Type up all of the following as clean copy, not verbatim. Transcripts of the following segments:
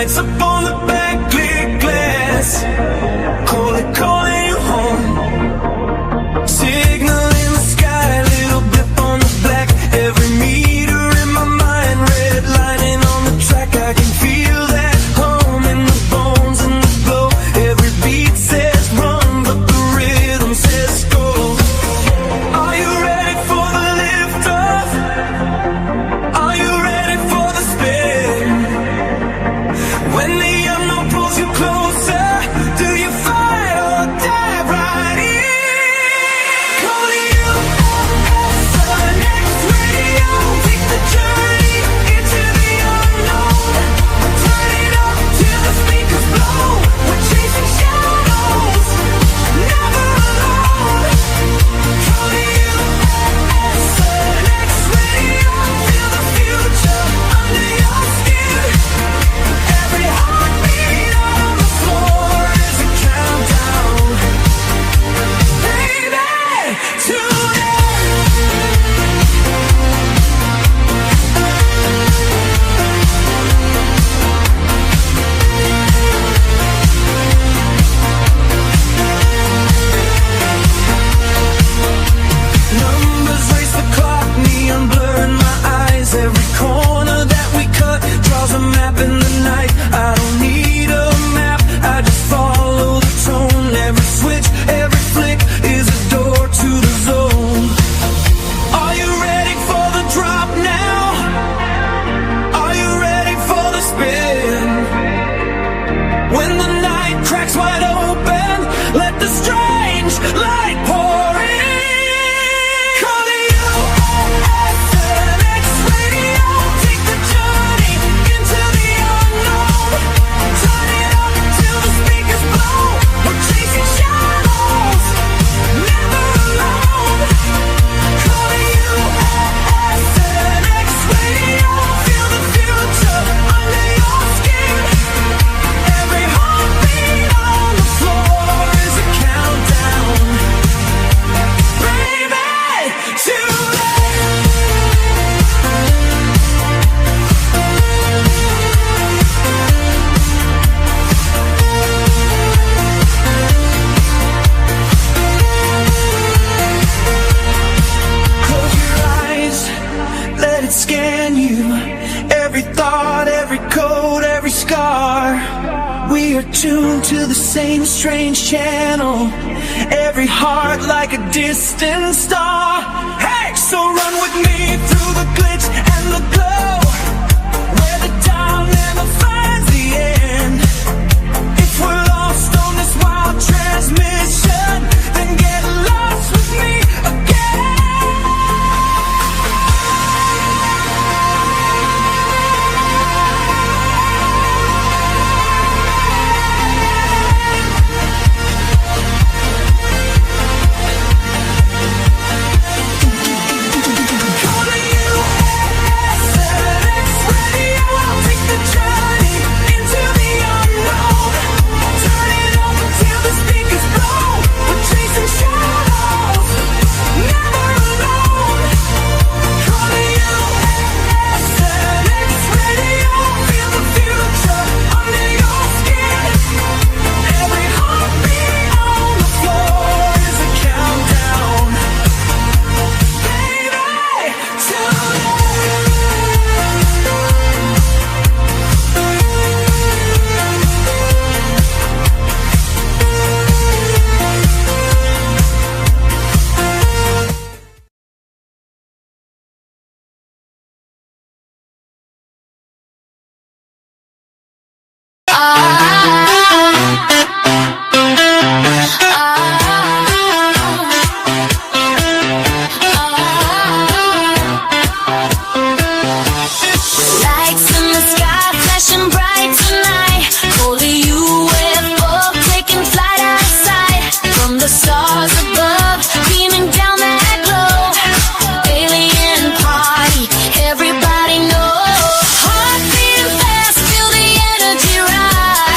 lights up on the backlit glass. Coley calling you home. Signal in the sky, little blip on the black. Every meter in my mind, redlining on the track. I can feel that hum in the bones and the glow. Every beat says run, but the rhythm says go. Are you ready for the lift off? Are you ready for the spin? When the unknown pulls you closer, do you fight or dive right in? Calling you SNX Radio. Take the journey into the unknown. Turn it up till the speakers blow. We're chasing shadows, never alone. Calling you SNX Radio. Feel the future under your skin. Every heartbeat on the floor is a countdown, baby, to numbers race the clock, neon blurring my eyes. Every corner that we cut draws a map in the night. I don't need a map, I just follow the tone. Every switch, every flick is a door to the zone. Are you ready for the drop now? Are you ready for the spin? When the night cracks wide open, let the strange light pour in. Calling you SNX Radio. Take the journey into the unknown. Turn it up till the speakers blow. We're chasing shadows, never alone. Calling you SNX Radio. Feel the future under your skin. Every heartbeat on the floor is a countdown, baby, to close your eyes, let it scan you. Every thought, every code, every scar. We are tuned to the same strange channel. Every heart like a distant star. Hey, so run with me through the glitch and the glow, where the dawn never finds the end. If we're lost on this wild transmission, then get lost with me again. Calling you SNX Radio. Take the journey into the unknown. Turn it up till the speakers blow. We're chasing shadows, never alone. Calling you SNX Radio. Feel the future under your skin. Every heartbeat on the floor is a countdown, baby, to lights in the sky flashing bright tonight. Coley, you with book taking flight outside. From the stars above, beaming down that glow. Alien party, everybody know. Heart beating fast, feel the energy rise.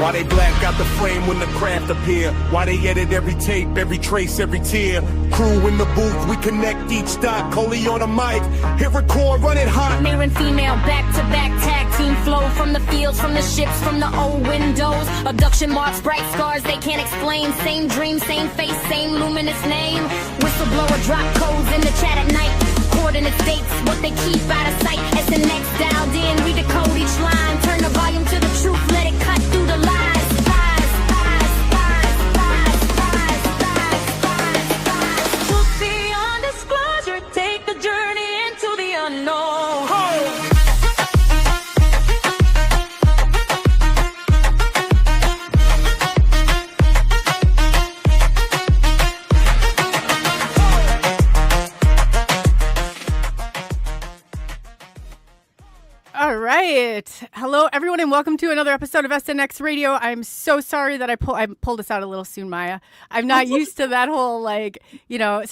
Why they black out the frame when the craft appear? Why they edit every tape, every trace, every tear? Crew in the booth, we connect each dot. Coley on the mic, hit record, run it hot. Male and female, back-to-back tag team flow. From the fields, from the ships, from the old windows. Abduction marks, bright scars they can't explain. Same dream, same face, same luminous name. Whistleblower drop codes in the chat at night. Coordinate states, what they keep out of sight. SNX dialed in, we decode each line. Turn the volume to the truth, let it cut through the lies. Truth beyond disclosure, take the journey into the unknown. All right. Hello, everyone, and welcome to another episode of SNX Radio. I'm so sorry that I pulled this out a little soon, Maya. I'm not used to that whole, so I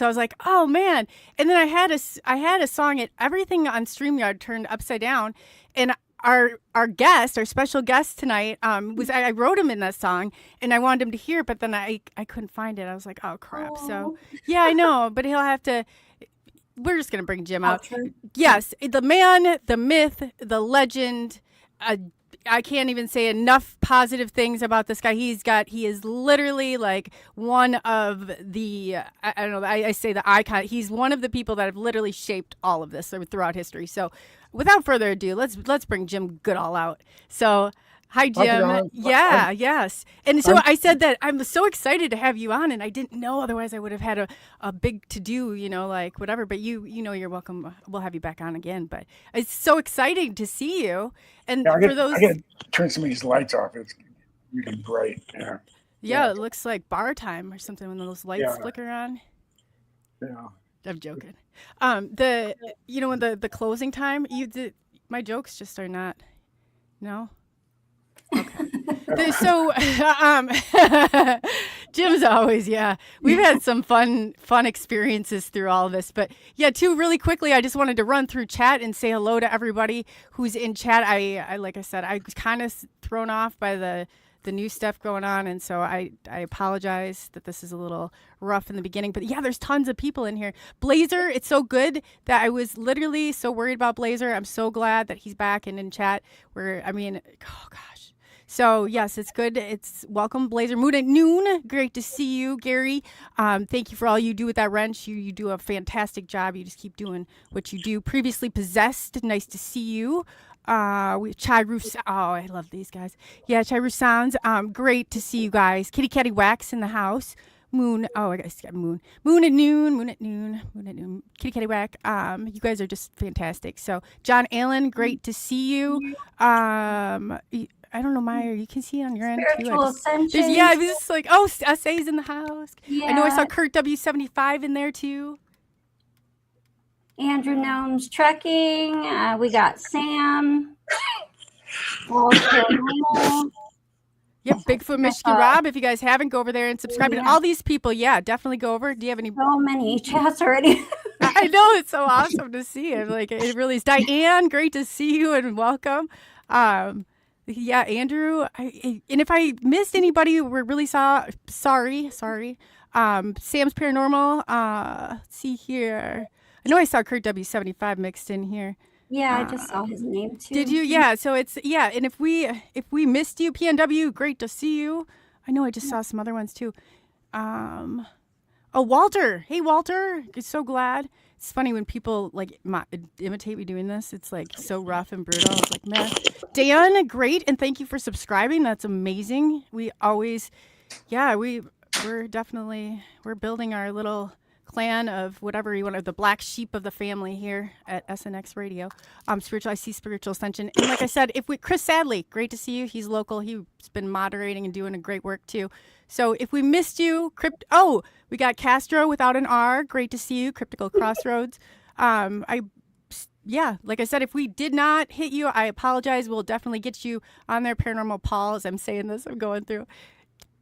was like, oh, man. And then I had a song, everything on StreamYard turned upside down, and our special guest tonight, I wrote him in that song, and I wanted him to hear it, but then I couldn't find it. I was like, oh, crap. Aww. So, yeah, I know, but he'll have to... We're just going to bring Jim out. Okay. Yes, the man, the myth, the legend. I can't even say enough positive things about this guy. He is literally like one of the, I don't know, I say the icon. He's one of the people that have literally shaped all of this throughout history. So without further ado, let's bring Jim Goodall out. So... Hi, Jim. Yeah, yes. And so I said that I'm so excited to have you on, and I didn't know, otherwise I would have had a big to-do, whatever. But you're welcome. We'll have you back on again. But it's so exciting to see you. And I for those... I got to turn some of these lights off. It's really bright. Yeah, it looks like bar time or something when those lights flicker on. Yeah. I'm joking. When the closing time, my jokes just are not... No? Okay. So, Jim's always, we've had some fun experiences through all of this, but really quickly, I just wanted to run through chat and say hello to everybody who's in chat. I like I said, I was kind of thrown off by the new stuff going on, and so I apologize that this is a little rough in the beginning, but there's tons of people in here. Blazer, it's so good that I was literally so worried about Blazer. I'm so glad that he's back and in chat. Oh gosh. So, yes, it's good. It's welcome, Blazer. Moon at Noon. Great to see you, Gary. Thank you for all you do with that wrench. You do a fantastic job. You just keep doing what you do. Previously Possessed. Nice to see you. Chai Roof. Oh, I love these guys. Yeah, Chai Roof Sounds. Great to see you guys. Kitty Catty Wax in the house. Moon. Oh, I guess got Moon. Moon at Noon. Moon at Noon. Moon at Noon. Kitty Catty Whack. You guys are just fantastic. So, John Allen, great to see you. I don't know, Maya, you can see it on your end too. Ascension. It was just like, SA's in the house. Yeah. I know I saw Kurt W75 in there too. Andrew Gnome's Trekking. We got Sam. Yep, Bigfoot Michigan Rob. If you guys haven't, go over there and subscribe. And all these people, definitely go over. Do you have any? So many chats already. I know, it's so awesome to see it. Like, it really is. Diane, great to see you and welcome. Andrew, and if I missed anybody, we're really sorry. Sam's Paranormal. Let's see here. I know I saw Kurt W75 mixed in here. Yeah, I just saw his name too. Did you? Yeah. So it's and if we missed you, PNW, great to see you. I know I just saw some other ones too. Walter. Hey, Walter. I'm so glad. It's funny when people imitate me doing this. It's like so rough and brutal. It's like, man. Dan, great, and thank you for subscribing. That's amazing. We always, we're building our little clan of whatever you want, the black sheep of the family here at SNX Radio. I see Spiritual Ascension, and like I said, Chris Sadley, great to see you. He's local. He's been moderating and doing a great work too. So if we missed you, we got Castro without an R. Great to see you. Cryptical Crossroads. Like I said, if we did not hit you, I apologize. We'll definitely get you on there. Paranormal Paul, as I'm saying this, I'm going through.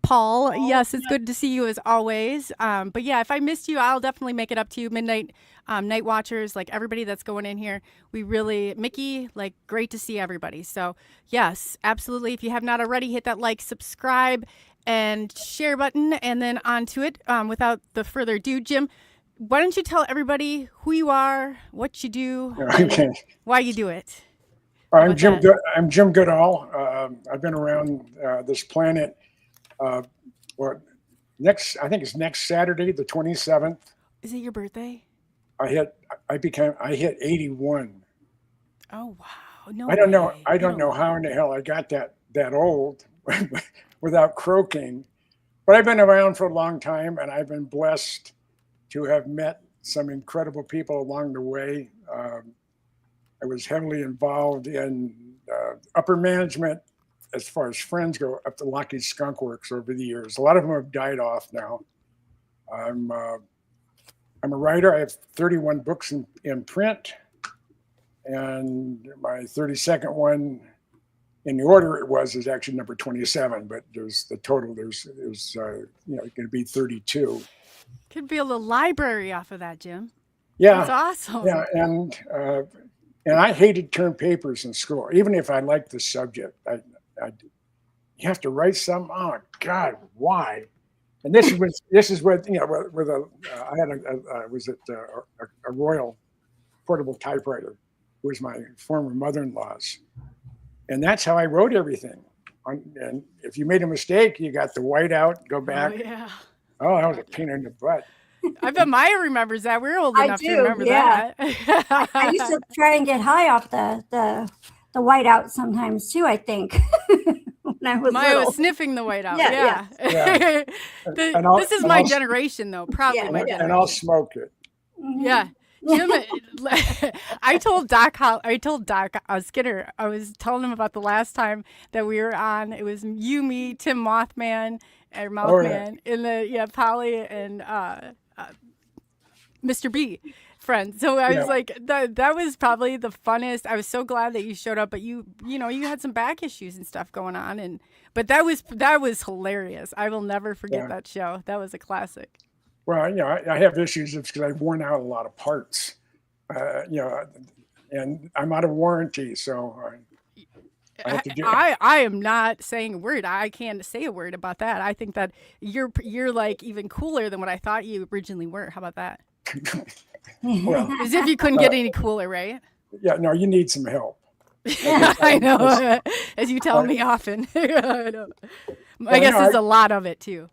Paul, yes, it's good to see you as always. But yeah, if I missed you, I'll definitely make it up to you. Midnight Night Watchers, like everybody that's going in here. We really, Mickey, like great to see everybody. So yes, absolutely. If you have not already, hit that like, subscribe, and share button, and then on to it. Without the further ado, Jim, why don't you tell everybody who you are, what you do, Okay. why you do it? I'm Jim. I'm Jim Goodall. I've been around this planet. What I think it's next Saturday, the 27th. Is it your birthday? I hit 81. Oh wow! No, I don't know. way. I don't know how in the hell I got that old without croaking. But I've been around for a long time, and I've been blessed to have met some incredible people along the way. I was heavily involved in upper management as far as friends go, up to Lockheed Skunk Works over the years. A lot of them have died off now. I'm a writer. I have 31 books in print, and my 32nd one in the order it was is actually number 27, but there's the total. There's going to be 32. Could be a little library off of that, Jim. Yeah, that's awesome. Yeah, and I hated term papers in school, even if I liked the subject. You have to write something. Oh God, why? And this is what I had a Royal portable typewriter. It was my former mother-in-law's, and that's how I wrote everything. And if you made a mistake, you got the white out, go back. Oh yeah. Oh, that was a pain in the butt. I bet Maya remembers that. We're old enough to remember yeah. that. I used to try and get high off the whiteout sometimes too, I think. When I was Maya little. was sniffing the whiteout. Yeah. This is my generation, though. Probably my generation. And I'll smoke it. Mm-hmm. Yeah. Jim, I told Doc Skinner, I was telling him about the last time that we were on. It was you, me, Tim Mothman, or Mouthman, and Polly and Mr. B friends. So I was like, that was probably the funnest. I was so glad that you showed up, but you had some back issues and stuff going on, but that was hilarious. I will never forget that show. That was a classic. Well, I have issues because I've worn out a lot of parts, and I'm out of warranty, so I have to do. I am not saying a word. I can't say a word about that. I think that you're like even cooler than what I thought you originally were. How about that? Well, as if you couldn't get any cooler, right? Yeah, no, you need some help. I know, as you tell me often. I guess there's a lot of it too.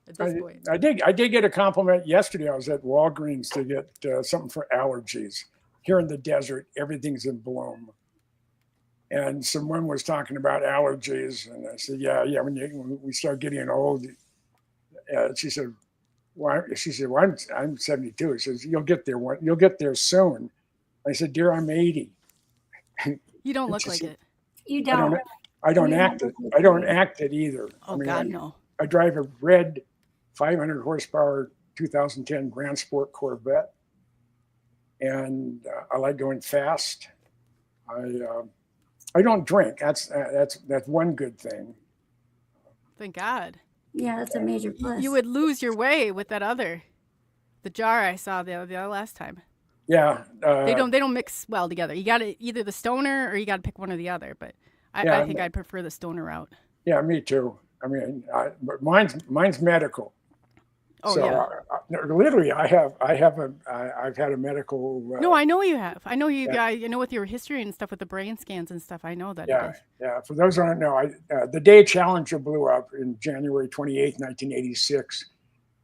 At this point. I did get a compliment yesterday. I was at Walgreens to get something for allergies. Here in the desert, everything's in bloom. And someone was talking about allergies, and I said, "Yeah. When we start getting old," she said, "Why?" She said, "Well, I'm 72." She says, "You'll get there. You'll get there soon." I said, "Dear, I'm 80." You don't look like it. You don't. I don't act it. I don't act it either. Oh God, no. I drive a red 500 horsepower 2010 Grand Sport Corvette, and I like going fast. I don't drink. That's one good thing. Thank God. Yeah, that's a major plus. You would lose your way with the jar I saw the last time. Yeah. They don't mix well together. You got to either the stoner or you got to pick one or the other. But I think I'd prefer the stoner route. Yeah, me too. I mean, but mine's medical. Oh so yeah. Literally, I've had a medical. No, I know you have. I know you. Yeah. I know with your history and stuff with the brain scans and stuff. I know that. Yeah. For those who don't know, the day Challenger blew up in January 28th, 1986,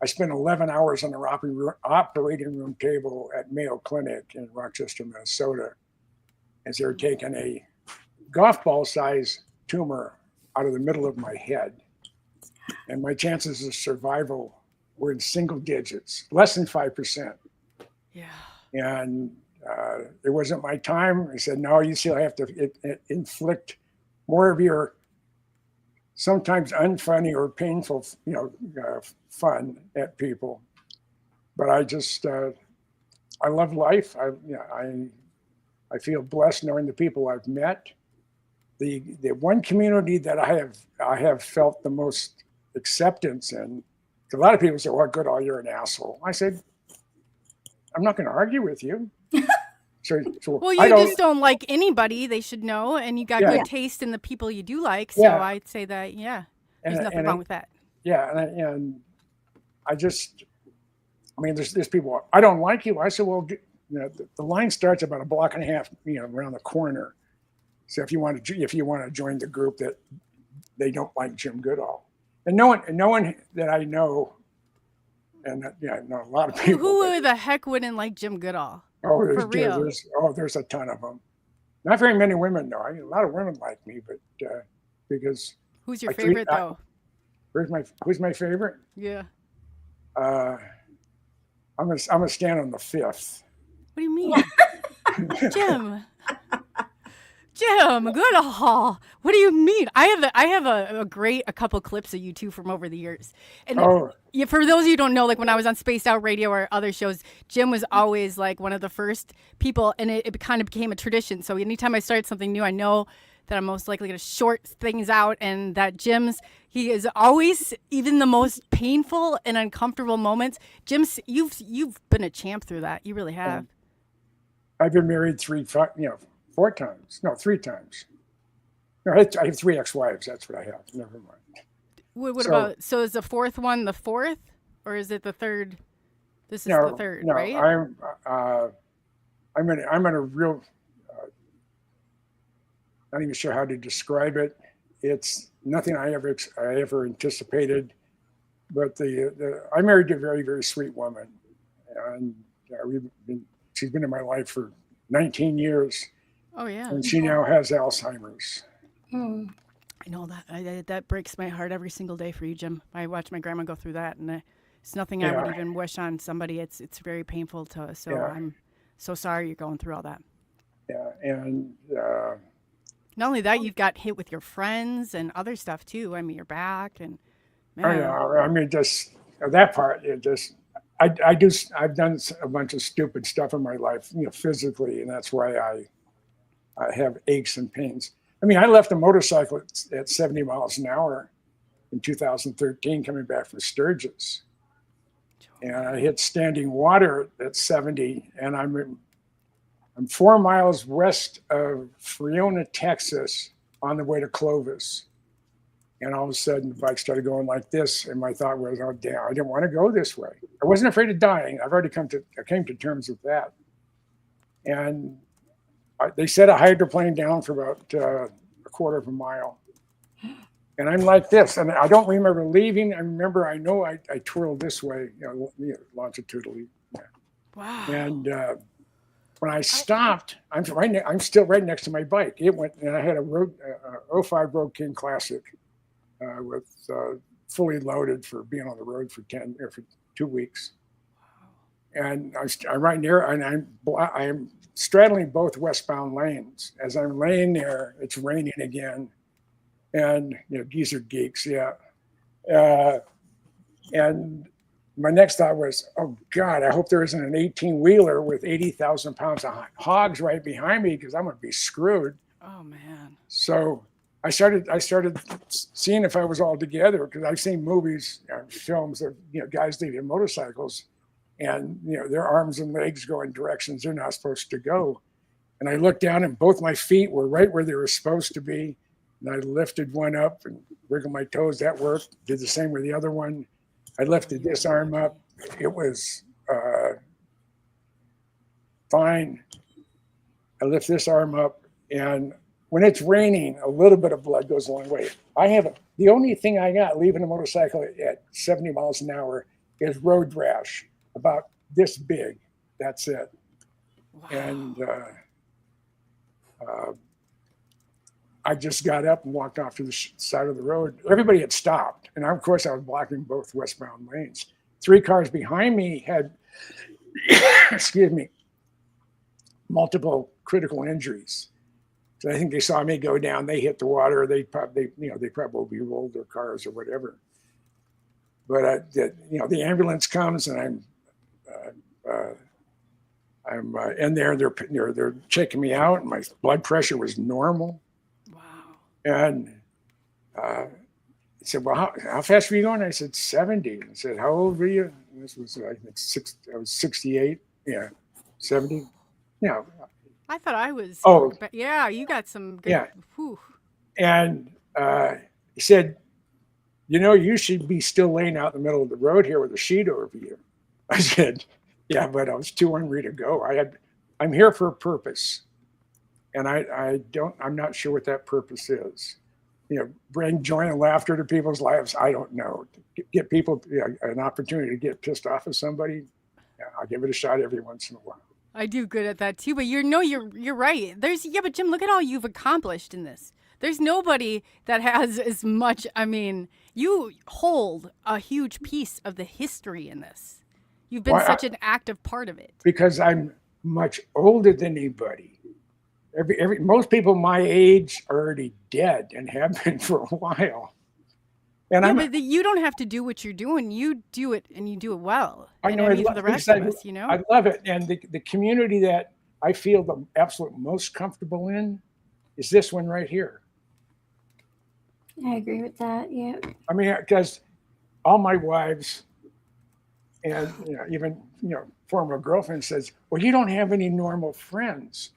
I spent 11 hours on the operating room table at Mayo Clinic in Rochester, Minnesota, as they were taking a golf ball size tumor out of the middle of my head, and my chances of survival were in single digits, less than 5%. Yeah. And it wasn't my time. I said, no, you still have to inflict more of your sometimes unfunny or painful, fun at people. But I just, I love life. I feel blessed knowing the people I've met. The one community that I have felt the most acceptance. And a lot of people say, well, Goodall, you're an asshole. I said, I'm not going to argue with you. So well, you just don't like anybody. They should know, and you got Yeah. good taste in the people you do like. So Yeah. I'd say that, there's nothing wrong with that. Yeah, and I just, I mean, there's people. I don't like you. I said, well, the line starts about a block and a half, around the corner. So if you want to join the group that they don't like Jim Goodall, and no one that I know, and I know a lot of people. Who the heck wouldn't like Jim Goodall? Oh, For real? There's a ton of them. Not very many women though. A lot of women like me, but because who's your favorite though? Who's my favorite? Yeah. I'm gonna stand on the fifth. What do you mean, Jim? Jim Goodall. What do you mean? I have a couple clips of you two from over the years. And for those of you who don't know, like when I was on Spaced Out Radio or other shows, Jim was always like one of the first people, and it kind of became a tradition. So anytime I start something new, I know that I'm most likely going to short things out, and that he is always, even the most painful and uncomfortable moments. Jim's, you've been a champ through that. You really have. I've been married 3 times. No, 3 times. No, I have 3 ex-wives. That's what I have. Never mind. What about, so is the fourth one the fourth, or is it the third? This is the third, right? I'm in a real, not even sure how to describe it. It's nothing I ever anticipated, but I married a very, very sweet woman, and she's been in my life for 19 years. Oh yeah. And she now has Alzheimer's. I know that. That breaks my heart every single day for you, Jim. I watch my grandma go through that, and it's nothing I would even wish on somebody. It's very painful to us. So I'm so sorry you're going through all that. Yeah, and not only that, you've got hit with your friends and other stuff too. I mean, you're back, and man. I mean, just that part. I've done a bunch of stupid stuff in my life, physically, and that's why I have aches and pains. I mean, I left a motorcycle at 70 miles an hour in 2013 coming back from Sturgis. And I hit standing water at 70, and I'm 4 miles west of Friona, Texas, on the way to Clovis. And all of a sudden, the bike started going like this, and my thought was, oh, damn, I didn't want to go this way. I wasn't afraid of dying. I came to terms with that. And they set a hydroplane down for about a quarter of a mile. And I'm like this, and I don't remember leaving. I know I twirled this way, longitudinally. Yeah. Wow. And when I stopped, I'm still right next to my bike. It went, and I had a 05 Road King Classic with fully loaded for being on the road for 2 weeks. And I'm right near, and I'm straddling both westbound lanes. As I'm laying there, it's raining again. And, geese are geeks, yeah. And my next thought was, oh, God, I hope there isn't an 18-wheeler with 80,000 pounds of hogs right behind me, because I'm going to be screwed. Oh, man. So I started seeing if I was all together, because I've seen movies, films of, guys leading motorcycles, and, their arms and legs go in directions they're not supposed to go. And I looked down, and both my feet were right where they were supposed to be. And I lifted one up and wiggled my toes. That worked. Did the same with the other one. I lifted this arm up. It was fine. I lift this arm up, and when it's raining, a little bit of blood goes a long way. The only thing I got leaving a motorcycle at 70 miles an hour is road rash, about this big. That's it. Wow. And I just got up and walked off to the side of the road. Everybody had stopped. And of course, I was blocking both westbound lanes. 3 cars behind me had, multiple critical injuries. So I think they saw me go down. They hit the water. They probably rolled their cars or whatever. But the ambulance comes, and I'm in there. They're checking me out, and my blood pressure was normal. And he said, well, how fast were you going? I said, 70. I said, how old were you? And this was, I think, I was 68. Yeah, 70. Yeah. I thought I was. Oh. But yeah, you got some good. Yeah. Whew. And he said, you know, you should be still laying out in the middle of the road here with a sheet over you. I said, yeah, but I was too hungry to go. I'm here for a purpose. And I'm not sure what that purpose is. You know, bring joy and laughter to people's lives. I don't know. Get people an opportunity to get pissed off at somebody. Yeah, I'll give it a shot every once in a while. I do good at that too, but you're right. But Jim, look at all you've accomplished in this. There's nobody that has as much. I mean, you hold a huge piece of the history in this. You've been such an active part of it. Because I'm much older than anybody. Most people my age are already dead and have been for a while. And but you don't have to do what you're doing. You do it, and you do it well. I know. For the rest of us, you know. I love it, and the community that I feel the absolute most comfortable in is this one right here. I agree with that. Yeah. I mean, because all my wives and even former girlfriend says, "Well, you don't have any normal friends."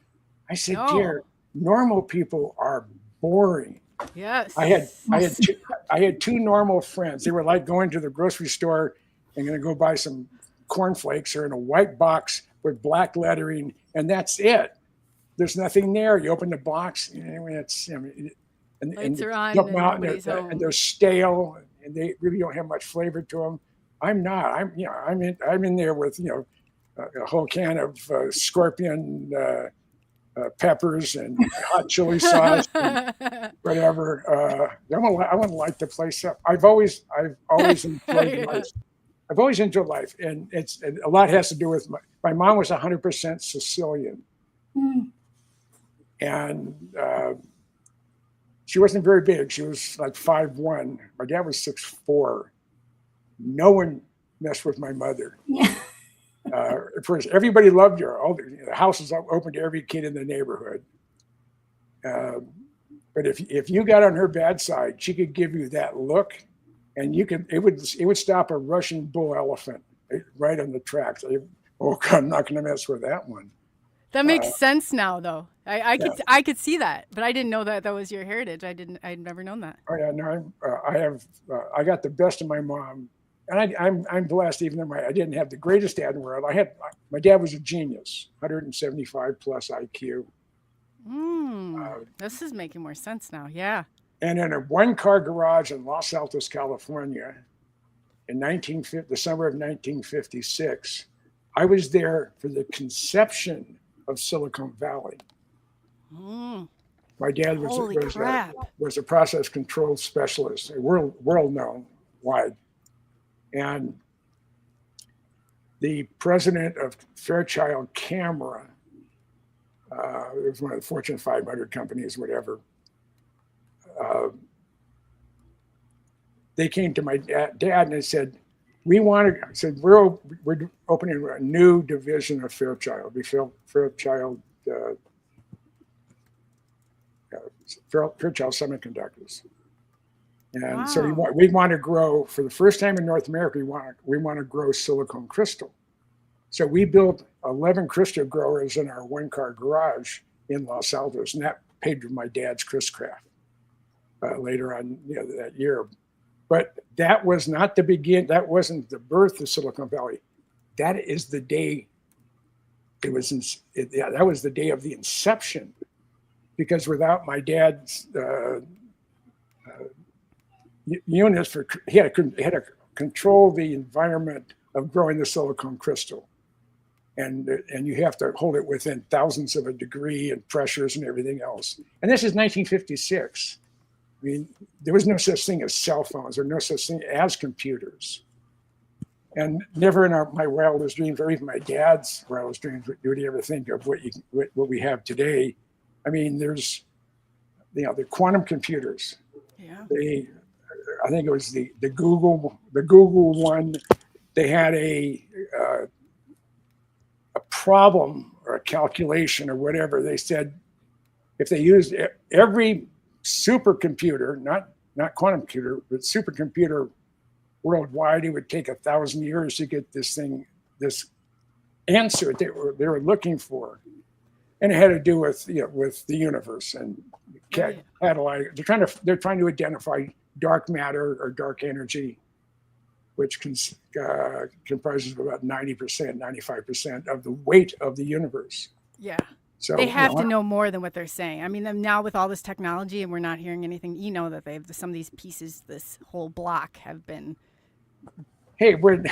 I said, No. "Dear, normal people are boring." Yes. I had two normal friends. They were like going to the grocery store and going to go buy some cornflakes or in a white box with black lettering, and that's it. There's nothing there. You open the box, lights are on, dump and them out, nobody's home. and they're stale, and they really don't have much flavor to them. I'm not. I'm in there with a whole can of scorpion. Peppers and hot chili sauce, and whatever. I want to light the place up. I've always enjoyed life. I've always enjoyed life, and a lot has to do with my mom was 100% Sicilian, and she wasn't very big. She was like 5'1". My dad was 6'4". No one messed with my mother. Yeah. First, everybody loved her. All the house was open to every kid in the neighborhood. But if you got on her bad side, she could give you that look, and it would stop a Russian bull elephant right on the tracks. Oh God, I'm not going to mess with that one. That makes sense now, though. I could see that, but I didn't know that was your heritage. I'd never known that. Oh yeah, no, I got the best of my mom. And I'm blessed, even though I didn't have the greatest dad in the world. My dad was a genius, 175 plus IQ. This is making more sense now. Yeah. And in a one-car garage in Los Altos, California, in the summer of 1956, I was there for the conception of Silicon Valley. My dad was a process control specialist, world known wide. And the president of Fairchild Camera, it was one of the Fortune 500 companies, whatever. They came to my dad and they said, we're opening a new division of Fairchild. Fairchild Semiconductors. And so we want to grow, for the first time in North America, we want to grow silicon crystal. So we built 11 crystal growers in our one-car garage in Los Altos, and that paid for my dad's Chris-Craft later on that year. But that was not that wasn't the birth of Silicon Valley. That is the day, that was the day of the inception, because without my dad's units he had to control the environment of growing the silicon crystal, and you have to hold it within thousandths of a degree and pressures and everything else. And this is 1956. I mean, there was no such thing as cell phones, or no such thing as computers. And never in my wildest dreams, or even my dad's wildest dreams, would he ever think of what we have today. I mean, there's the quantum computers. Yeah. I think it was the Google one. They had a problem or a calculation or whatever. They said if they used every supercomputer, not not quantum computer, but supercomputer worldwide. It would take 1,000 years to get this answer they were looking for, and it had to do with with the universe and they're trying to identify dark matter or dark energy, which comprises about 90%, 95% of the weight of the universe. Yeah. So they have to know more than what they're saying. I mean, now with all this technology and we're not hearing anything, that some of these pieces, this whole block have been. Hey, when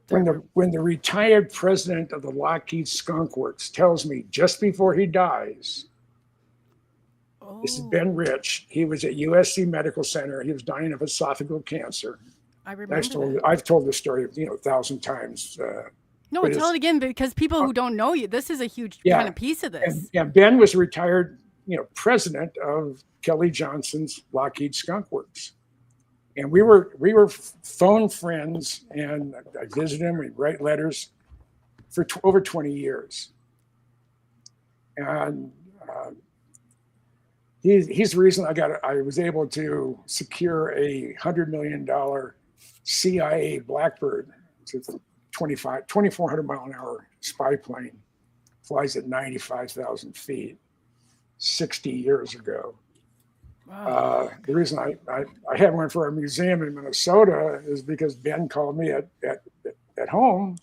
the retired president of the Lockheed Skunk Works tells me just before he dies, this is Ben Rich. He was at USC Medical Center. He was dying of esophageal cancer. I remember. I've told this story 1,000 times. No, tell it again, because people who don't know you, this is a huge kind of piece of this. And Ben was retired, president of Kelly Johnson's Lockheed Skunk Works. And we were phone friends, and I visited him. We'd write letters for over 20 years. And he's the reason I was able to secure a $100 million CIA Blackbird. It's a 2,400 mile an hour spy plane, flies at 95,000 feet 60 years ago. Wow. The reason I had one for a museum in Minnesota is because Ben called me at home,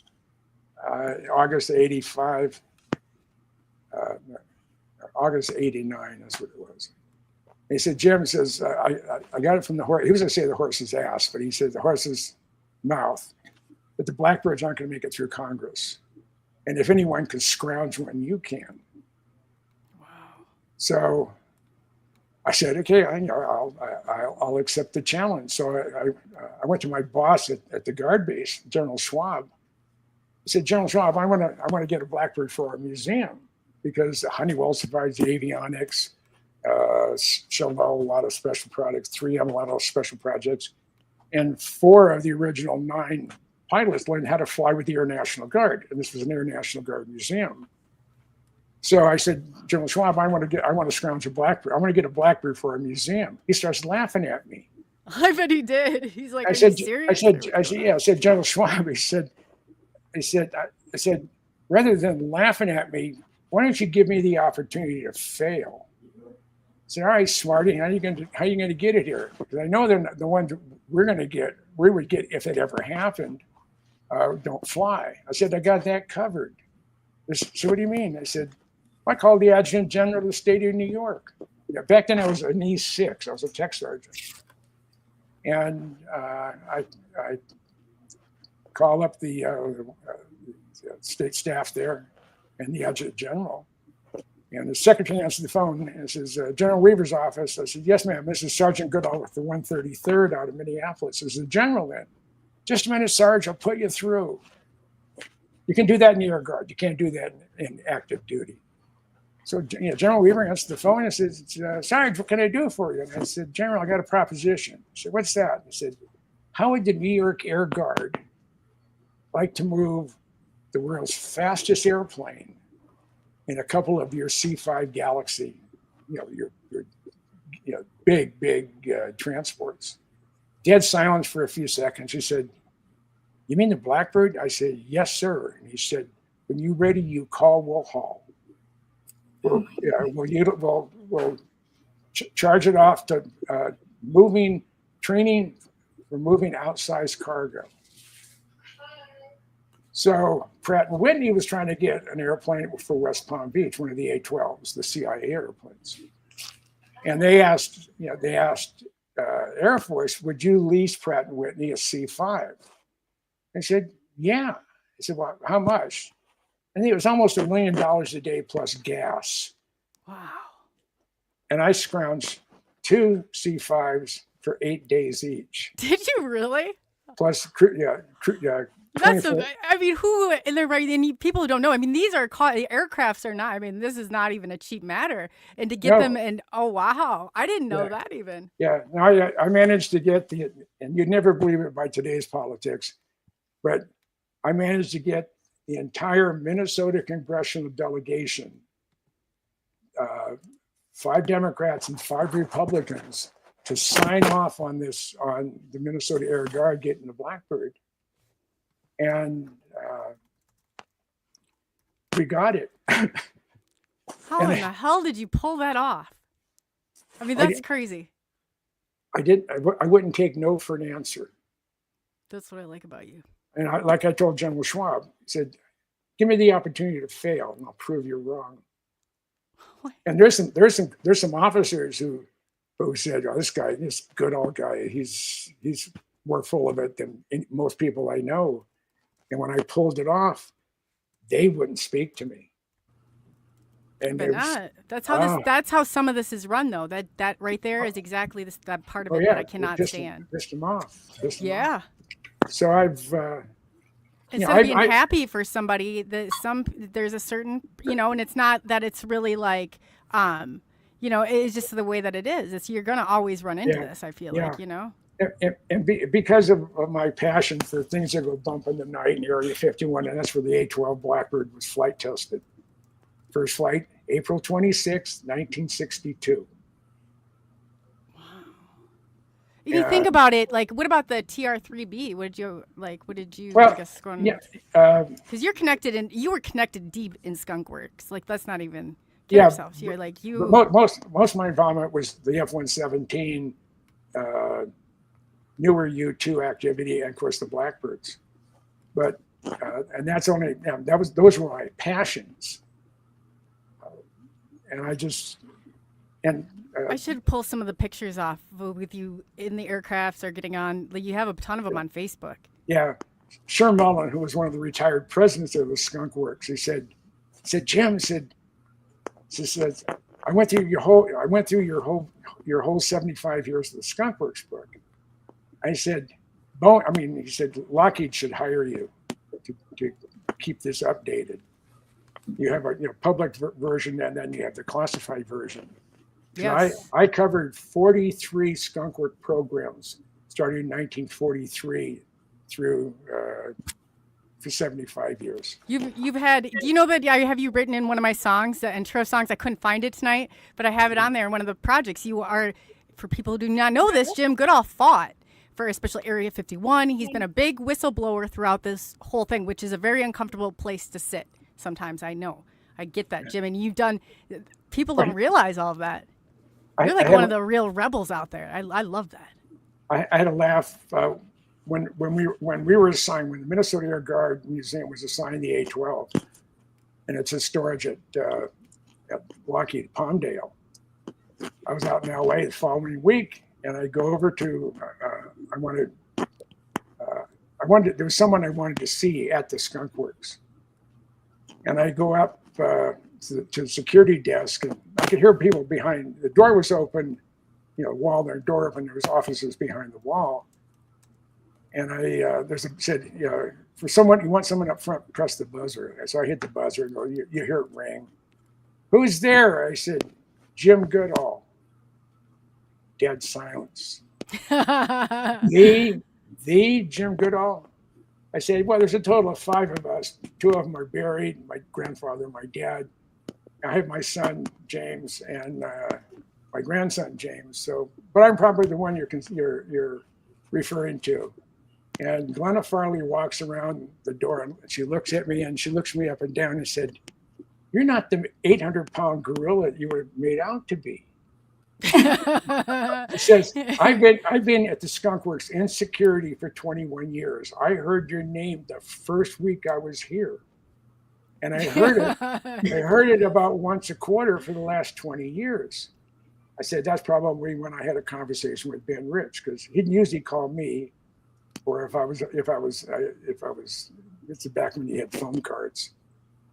August 85, August 89, that's what it was. And he said, Jim says, I got it from the horse. He was going to say the horse's ass, but he said the horse's mouth. But the Blackbirds aren't going to make it through Congress. And if anyone can scrounge one, you can. Wow. So I said, okay, I'll accept the challenge. So I went to my boss at the guard base, General Schwab. I said, General Schwab, I want to get a Blackbird for our museum because Honeywell provides the avionics, Chevrolet a lot of special products, 3M a lot of special projects, and 4 of the original 9 pilots learned how to fly with the Air National Guard, and this was an Air National Guard museum. So I said, General Schwab, I want to scrounge a Blackbird. I want to get a Blackbird for a museum. He starts laughing at me. I bet he did. He's like, I said, yeah. I said, General Schwab. I said, rather than laughing at me, why don't you give me the opportunity to fail? I said, all right, smarty, how are you going to get it here? Because I know they're not the ones we would get if it ever happened. Don't fly. I said, I got that covered. So what do you mean? I said, I called the Adjutant General of the state of New York. Back then I was an E6. I was a tech sergeant. And I call up the state staff there and the Adjutant General. And the secretary answered the phone and says, General Weaver's office. I said, yes, ma'am. This is Sergeant Goodall with the 133rd out of Minneapolis. This is the general then. Just a minute, Sarge, I'll put you through. You can do that in the Air Guard. You can't do that in active duty. So General Weaver answered the phone and says, Sarge, what can I do for you? And I said, General, I got a proposition. He said, what's that? I said, how would the New York Air Guard like to move the world's fastest airplane in a couple of your C-5 Galaxy, your big transports? Dead silence for a few seconds. He said, you mean the Blackbird? I said, yes, sir. And he said, when you're ready, you call Woolhall. We'll charge it off to training for moving outsized cargo. So Pratt & Whitney was trying to get an airplane for West Palm Beach, one of the A-12s, the CIA airplanes. And they asked Air Force, would you lease Pratt & Whitney a C-5? I said, yeah. I said, well, how much? I think it was almost $1 million a day plus gas. Wow. And I scrounged 2 C-5s for 8 days each. Did you really? Plus, That's who in their right? And people who don't know. I mean, these are aircrafts are not. I mean, this is not even a cheap matter. And to get them, and oh wow, I didn't know that even. Yeah, I managed to get and you'd never believe it by today's politics, but I managed to get the entire Minnesota congressional delegation, 5 Democrats and 5 Republicans, to sign off on this, on the Minnesota Air Guard getting the Blackbird. And we got it. How in the hell did you pull that off? I mean, that's crazy. I wouldn't take no for an answer. That's what I like about you. And like I told General Schwab, I said, give me the opportunity to fail and I'll prove you're wrong. What? And there's some officers who said, oh, this good old guy, he's more full of it than most people I know. And when I pulled it off, they wouldn't speak to me. And But not. That's how that's how some of this is run, though. That right there is exactly that part of it that I cannot stand. Pissed them off. Yeah. So I've instead of being happy for somebody, there's a certain, and it's not that it's really like, it's just the way that it is. You're gonna always run into this. I feel like, because of my passion for things that go bump in the night in Area 51, and that's where the A-12 Blackbird was flight tested. First flight, April 26, 1962. Wow. You think about it, like, what about the TR-3B? What did you well, I guess, because you were connected deep in Skunk Works. Like, let's not even kid ourselves. You're like, most of my involvement was the F-117, newer U-2 activity, and of course the Blackbirds. But and that's only those were my passions. And I should pull some of the pictures off with you in the aircrafts or getting on. Like, you have a ton of them on Facebook. Yeah, Sherm Mullen, who was one of the retired presidents of the Skunk Works, he said, Jim, I went through your whole 75 years of the Skunk Works book. I said, he said, Lockheed should hire you to keep this updated. You have a public version, and then you have the classified version. Yes. I covered 43 Skunk Work programs starting in 1943 through for 75 years. You've had, do you know that I have you written in one of my songs, the intro songs? I couldn't find it tonight, but I have it on there in one of the projects. You are, for people who do not know this, Jim Goodall fought for especially Area 51. He's been a big whistleblower throughout this whole thing, which is a very uncomfortable place to sit. Sometimes I know. I get that, Jim. And you've done, people don't realize all of that. You're like one of the real rebels out there. I love that. I had a laugh when we were assigned, when the Minnesota Air Guard Museum was assigned the A-12, and it's in storage at Lockheed Palmdale. I was out in LA the following week, and I go over to, there was someone I wanted to see at the Skunk Works. And I go up to the security desk, and I could hear people behind. The door was open, wall, their door open. There was officers behind the wall. And said, for someone, you want someone up front, press the buzzer. So I hit the buzzer and go, you hear it ring. Who's there? I said, Jim Goodall. Dead silence. The Jim Goodall. I said, well, there's a total of 5 of us. 2 of them are buried, my grandfather, my dad. I have my son, James, and my grandson, James. But I'm probably the one you're referring to. And Glenna Farley walks around the door, and she looks at me, and she looks me up and down and said, you're not the 800-pound gorilla you were made out to be. He says, I've been at the Skunk Works in security for 21 years. I heard your name the first week I was here. And I heard it about once a quarter for the last 20 years. I said, that's probably when I had a conversation with Ben Rich, because he'd usually call me, or if I was, it's back when you had phone cards.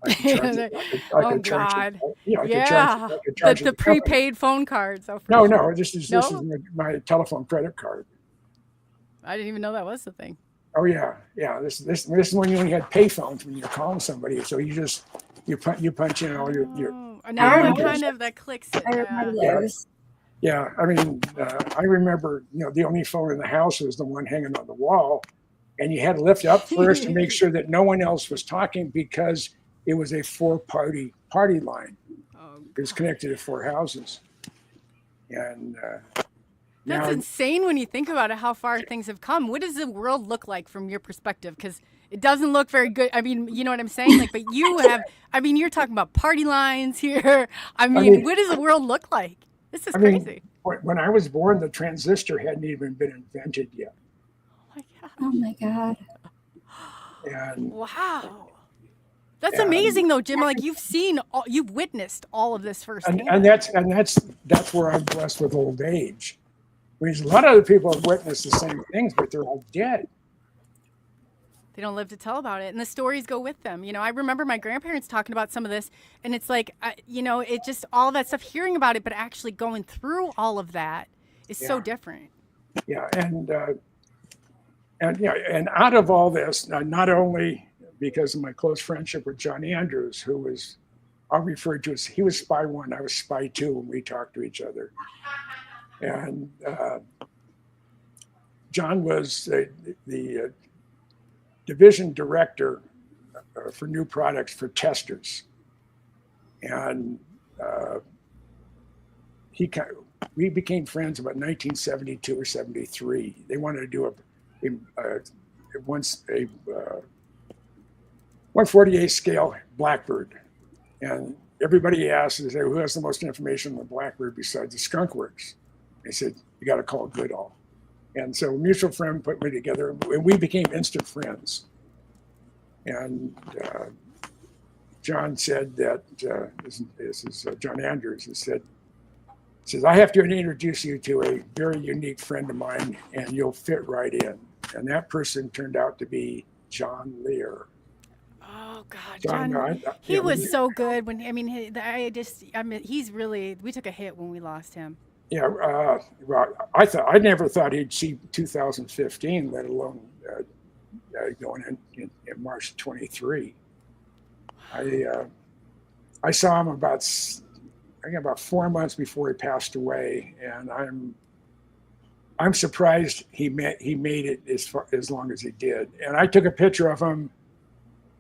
Oh God! The prepaid phone cards. Oh, no. This is my telephone credit card. I didn't even know that was the thing. Oh yeah. This is when you only had pay phones when you're calling somebody. So you punch in all your. Now kind of that clicks it. Yeah. I mean, I remember the only phone in the house was the one hanging on the wall, and you had to lift up first to make sure that no one else was talking, because it was a 4-party line. It was connected to 4 houses. And That's Now, insane when you think about it, how far things have come. What does the world look like from your perspective? Because it doesn't look very good. I mean, you know what I'm saying? Like, but you have, I mean, you're talking about party lines here. I mean, what does the world look like? This is crazy. When I was born, the transistor hadn't even been invented yet. Oh my God. And Wow. That's amazing, though, Jim. Like, you've witnessed all of this firsthand. and that's where I'm blessed with old age. Because a lot of other people have witnessed the same things, but they're all dead. They don't live to tell about it, and the stories go with them. You know, I remember my grandparents talking about some of this, and it's like, you know, it just all that stuff, hearing about it, but actually going through all of that is so different. Yeah, and out of all this, not only because of my close friendship with John Andrews, who was, I'll refer to as, he was Spy 1, I was Spy 2 when we talked to each other. And John was the division director for new products for testers. And we became friends about 1972 or 73. They wanted to do a 148 scale Blackbird. And everybody asked, they say, who has the most information on the Blackbird besides the Skunk Works? They said, you got to call Goodall. And so a mutual friend put me together, and we became instant friends. And John said that, this is John Andrews, he says, I have to introduce you to a very unique friend of mine, and you'll fit right in. And that person turned out to be John Lear. Oh God, John, he was so good when, I mean, he's really, we took a hit when we lost him. Yeah, well, I never thought he'd see 2015, let alone going in March 23. I saw him about 4 months before he passed away, and I'm surprised he made it as long as he did. And I took a picture of him,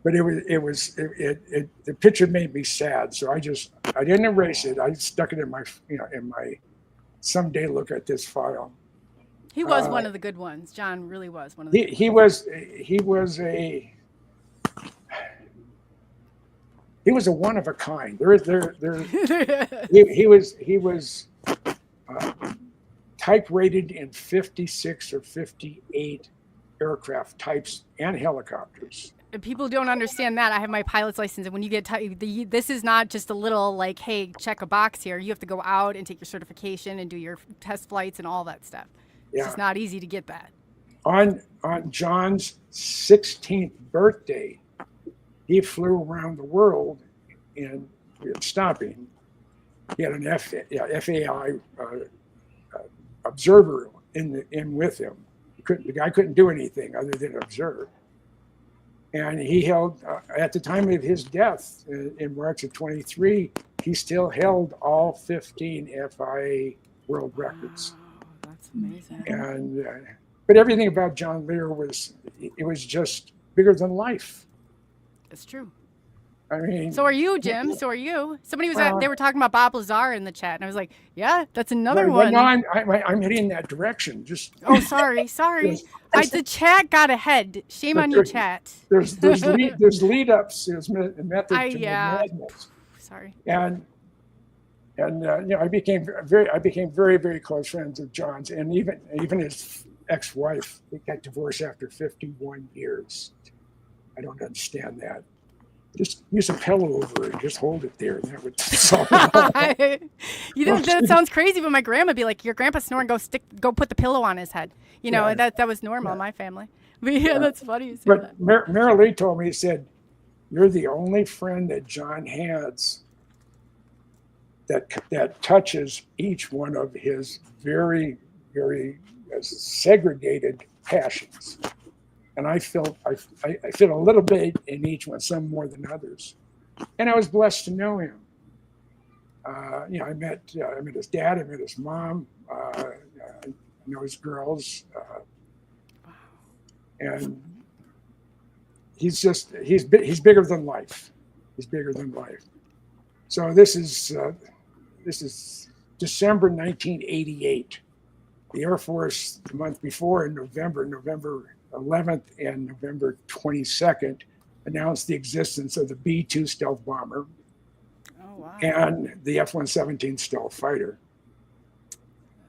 but the picture made me sad, so I didn't erase it. I stuck it in my someday look at this file. He was one of the good ones. John really was one of the good ones. He was a one of a kind. He was type rated in 56 or 58 aircraft types and helicopters. People don't understand that. I have my pilot's license, and when you get this is not just a little like, hey, check a box here. You have to go out and take your certification and do your test flights and all that stuff. It's just not easy to get that. On John's 16th birthday, he flew around the world and stopping. He had an FAI observer in with him. The guy couldn't do anything other than observe. And he held, at the time of his death in March of 23, he still held all 15 FIA world records. Wow, that's amazing. And but everything about John Lear was just bigger than life. It's true. I mean, so are you, Jim? So are you? Somebody was they were talking about Bob Lazar in the chat, and I was like, yeah, that's another one. No, I'm heading that direction. Just sorry. The chat got ahead. Shame on you, chat. There's lead ups. There's method to the madness. Sorry. And I became very, very close friends with John's, and even his ex-wife. They got divorced after 51 years. I don't understand that. Just use a pillow over it. Just hold it there, and that would solve it. That sounds crazy, but my grandma would be like, "Your grandpa's snoring. Go put the pillow on his head." You know, that was normal in my family. But that's funny. You say but Mary Lee told me, he said, "You're the only friend that John has that touches each one of his very, very segregated passions." And I felt a little bit in each one, some more than others. And I was blessed to know him. I met his dad, I met his mom, I know his girls. And he's bigger than life. He's bigger than life. So this is December 1988. the Air Force the month before in November 11th and November 22nd, announced the existence of the B-2 stealth bomber and the F-117 stealth fighter.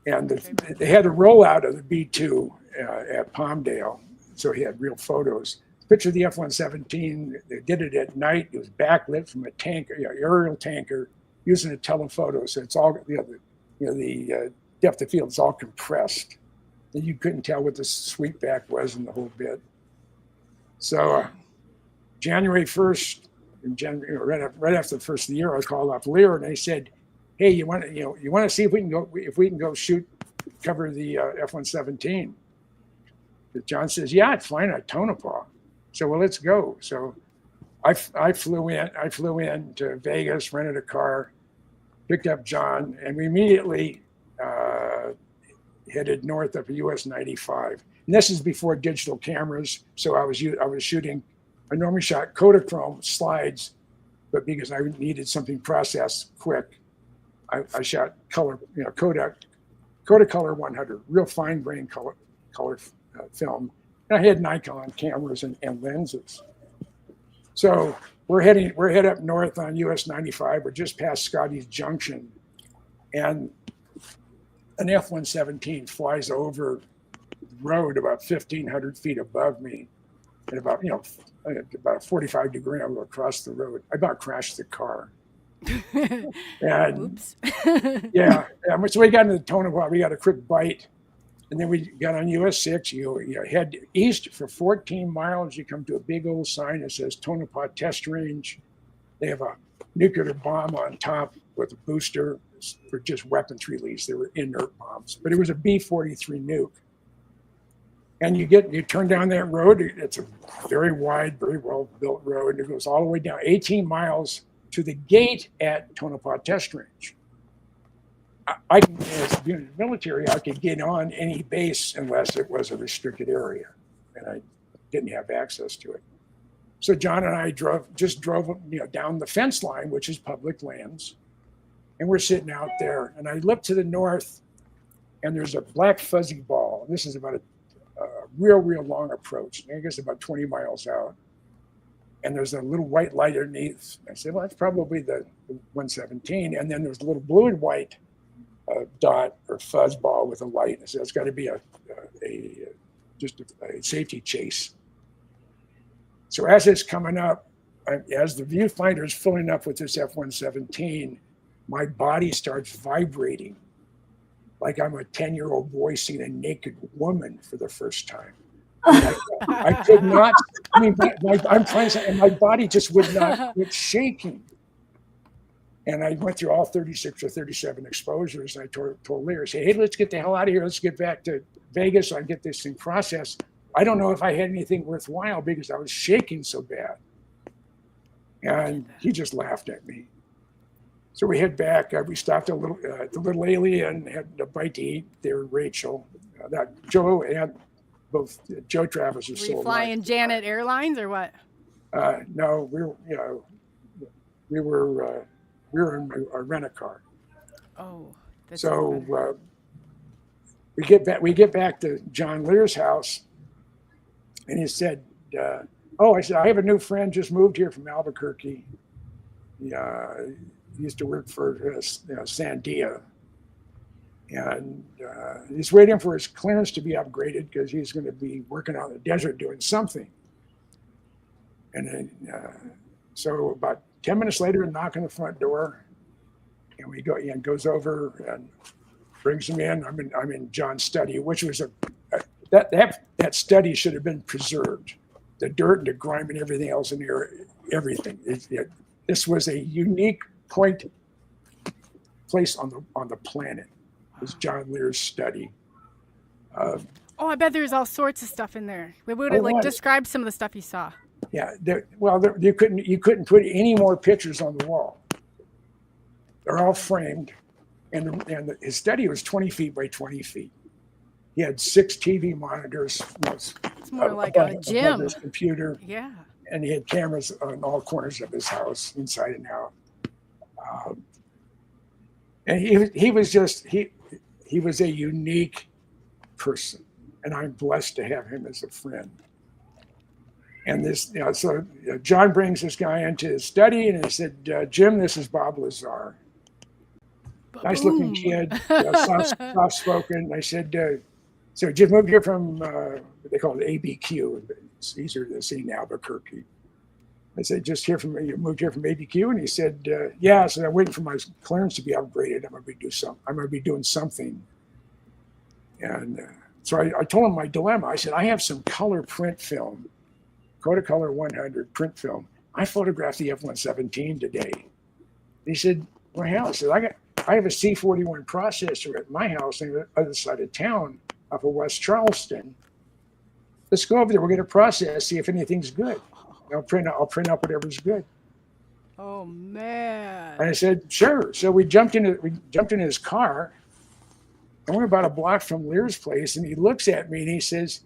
And they had a rollout of the B-2 at Palmdale, so he had real photos. Picture of the F-117, they did it at night. It was backlit from a tanker, aerial tanker, using a telephoto. So it's all, the depth of field is all compressed. And you couldn't tell what the sweepback was in the whole bit. So January 1st, right after the first of the year, I called up Lear and they said, "Hey, you want to see if we can go cover the F-117?" John says, "Yeah, it's fine at Tonopah." So, well, let's go. So I flew in to Vegas, rented a car, picked up John, and we immediately headed north up US 95. And this is before digital cameras. So I was shooting, I normally shot Kodachrome slides, but because I needed something processed quick, I shot color, Kodacolor 100, real fine grain color film. And I had Nikon cameras and lenses. So we're head up north on US 95. We're just past Scotty's Junction, and an F-117 flies over the road about 1,500 feet above me, at about a 45-degree angle across the road. I about crashed the car. And oops. yeah. So we got into the Tonopah. We got a quick bite. And then we got on US 6, you head east for 14 miles, you come to a big old sign that says Tonopah Test Range. They have a nuclear bomb on top with a booster for just weapons release. They were inert bombs, but it was a B-43 nuke. And you turn down that road, it's a very wide, very well-built road, and it goes all the way down 18 miles to the gate at Tonopah Test Range. As being in the military, I could get on any base unless it was a restricted area, and I didn't have access to it. So John and I drove down the fence line, which is public lands, and we're sitting out there. And I look to the north, and there's a black fuzzy ball. This is about a real long approach. I guess about 20 miles out, and there's a little white light underneath. I said, well, that's probably the 117. And then there's a little blue and white dot or fuzz ball with a light. So it's got to be a safety chase. So as it's coming up, as the viewfinder is filling up with this F-117, my body starts vibrating like I'm a 10-year-old boy seeing a naked woman for the first time. I could not. I mean, I'm trying to, and my body just would not quit shaking. And I went through all 36 or 37 exposures. And I told Lear, I said, "Hey, let's get the hell out of here. Let's get back to Vegas so I can get this thing processed." I don't know if I had anything worthwhile because I was shaking so bad. And he just laughed at me. So we head back. We stopped at the Little Alien, had a bite to eat there. Rachel, Joe, and both Joe Travis are still alive. Were you flying Janet Airlines or what? No, we were in a rent-a-car. Oh, that's so we get back to John Lear's house, and he said, I said, "I have a new friend just moved here from Albuquerque. He used to work for Sandia, and he's waiting for his clearance to be upgraded because he's going to be working out in the desert doing something." And then, so about 10 minutes later, I knock on the front door, and we go. Ian goes over and brings him in. I'm in John's study, which was that study should have been preserved. The dirt and the grime and everything else in there, everything. This was a unique place on the planet. It was John Lear's study. I bet there's all sorts of stuff in there. Describe some of the stuff you saw. Yeah, you couldn't put any more pictures on the wall. They're all framed, and his study was 20 feet by 20 feet. He had 6 TV monitors. It's more like a gym. His computer. Yeah. And he had cameras on all corners of his house, inside and out. And he was a unique person, and I'm blessed to have him as a friend. And this, so John brings this guy into his study, and he said, Jim, this is Bob Lazar. Nice looking kid, soft spoken. I said, so Jim moved here from, they call it ABQ. It's easier to see in Albuquerque. I said, you moved here from ABQ? And he said, yeah. So I'm waiting for my clearance to be upgraded. I'm going to be doing something. And so I told him my dilemma. I said, I have some color print film, Kodacolor 100 print film. I photographed the F-117 today. He said, well, hell, I said, I have a C41 processor at my house on the other side of town off of West Charleston. Let's go over there. We're going to process, see if anything's good. I'll print out whatever's good. Oh man! And I said, sure. So we jumped in his car, and we're about a block from Lear's place. And he looks at me and he says,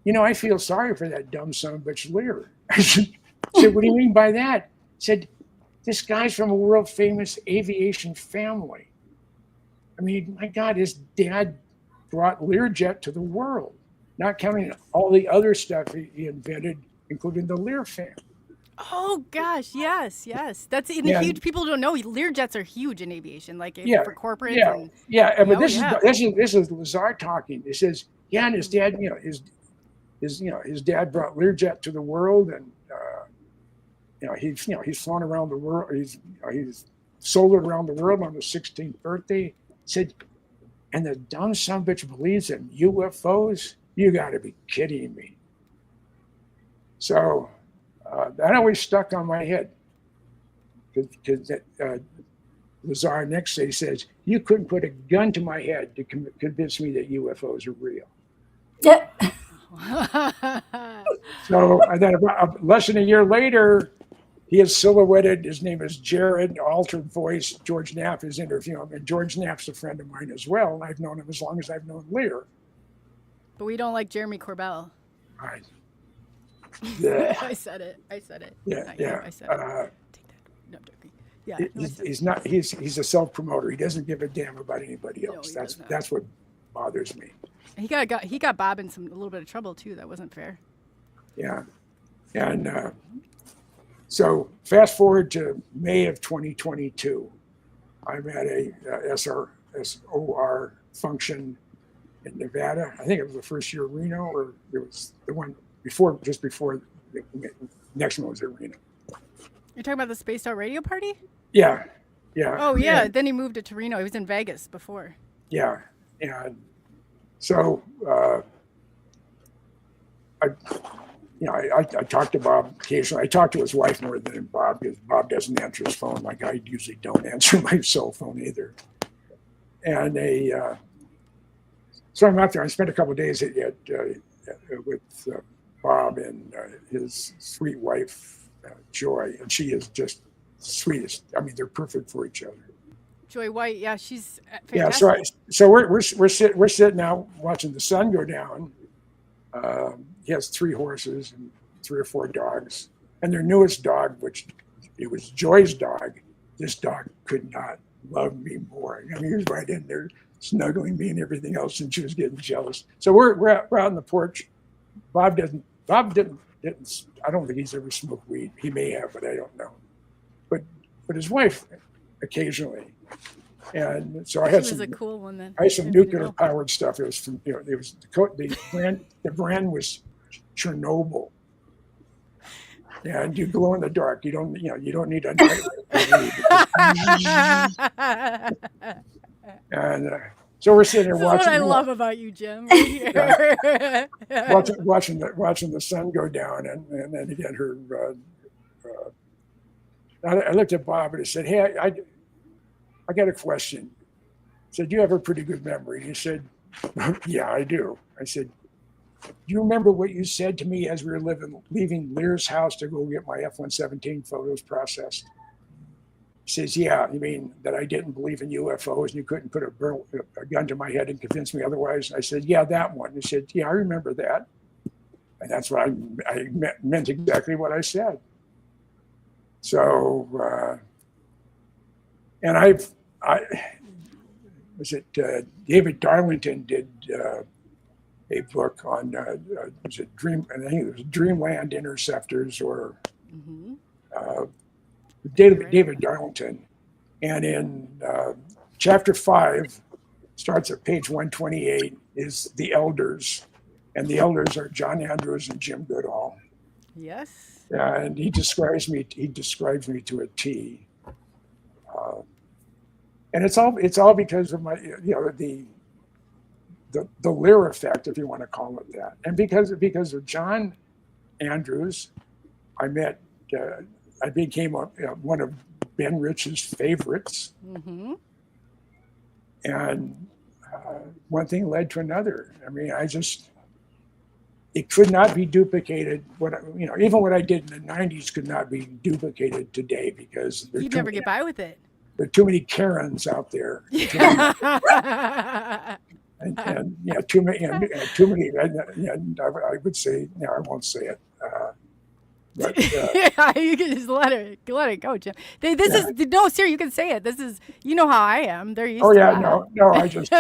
I feel sorry for that dumb son of a bitch Lear. I said, what do you mean by that? He said, this guy's from a world famous aviation family. I mean, my God, his dad brought Learjet to the world, not counting all the other stuff he invented, including the Lear fan. Oh gosh, yes. That's huge. People don't know Learjets are huge in aviation, like for corporate. But this is Lazar talking. He says, and his dad, his dad brought Learjet to the world, and he's flown around the world. He's soloed around the world on his 16th birthday. He said, and the dumb son of a bitch believes in UFOs. You got to be kidding me. So that always stuck on my head, because Lazar next day says, you couldn't put a gun to my head to convince me that UFOs are real. Yeah. So then about less than a year later, he is silhouetted. His name is Jared, altered voice. George Knapp is interviewing him, and George Knapp's a friend of mine as well. And I've known him as long as I've known Lear. But we don't like Jeremy Corbell. Right. I said it. Yeah. I said it. Take that. No, I'm joking. Yeah. He's not. He's a self-promoter. He doesn't give a damn about anybody else. No, that's what bothers me. He got Bob in a little bit of trouble too. That wasn't fair. Yeah, and so fast forward to May of 2022. I'm at a SOR function in Nevada. I think it was the first year Reno, or it was the one before, just before the next one was at Reno. You're talking about the Spaced Out Radio party? Yeah. Oh yeah. Then he moved it to Reno. He was in Vegas before. Yeah, and so I talked to Bob occasionally. I talk to his wife more than Bob, because Bob doesn't answer his phone. Like I usually don't answer my cell phone either. And so I'm out there. I spent a couple of days with Bob and his sweet wife, Joy, and she is just the sweetest. I mean, they're perfect for each other. Joy White, yeah, she's fantastic. Yeah, so we're sitting out watching the sun go down. He has 3 horses and 3 or 4 dogs, and their newest dog, which it was Joy's dog. This dog could not love me more. I mean, he was right in there snuggling me and everything else, and she was getting jealous. So we're out on the porch. Bob didn't. I don't think he's ever smoked weed. He may have, but I don't know. But his wife occasionally. And so I had a cool one then. I had some nuclear powered stuff. It was from it was the brand was Chernobyl. And you glow in the dark. You don't need a night. And so we're sitting there watching. That's what I love about you, Jim. Right here. watching the sun go down, and then again her. I looked at Bob and I said, "Hey, I got a question." I said, "You have a pretty good memory." He said, "Yeah, I do." I said, "Do you remember what you said to me as we were leaving Lear's house to go get my F-117 photos processed?" He says, "Yeah, you mean that I didn't believe in UFOs and you couldn't put a gun to my head and convince me otherwise?" I said, "Yeah, that one." He said, "Yeah, I remember that." And that's what I meant exactly what I said. So, and David Darlington did a book on was it I think it was Dreamland Interceptors or David Darlington, and in chapter 5 starts at page 128 is the elders, and the elders are John Andrews and Jim Goodall. Yes. And he describes me to a T. And it's all because of my, the Lear effect, if you want to call it that. And because of John Andrews, I became one of Ben Rich's favorites. Mm-hmm. And one thing led to another. I mean, it could not be duplicated. Even what I did in the 90s could not be duplicated today because you'd never get by with it. There are too many Karens out there. And too many. I would say, I won't say it. But, you can just let it go, Jim. This is no, sir. You can say it. This is, how I am. They're used to that. No. I just,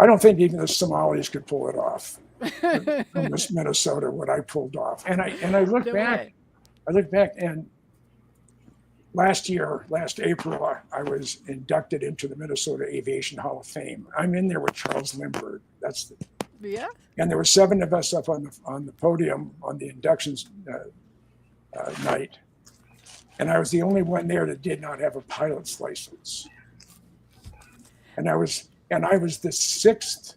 I don't think even the Somalis could pull it off. From this Minnesota, what I pulled off, and I look back. I look back, and last April, I was inducted into the Minnesota Aviation Hall of Fame. I'm in there with Charles Lindbergh. And there were 7 of us up on the podium on the inductions night, and I was the only one there that did not have a pilot's license. And I was the 6th,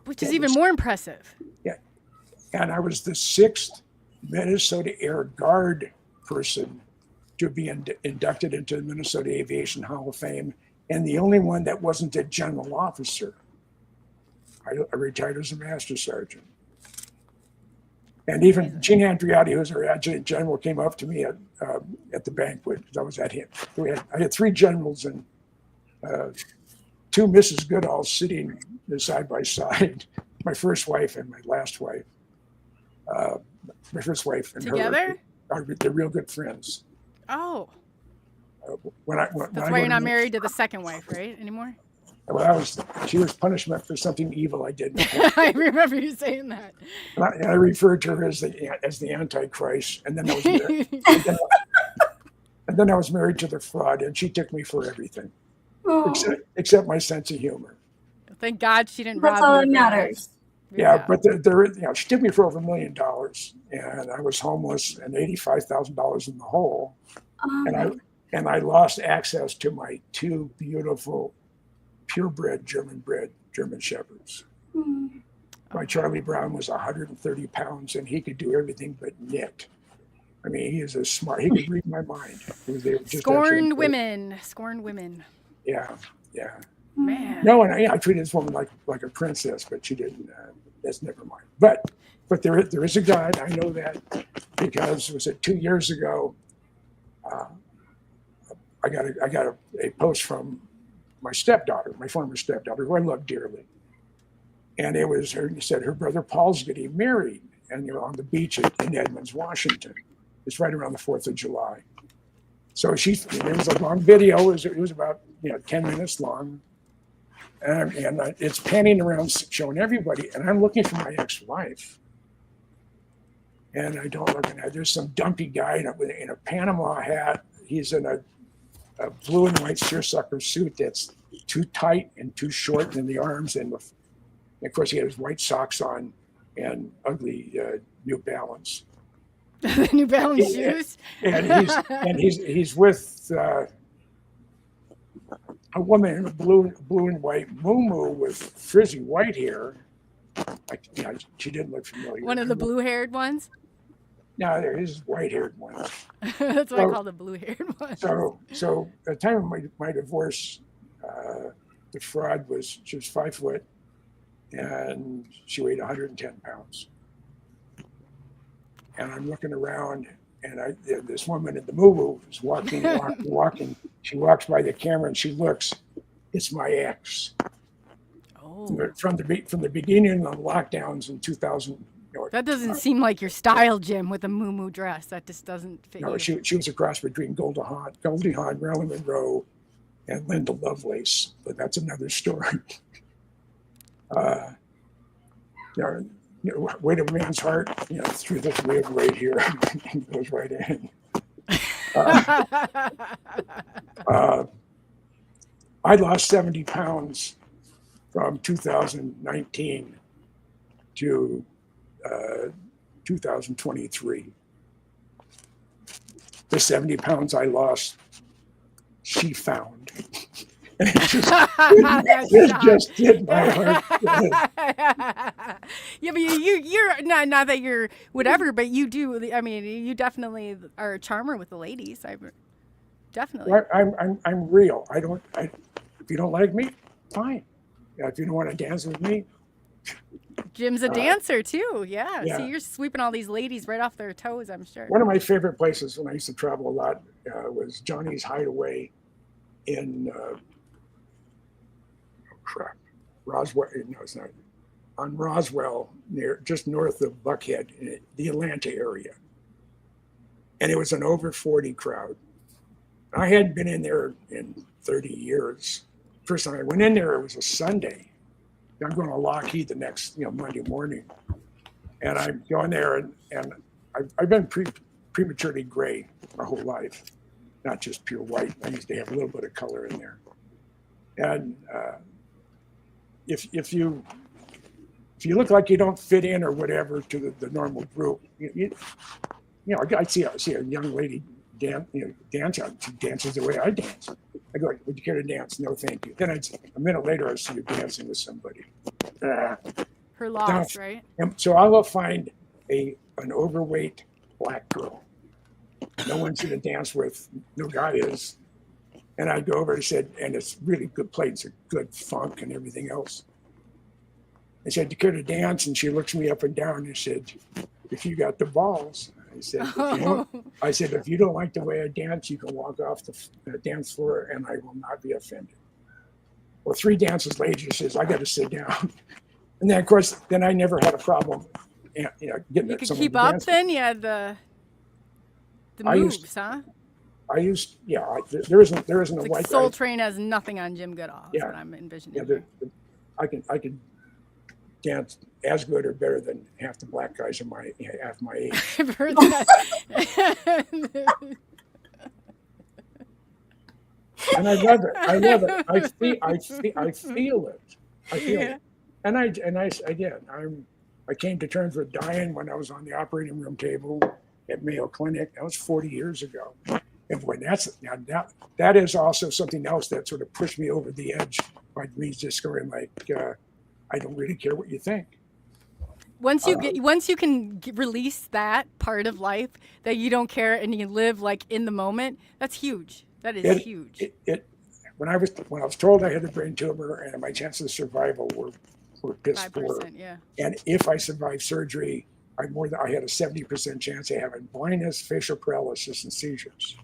which is even more impressive. Yeah, and I was the 6th Minnesota Air Guard person to be inducted into the Minnesota Aviation Hall of Fame, and the only one that wasn't a general officer. I retired as a master sergeant. And even Gene Andreotti, who's our adjutant general, came up to me at the banquet because I was at him. I had 3 generals and 2 Mrs. Goodall sitting side by side. My first wife and my last wife. My first wife and together? They're real good friends. Oh. That's why you're not married to the second wife, right? Anymore? Well, she was punishment for something evil I did. I remember you saying that. And I referred to her as the Antichrist, and then I was married. and then I was married to the fraud, and she took me for everything, except my sense of humor. Thank God she didn't rob you. That's all that matters. Yeah, but she took me for over $1 million, and I was homeless and $85,000 in the hole, and I lost access to my 2 beautiful, purebred German Shepherds. My Charlie Brown was 130 pounds, and he could do everything but knit. I mean, he could read my mind. Scorned women. Yeah. Man. No, and I treated this woman like a princess, but she didn't. That's never mind. But there is a God. I know that because was it 2 years ago? I got a post from my stepdaughter, my former stepdaughter, who I love dearly, and it was her. He said her brother Paul's getting married, and they're on the beach in Edmonds, Washington. It's right around the 4th of July. So it was a long video. It was about 10 minutes long. And it's panning around showing everybody, and I'm looking for my ex-wife, and I don't look at. There's some dumpy guy in a Panama hat. He's in a blue and white seersucker suit that's too tight and too short in the arms, and of course he had his white socks on and ugly New Balance. New Balance shoes. And he's with a woman in a blue and white muumuu with frizzy white hair. She didn't look familiar. One of the blue-haired ones? No, there is white-haired ones. That's what I call the blue-haired ones. So at the time of my divorce, the fraud she was 5 foot, and she weighed 110 pounds. And I'm looking around, and this woman in the muumuu is walking. She walks by the camera and she looks. It's my ex. Oh. From the beginning of the lockdowns in 2000. That doesn't seem like your style, Jim, with a muumuu dress. That just doesn't fit. No, she was a cross between Goldie Hawn, Marilyn Monroe, and Linda Lovelace. But that's another story. Weight of a man's heart, through this rib right here, goes right in. I lost 70 pounds from 2019 to 2023. The 70 pounds I lost, she found. And it just did my heart good. Yeah, but you're not that you're whatever, but you do. I mean, you definitely are a charmer with the ladies. Definitely. I'm real. If you don't like me, fine. If you don't want to dance with me. Jim's a dancer too. Yeah. Yeah. So you're sweeping all these ladies right off their toes, I'm sure. One of my favorite places when I used to travel a lot was Johnny's Hideaway in Roswell. No, it's not. On Roswell, just north of Buckhead, in the Atlanta area. And it was an over 40 crowd. I hadn't been in there in 30 years. First time I went in there, it was a Sunday. I'm going to Lockheed the next Monday morning. And I'm going there, and I've been prematurely gray my whole life, not just pure white. I used to have a little bit of color in there. And if you look like you don't fit in or whatever to the normal group, I see a young lady dance. She dances the way I dance. I go, would you care to dance? No, thank you. Then a minute later, I see you dancing with somebody. Her loss, right? And so I will find an overweight black girl. No one's going to dance with. No guy is. And I go over and said, and it's really good plates, a good funk and everything else. I said, do you care to dance? And she looks me up and down and said, if you got the balls. I said, if you don't like the way I dance, you can walk off the dance floor and I will not be offended. Well, 3 dances later, she says, I got to sit down. And then, of course, I never had a problem getting you could keep up dance. Then? Yeah, the moves, huh? There isn't it's a like white Soul Train has nothing on Jim Goodall. That's what I'm envisioning. Yeah, I can dance as good or better than half the black guys half my age. I've heard that. And I love it. I feel it. And I came to terms with dying when I was on the operating room table at Mayo Clinic. That was 40 years ago. And boy, that is also something else that sort of pushed me over the edge by me just going like, I don't really care what you think. Once you can release that part of life that you don't care and you live like in the moment, that's huge. That is huge. When I was told I had a brain tumor and my chances of survival were piss poor. Yeah. And if I survived surgery, I had a 70% chance of having blindness, facial paralysis, and seizures.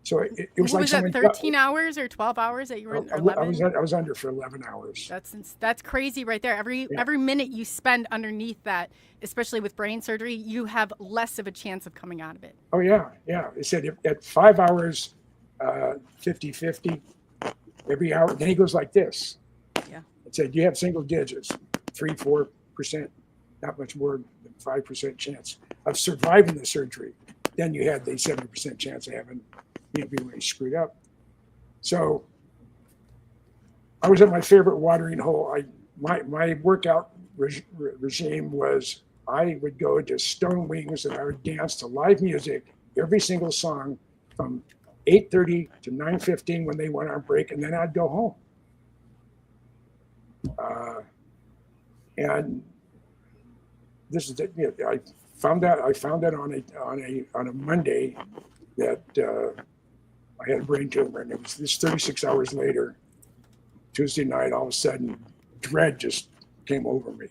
So it was like that 13 hours or 12 hours that you were in? 11? I was under for 11 hours. That's crazy right there. Every minute you spend underneath that, especially with brain surgery, you have less of a chance of coming out of it. Oh, yeah. It said at 5 hours, 50-50, every hour. Then he goes like this. Yeah. It said, you have single digits, 3-4%, not much more than 5% chance of surviving the surgery. Then you had the 70% chance of having being really screwed up. So I was at my favorite watering hole. My workout regime was I would go to Stone Wings and I would dance to live music, every single song from 8:30 to 9:15 when they went on break, and then I'd go home. And this is I found out on a Monday that I had a brain tumor, and it was this 36 hours later, Tuesday night, all of a sudden, dread just came over me.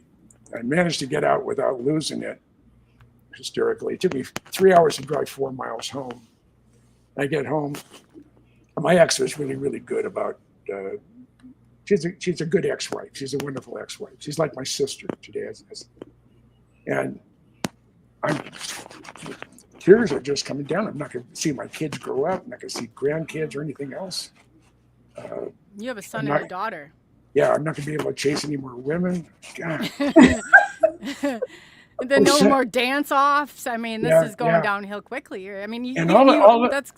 I managed to get out without losing it hysterically. It took me 3 hours to drive 4 miles home. I get home. My ex was really, really good about, she's a good ex-wife. She's a wonderful ex-wife. She's like my sister today. And tears are just coming down. I'm not going to see my kids grow up. I'm not going to see grandkids or anything else. You have a son and a daughter. yeah, I'm not going to be able to chase any more women. God. And then no more dance offs. I mean, this is going yeah. downhill quickly. I mean, And that's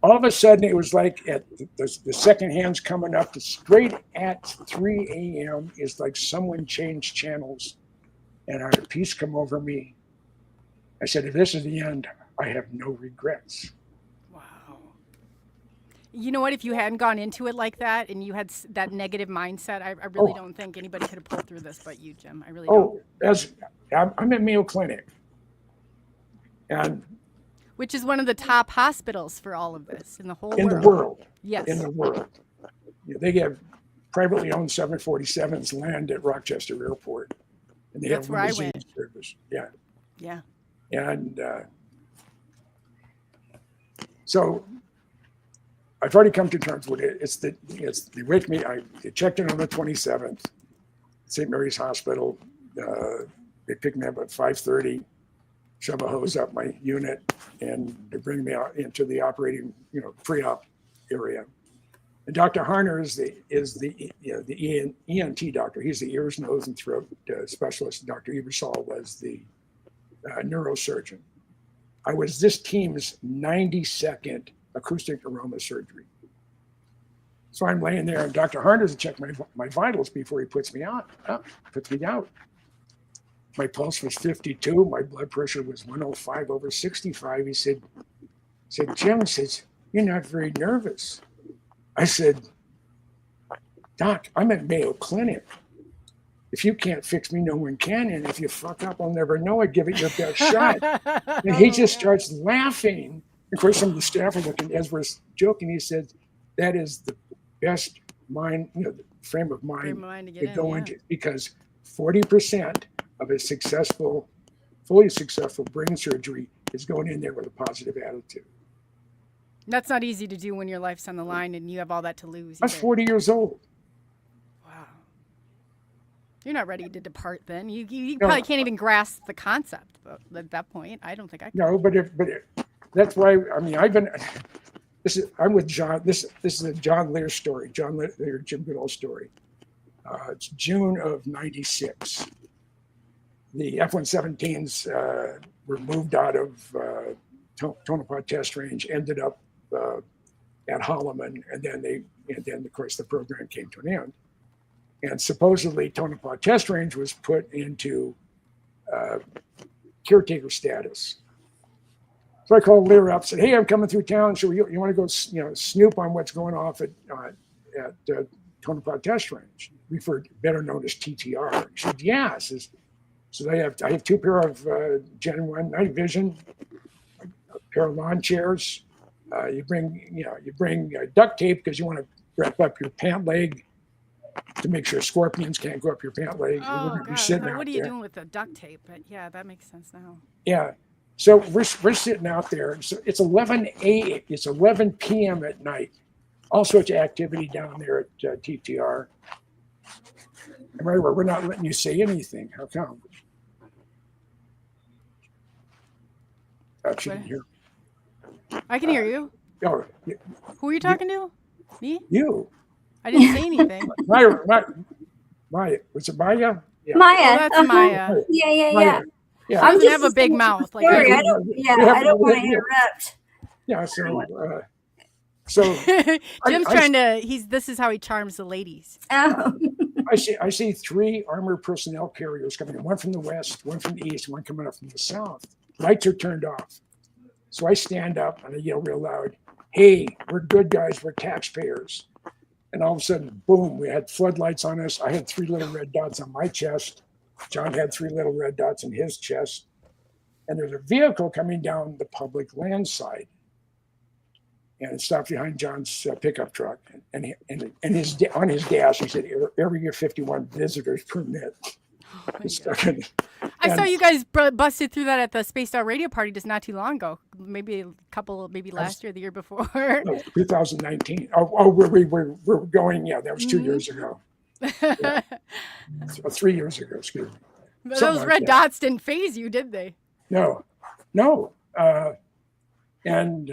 all of a sudden, it was like at the second hand's coming up to straight at 3 a.m. is like someone changed channels, and I had a peace come over me. I said, if this is the end, I have no regrets. wow. You know what? If you hadn't gone into it like that and you had that negative mindset, I really don't think anybody could have pulled through this but you, Jim. I really don't. I'm at Mayo Clinic, and which is one of the top hospitals for all of this in the whole in the world. Yes. In the world. They have privately owned 747s land at Rochester Airport. And they That's have where I limousine went. service. Yeah. Yeah. And so I've already come to terms with it. They wake me, they checked in on the 27th, St. Mary's Hospital. They picked me up at 5:30, shove a hose up my unit, and they bring me out into the operating, pre-op area. And Dr. Harner is the ENT doctor. He's the ears, nose, and throat specialist. Dr. Ebersol was the neurosurgeon. I was this team's 92nd acoustic aroma surgery. So I'm laying there, and Dr. Harner's checked my vitals before he puts me out. My pulse was 52. My blood pressure was 105/65. He said, Jim, says, you're not very nervous. I said, Doc, I'm at Mayo Clinic. If you can't fix me, no one can. And if you fuck up, I'll never know it. Give it your best shot. And he just starts laughing. Of course, some of the staff are looking, as we're joking. He said, that is the best frame of mind to go into, because 40% of a fully successful brain surgery is going in there with a positive attitude. That's not easy to do when your life's on the line and you have all that to lose. I was 40 years old. Wow. You're not ready to depart then. You probably can't even grasp the concept at that point. I don't think I can. No, but that's why, I'm with John. This is a John Lear story. John Lear, Jim Goodall story. It's June of '96. The F-117s were moved out of Tonopah Test Range, ended up at Holloman, and then of course the program came to an end. And supposedly Tonopah Test Range was put into caretaker status. So I called Lear up, said, "Hey, I'm coming through town. So you want to go, snoop on what's going off at Tonopah Test Range, better known as TTR?" He said, "Yeah." So I have two pair of Gen 1 night vision, a pair of lawn chairs. You bring duct tape because you want to wrap up your pant leg to make sure scorpions can't go up your pant leg. Oh, God. What are you doing with the duct tape? But yeah, that makes sense now. Yeah. So we're sitting out there. So it's 11 p.m. at night. All sorts of activity down there at TTR. And we're not letting you say anything. How come? She didn't hear. I can hear you. Oh, who are you talking to? Me? You. I didn't say anything. Maya. Was it Maya? Yeah. Maya. Oh, that's Maya. Yeah. Maya. Yeah. I doesn't have a big mouth. Like I don't want to interrupt. Yeah. So Jim's trying to. This is how he charms the ladies. Oh. I see three armored personnel carriers coming in. One from the west, one from the east, one coming up from the south. Lights are turned off. So I stand up and I yell real loud, "Hey, we're good guys. We're taxpayers." And all of a sudden, boom, we had floodlights on us. I had 3 little red dots on my chest. John had 3 little red dots in his chest. And there's a vehicle coming down the public land side. And it stopped behind John's pickup truck. And on his dash, he said, Area 51 visitors permit. I saw you guys busted through that at the SNX RADIO party just not too long ago. Maybe last year, the year before. No, 2019. We're going. Yeah, that was 2 years ago. Yeah. 3 years ago. Excuse me. But those red dots didn't faze you, did they? No. And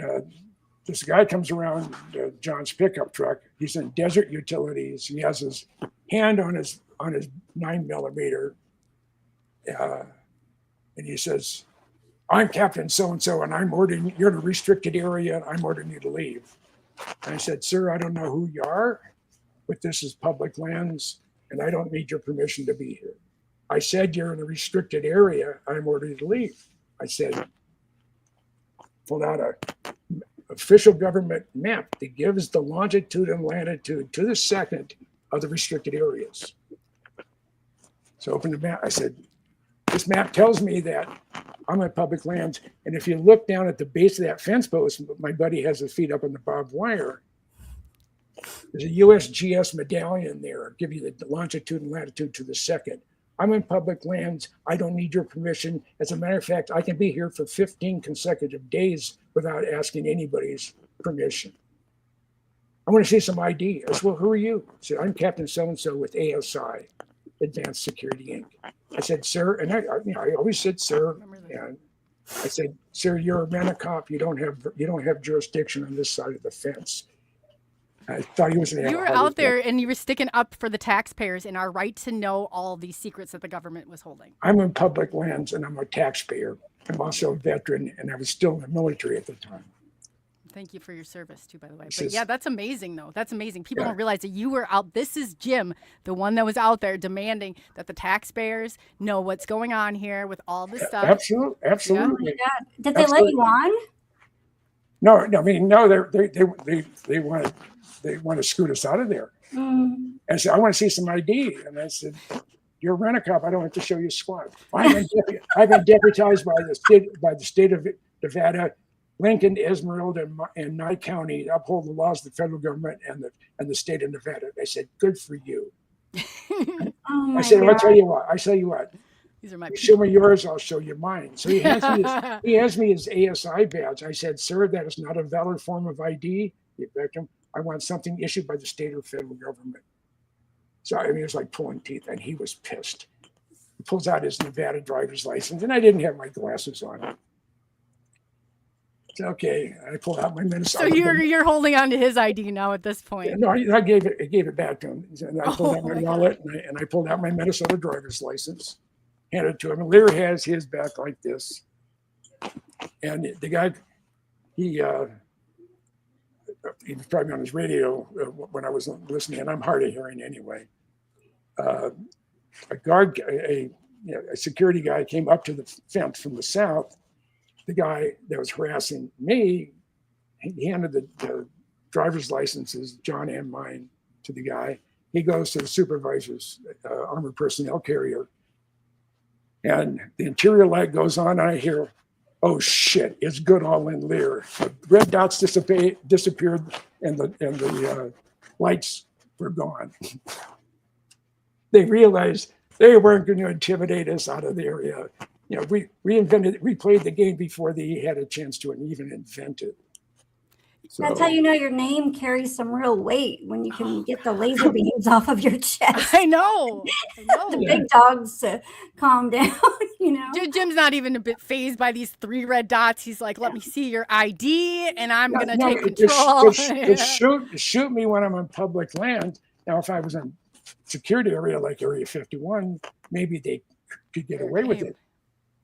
this guy comes around John's pickup truck. He's in Desert Utilities. He has his hand on his 9mm, and he says, "I'm Captain so-and-so, and I'm ordering, you're in a restricted area, and I'm ordering you to leave." And I said, "Sir, I don't know who you are, but this is public lands, and I don't need your permission to be here." I said, "You're in a restricted area, I'm ordering you to leave." I said, pulled out a official government map that gives the longitude and latitude to the second of the restricted areas. So I opened the map. I said, "This map tells me that I'm on public lands. And if you look down at the base of that fence post, my buddy has his feet up on the barbed wire. There's a USGS medallion there. Give you the longitude and latitude to the second. I'm in public lands. I don't need your permission. As a matter of fact, I can be here for 15 consecutive days without asking anybody's permission. I want to see some ID." I said, "Well, who are you?" I said, "I'm Captain so-and-so with ASI, Advanced Security Inc." I said, "Sir," and I always said, "Sir," and I said, "Sir, you're a rent-a-cop. You don't have jurisdiction on this side of the fence." I thought he was. You were out there and you were sticking up for the taxpayers and our right to know all these secrets that the government was holding. I'm in public lands and I'm a taxpayer. I'm also a veteran, and I was still in the military at the time. Thank you for your service too, by the way. But yeah, that's amazing though. That's amazing. People don't realize that you were out. This is Jim, the one that was out there demanding that the taxpayers know what's going on here with all this stuff. Absolutely. Oh my God. Did they let you on? No. I mean, no. They want to scoot us out of there. Mm. And so I want to see some ID. And I said, "You're a rent-a-cop. I don't have to show you squad. I've been deputized by the state of Nevada, Lincoln, Esmeralda, and Nye County to uphold the laws of the federal government and the state of Nevada." They said, "Good for you." Oh I said, my "Well, God. I tell you what. These are my You show me yours, I'll show you mine." So he hands me his ASI badge. I said, "Sir, that is not a valid form of ID. You victim. I want something issued by the state or federal government." So I mean, it was like pulling teeth, and he was pissed. He pulls out his Nevada driver's license, and I didn't have my glasses on. So, okay, I pulled out my Minnesota. So you're holding on to his ID now at this point. No, I gave it back to him. And I pulled out my wallet, and I pulled out my Minnesota driver's license, handed it to him. And Lear has his back like this. And the guy, he was probably on his radio when I was listening, and I'm hard of hearing anyway. A security guy came up to the fence from the south. The guy that was harassing me, he handed the driver's licenses, John and mine, to the guy. He goes to the supervisor's armored personnel carrier, and the interior light goes on, and I hear, "Oh shit, it's good all in Lear." The red dots disappeared, and the lights were gone. They realized they weren't going to intimidate us out of the area. You know, we played the game before they had a chance to even invent it. So, That's how you know your name carries some real weight, when you can get the laser beams off of your chest. I know. The big dogs to calm down, you know. Jim's not even a bit phased by these 3 red dots. He's like, "Let me see your ID, and I'm gonna take control." Just shoot me when I'm on public land. Now, if I was in security area like Area 51, maybe they could get away with it.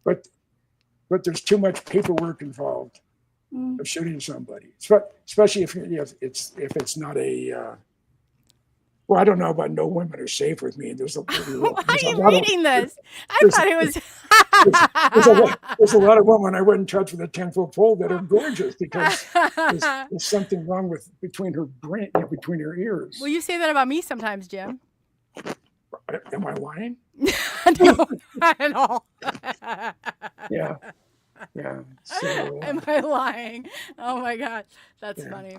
But there's too much paperwork involved of shooting somebody, especially if it's not a. Well, I don't know about no women are safe with me. Why are you reading this? I thought it was. there's a lot of women I wouldn't touch with a 10-foot pole that are gorgeous because there's something wrong between her brain, between her ears. Well, you say that about me sometimes, Jim. Am I lying? No, not at all. Yeah. So, am I lying? Oh my God, that's funny.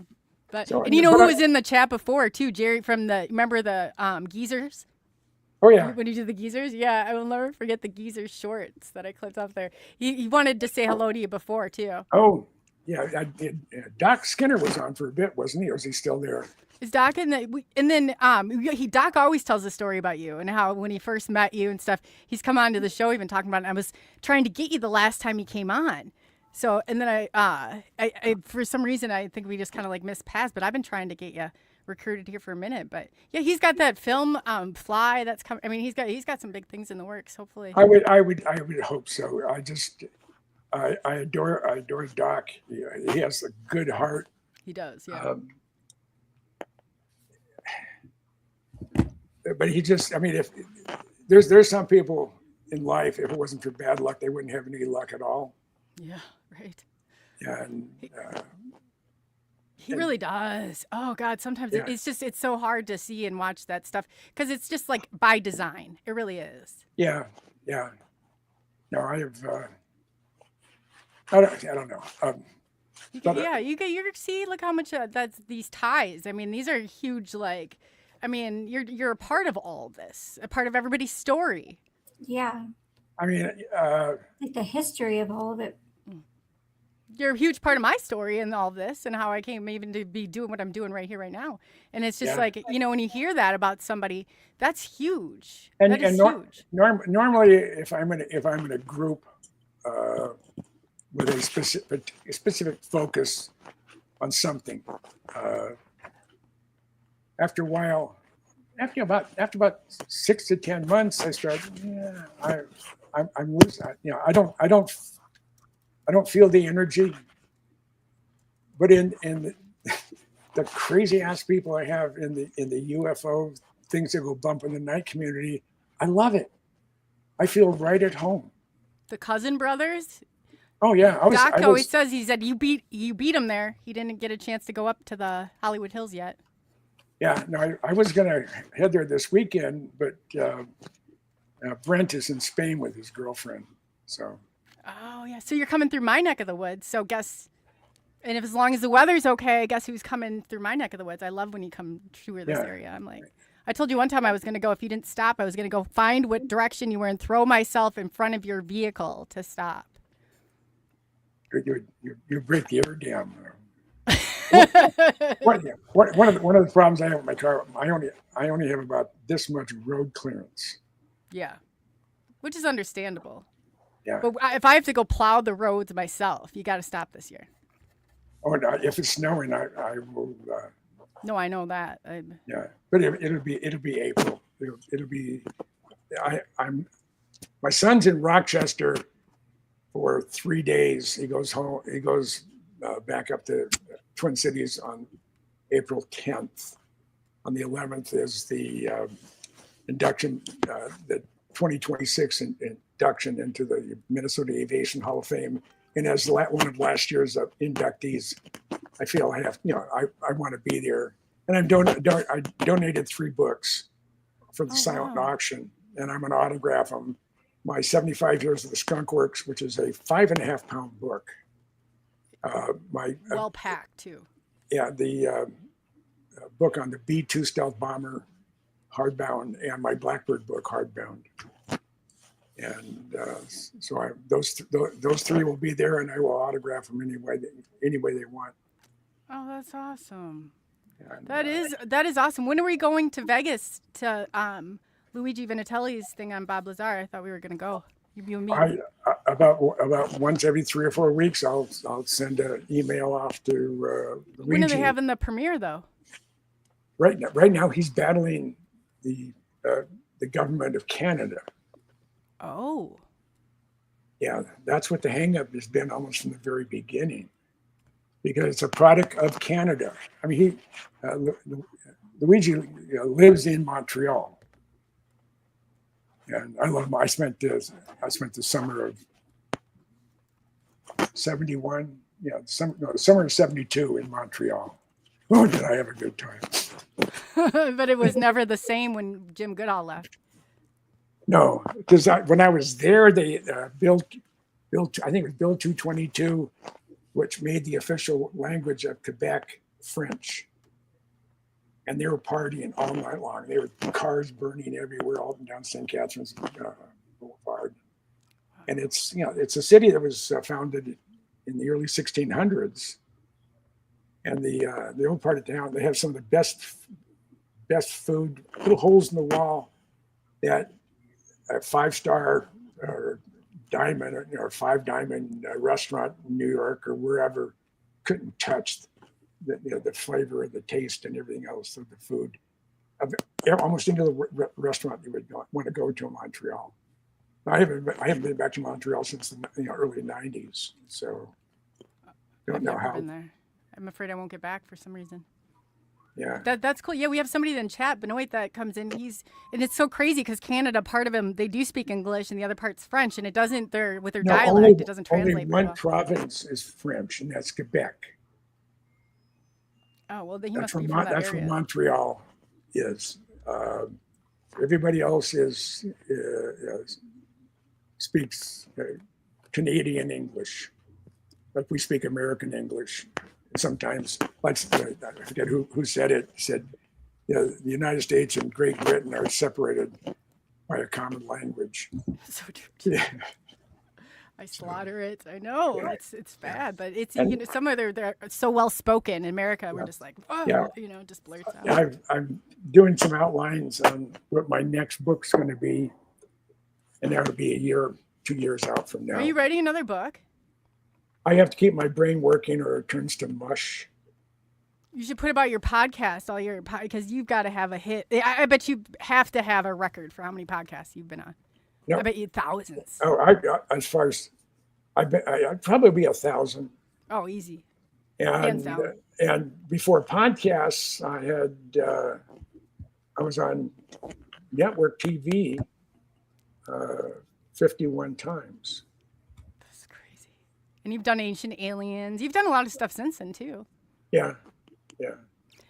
But So, and you know but who I- was in the chat before too? Jerry from remember the geezers? Oh yeah. When you did the geezers? Yeah, I will never forget the geezers shorts that I clipped off there. He wanted to say hello to you before too. Oh yeah. I did. Doc Skinner was on for a bit, wasn't he? Or is he still there? Is Doc and then Doc always tells a story about you and how when he first met you and stuff. He's come on to the show even talking about it. And I was trying to get you the last time he came on. So, and then I for some reason, I think we just kind of like missed paths, but I've been trying to get you recruited here for a minute. But yeah, he's got that film, Fly, that's coming. I mean, he's got some big things in the works, hopefully. I would hope so. I adore Doc. He has a good heart. He does, yeah. But he just, I mean, if there's some people in life, if it wasn't for bad luck, they wouldn't have any luck at all. Yeah, right. Yeah, and he really does. Oh God, sometimes Yeah. it's so hard to see and watch that stuff because it's just like by design. It really is. yeah. No, I have. I don't know. You see, look how much that's these ties. I mean, these are huge. Like, I mean, you're a part of all of this, a part of everybody's story. Yeah. I mean, Like the history of all of it. You're a huge part of my story and all of this, and how I came even to be doing what I'm doing right here, right now. And it's just Yeah. like, when you hear that about somebody, that's huge. and That is and huge. normally, if I'm in a group with a specific focus on something, after a while, after about 6 to 10 months, I start. Yeah, I'm losing. I don't feel the energy. But in the crazy ass people I have in the UFO things that go bump in the night community, I love it. I feel right at home. The Cousin brothers. Oh yeah, Doc always says, he said you beat him there. He didn't get a chance to go up to the Hollywood Hills yet. Yeah, no, I was gonna head there this weekend, but Brent is in Spain with his girlfriend, so. Oh yeah, so you're coming through my neck of the woods. So and if as long as the weather's okay, guess who's coming through my neck of the woods? I love when you come through this area. I'm like, I told you one time I was gonna go. If you didn't stop, I was gonna go find what direction you were and throw myself in front of your vehicle to stop. You break the air dam. One of the problems I have with my car, I only have about this much road clearance. Yeah, which is understandable. Yeah. But if I have to go plow the roads myself, you got to stop this year. Oh, and if it's snowing, I will. No, I know that. Yeah, but it'll be April. It'll be. My son's in Rochester for 3 days. He goes home. He goes back up to Twin Cities on April 10th. On the 11th is the induction, the 2026 induction into the Minnesota Aviation Hall of Fame. And as one of last year's inductees, I feel I have, I want to be there. And I donated 3 books for the silent auction, and I'm going to autograph them. My 75 Years of the Skunk Works, which is a 5.5 pound book. Well packed too. Yeah, the book on the B-2 stealth bomber, hardbound, and my Blackbird book, hardbound. And so those 3 will be there, and I will autograph them any way they want. Oh, that's awesome. And, That is awesome. When are we going to Vegas to Luigi Vinatelli's thing on Bob Lazar? I thought we were going to go. You and me. About once every 3 or 4 weeks, I'll send an email off to Luigi. When are they having the premiere, though? Right now, he's battling the government of Canada. Oh. Yeah, that's what the hang-up has been almost from the very beginning, because it's a product of Canada. I mean, Luigi lives in Montreal, and I love him. I spent the summer of 71. Yeah, the summer of 72 in Montreal. Oh, did I have a good time? But it was never the same when Jim Goodall left. No, because when I was there, they built, I think it was Bill 222, which made the official language of Quebec French. And they were partying all night long. There were cars burning everywhere, all down St. Catharines Boulevard. And it's a city that was founded in the early 1600s. And the old part of town, they have some of the best food, little holes in the wall that 5-star diamond or Five Diamond restaurant in New York or wherever couldn't touch the flavor and the taste and everything else of the food. Almost into the restaurant you would want to go to in Montreal. I haven't been back to Montreal since the early '90s, so don't know how. Been there. I'm afraid I won't get back for some reason. Yeah, that's cool. Yeah, we have somebody in chat, Benoit, that comes in. And it's so crazy because Canada, part of them, they do speak English, and the other part's French, and it doesn't. With their dialect, it doesn't translate. Only one province is French, and that's Quebec. Oh well, then he must be from that area. That's where Montreal is. Everybody else speaks Canadian English, like we speak American English. Sometimes, like I forget who said it. Said, the United States and Great Britain are separated by a common language. So true. Yeah. I slaughter it. I know it's bad, but it's some of they're so well spoken. In America, we're just like, just blurts out. Yeah, I'm doing some outlines on what my next book's going to be, and that'll be 2 years out from now. Are you writing another book? I have to keep my brain working, or it turns to mush. You should put about your podcast, because you've got to have a hit. I bet you have to have a record for how many podcasts you've been on. Yep. I bet you thousands. Oh, as far as I'd probably be 1,000. Oh, easy. And before podcasts, I was on network TV 51 times. That's crazy. And you've done Ancient Aliens. You've done a lot of stuff since then too. Yeah.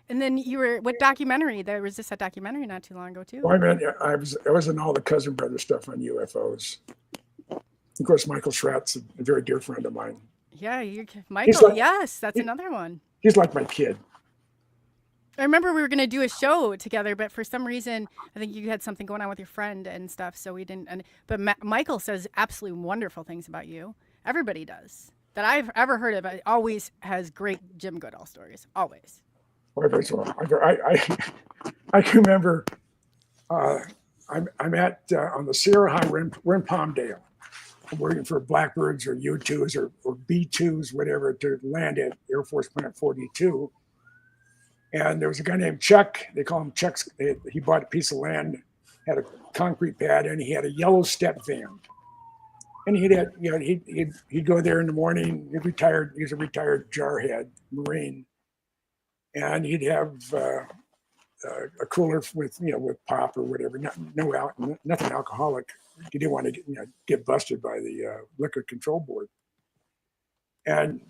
And then what documentary? There was just a documentary not too long ago too. Well, I was in all the Cousin Brother stuff on UFOs. Of course, Michael Schratt's a very dear friend of mine. Yeah, Michael. Yes, that's another one. He's like my kid. I remember we were going to do a show together, but for some reason, I think you had something going on with your friend and stuff, so we didn't. But Michael says absolutely wonderful things about you. Everybody does that I've ever heard of. It always has great Jim Goodall stories. Always. I remember I'm at on the Sierra Highway. We're in Palmdale. I'm waiting for Blackbirds or U-2s or B-2s, whatever, to land at Air Force Plant 42. And there was a guy named Chuck. They call him Chuck. He bought a piece of land, had a concrete pad, and he had a yellow step van. And he'd go there in the morning. He's a retired jarhead Marine, and he'd have a cooler with pop or whatever. Nothing alcoholic. He didn't want to get busted by the liquor control board. And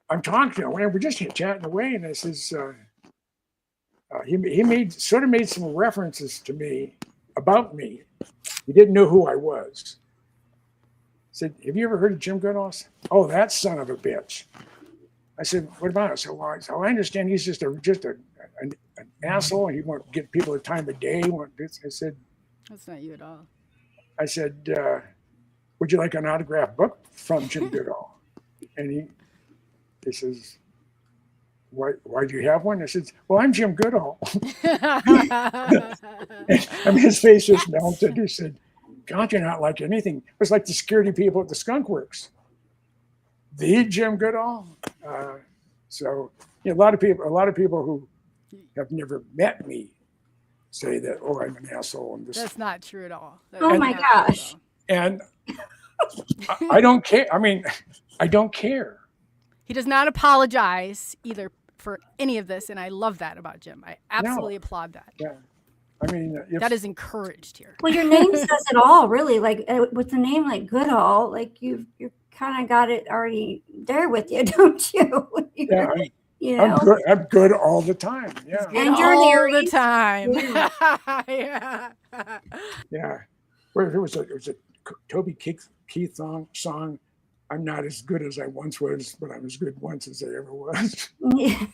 I'm talking to him, and we're just chatting away, and I says, he made some references to me about me. He didn't know who I was. I said, "Have you ever heard of Jim Goodall?" "Oh, that son of a bitch." I said, "What about it?" So I understand he's just an asshole, and he won't give people the time of day. I said, "That's not you at all." I said, "Would you like an autographed book from Jim Goodall?" And he says, why do you have one? I said, "Well, I'm Jim Goodall." His face just melted. He said, "God, you're not like anything." It was like the security people at the Skunk Works. The Jim Goodall. So a lot of people who have never met me say that, "Oh, I'm an asshole." And that's not true at all. Oh my gosh. And I don't care. I don't care. He does not apologize either for any of this, and I love that about Jim. I absolutely applaud that. Yeah. That is encouraged here. Well, your name says it all, really. Like with the name like Goodall, like you've kind of got it already there with you, don't you? I'm good all the time. Yeah. And you're all the time. Yeah. Yeah. Well, it was a Toby Keith song. "I'm not as good as I once was, but I'm as good once as I ever was." Yeah.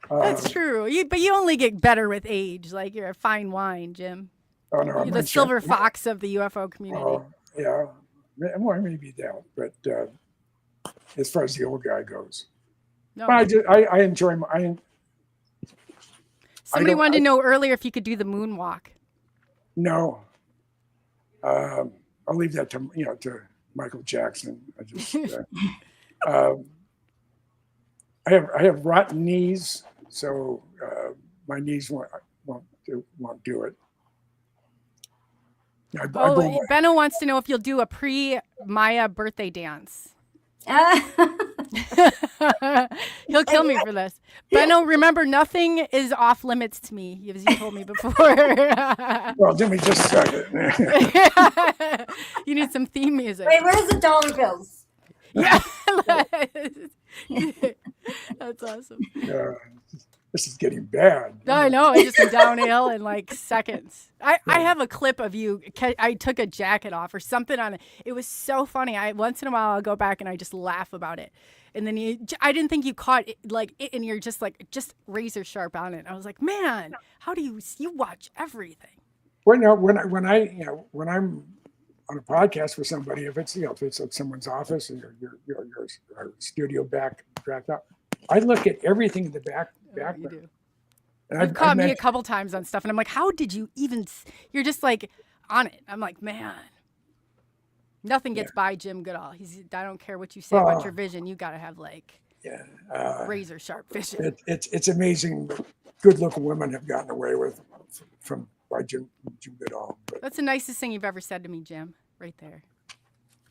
That's true. But you only get better with age. Like you're a fine wine, Jim. Oh no, you're the silver fox of the UFO community. Oh yeah, well, maybe that. But as far as the old guy goes, no. But I enjoy my. Somebody wanted to know earlier if you could do the moonwalk. No. I'll leave that to Michael Jackson. I just I have rotten knees, so my knees won't do it. Benno wants to know if you'll do a pre-Miya birthday dance. He'll kill me for this. Benno, remember, nothing is off limits to me, as you told me before. Well, let me just start it. You need some theme music. Wait, where's the dollar bills? Yeah. That's awesome. This is getting bad. I know. It just went downhill in like seconds. I have a clip of you. I took a jacket off or something on it. It was so funny. Once in a while I'll go back and I just laugh about it. And then I didn't think you caught it, and you're just razor sharp on it. I was like, man, how do you watch everything? Well, no, when I'm on a podcast with somebody, if it's at someone's office and your studio backed up, I look at everything in the background. You do. You've caught me a couple times on stuff, and I'm like, how did you even? You're just like on it. I'm like, man, nothing gets by Jim Goodall. I don't care what you say about your vision. You got to have razor sharp vision. It's amazing. Good looking women have gotten away with by Jim Goodall. But that's the nicest thing you've ever said to me, Jim. Right there.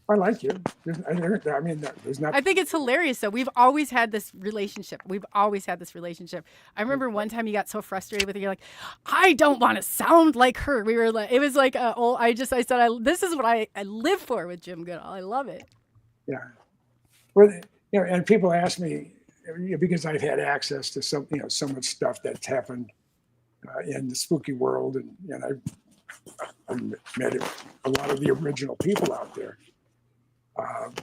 I like you. There's not. I think it's hilarious, though. We've always had this relationship. I remember one time you got so frustrated with it. You're like, I don't want to sound like her. We were like, it was like, I said, this is what I live for with Jim Goodall. I love it. Yeah. Well, and people ask me, because I've had access to so much stuff that's happened in the spooky world, and I've met a lot of the original people out there. And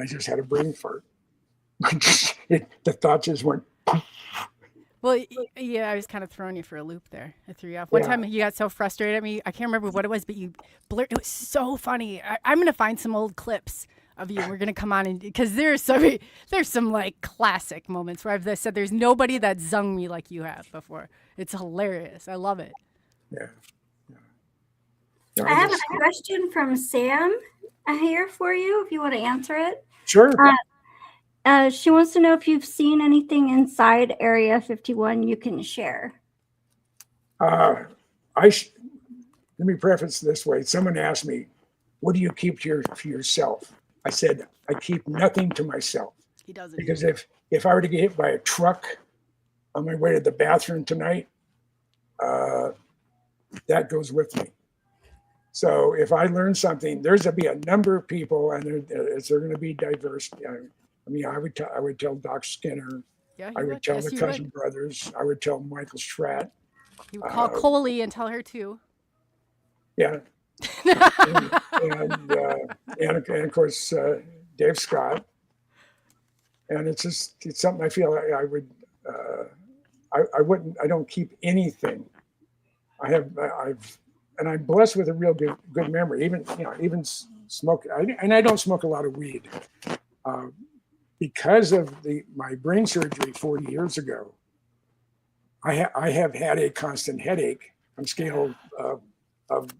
I just had a brain fart. The thought just went. Well, yeah, I was kind of throwing you for a loop there. I threw you off. One time you got so frustrated at me. I can't remember what it was, but you blurred. It was so funny. I'm going to find some old clips of you. We're going to come on because there's some like classic moments where I've said there's nobody that zung me like you have before. It's hilarious. I love it. Yeah. I have a question from Sam here for you, if you want to answer it. Sure. She wants to know if you've seen anything inside Area 51 you can share. Let me preface this way. Someone asked me, what do you keep to yourself? I said, I keep nothing to myself. He doesn't. Because if I were to get hit by a truck on my way to the bathroom tonight, that goes with me. So if I learn something, there's going to be a number of people, and they're going to be diverse. I would tell Doc Skinner. Yeah, I would tell the Cousin Brothers. I would tell Michael Stratt. You would call Coley and tell her too. Yeah. and of course Dave Scott. And it's something I feel I would. I don't keep anything. And I'm blessed with a real good memory. Even smoke, and I don't smoke a lot of weed because of my brain surgery 40 years ago. I have had a constant headache on a scale of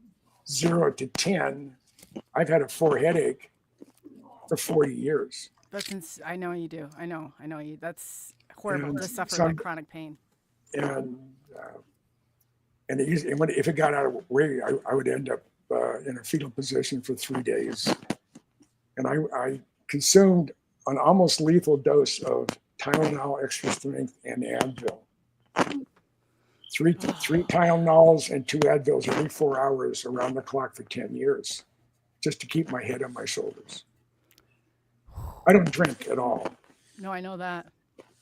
0 to 10. I've had a 4 headache for 40 years. I know you do. I know you. That's horrible to suffer that chronic pain. And if it got out of the way, I would end up in a fetal position for 3 days. And I consumed an almost lethal dose of Tylenol extra strength and Advil. Three Tylenols and 2 Advils every 4 hours around the clock for 10 years, just to keep my head on my shoulders. I don't drink at all. No, I know that.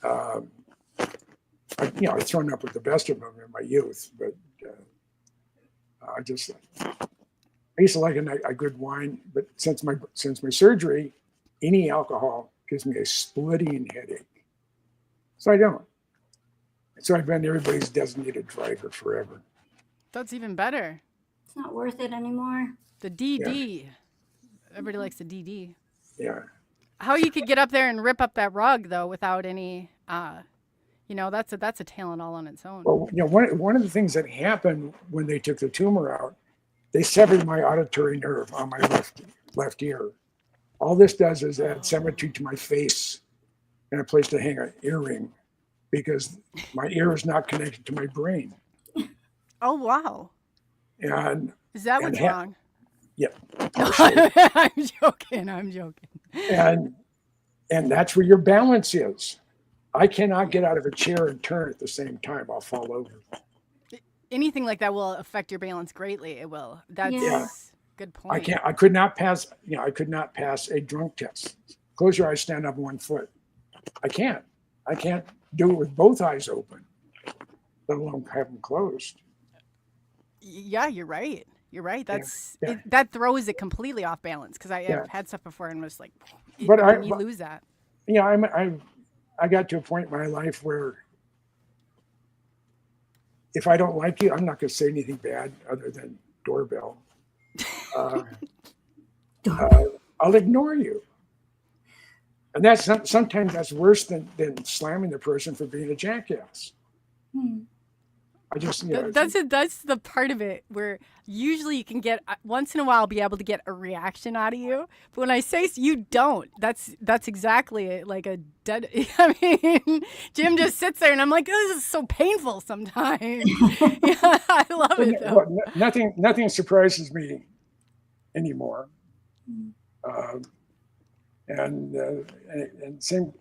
I've thrown up with the best of them in my youth, but I used to like a good wine, but since my surgery, any alcohol gives me a splitting headache. So I don't. So I've been everybody's designated driver forever. That's even better. It's not worth it anymore. The DD. Yeah. Everybody likes the DD. Yeah. How you could get up there and rip up that rug though without any that's a talent all on its own. Well, one of the things that happened when they took the tumor out, they severed my auditory nerve on my left ear. All this does is add symmetry to my face and a place to hang an earring because my ear is not connected to my brain. Oh, wow. And Is that what's wrong? Yeah. I'm joking. And that's where your balance is. I cannot get out of a chair and turn at the same time. I'll fall over. Anything like that will affect your balance greatly. It will. That's good point. I could not pass a drunk test. Close your eyes, stand up on one foot. I can't do it with both eyes open, let alone have them closed. Yeah, you're right. That throws it completely off balance because I've had stuff before and was like, you lose that. I got to a point in my life where if I don't like you, I'm not going to say anything bad other than doorbell. I'll ignore you. And sometimes that's worse than slamming the person for being a jackass. I just, that's the part of it where usually you can get once in a while be able to get a reaction out of you, but when I say you don't, that's exactly like a dead. I mean, Jim just sits there and I'm like, this is so painful sometimes. Yeah, I love it though. Nothing surprises me anymore, and same.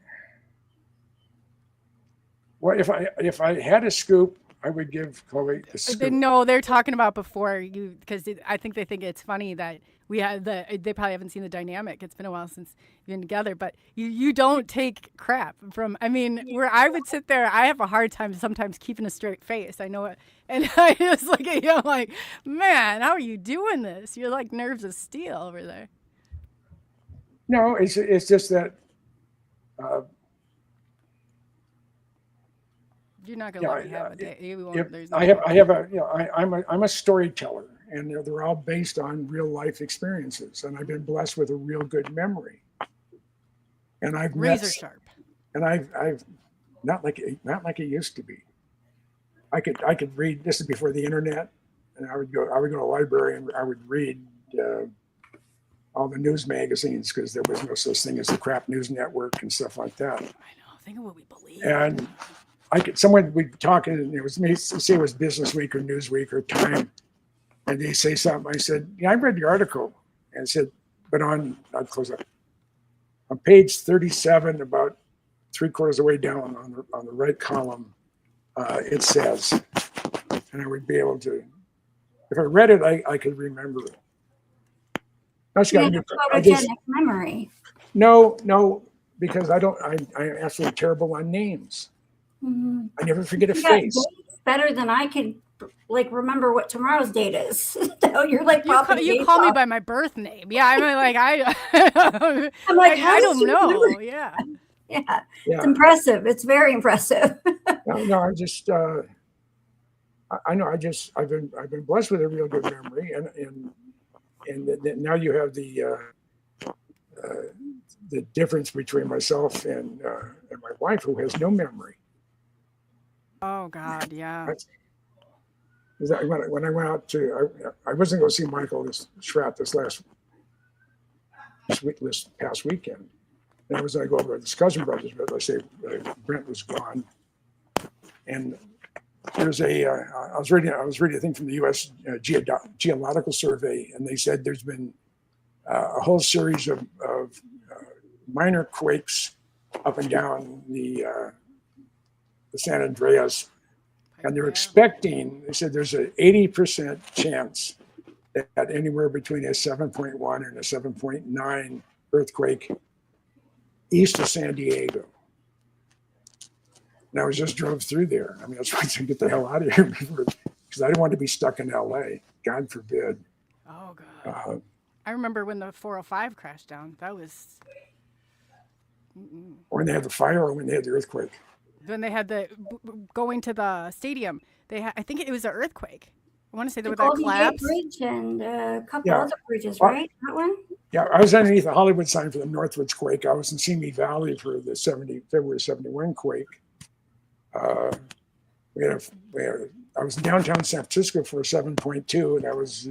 Well, if I had a scoop, I would give Coley the scoop. No, they're talking about before you, because I think they think it's funny that we had they probably haven't seen the dynamic. It's been a while since you've been together, but you don't take crap from, I mean, where I would sit there, I have a hard time sometimes keeping a straight face. I know it. And I just look at you, I'm like, man, how are you doing this? You're like nerves of steel over there. No, it's just that, you're not gonna let me have a day. I'm a storyteller, and they're all based on real life experiences. And I've been blessed with a real good memory. And I've razor sharp. And I've not like it used to be. I could read. This is before the internet, and I would go to a library and I would read all the news magazines because there was no such thing as the crap news network and stuff like that. I know. Think of what we believe. And someone would be talking, and it was me, say it was Business Week or Newsweek or Time, and they say something. I said, I read the article, and it said, but I'd close up. On page 37, about 3/4 of the way down on the right column, it says, and I would be able to, if I read it, I could remember it. Photogenic memory. No, because I'm absolutely terrible on names. Mm-hmm. I never forget a face. Better than I can remember what tomorrow's date is. So you're like, you call me by my birth name. Yeah, I'm like I'm like I don't know. Yeah. It's impressive. It's very impressive. No, I just I know. I've been blessed with a real good memory, and now you have the difference between myself and my wife, who has no memory. Oh God, yeah. When I went out I wasn't going to see Michael Schratt this past weekend. And I was going to go over to the Cousin Brothers, but I say Brent was gone. And there's I was reading a thing from the U.S. Geological Survey, and they said there's been a whole series of minor quakes up and down the San Andreas, and they're expecting. They said there's an 80% chance that anywhere between a 7.1 and a 7.9 earthquake east of San Diego. And I just drove through there. I mean, that's why I said get the hell out of here because I didn't want to be stuck in L.A. God forbid. Oh God. I remember when the 405 crashed down. That was. When they had the fire, or when they had the earthquake. When they had going to the stadium, I think it was an earthquake. I want to say there was that collapse. Bridge and a couple other bridges, right? That one. Yeah, I was underneath the Hollywood sign for the Northwoods quake. I was in Simi Valley for the February 71 quake. I was in downtown San Francisco for a 7.2, and that was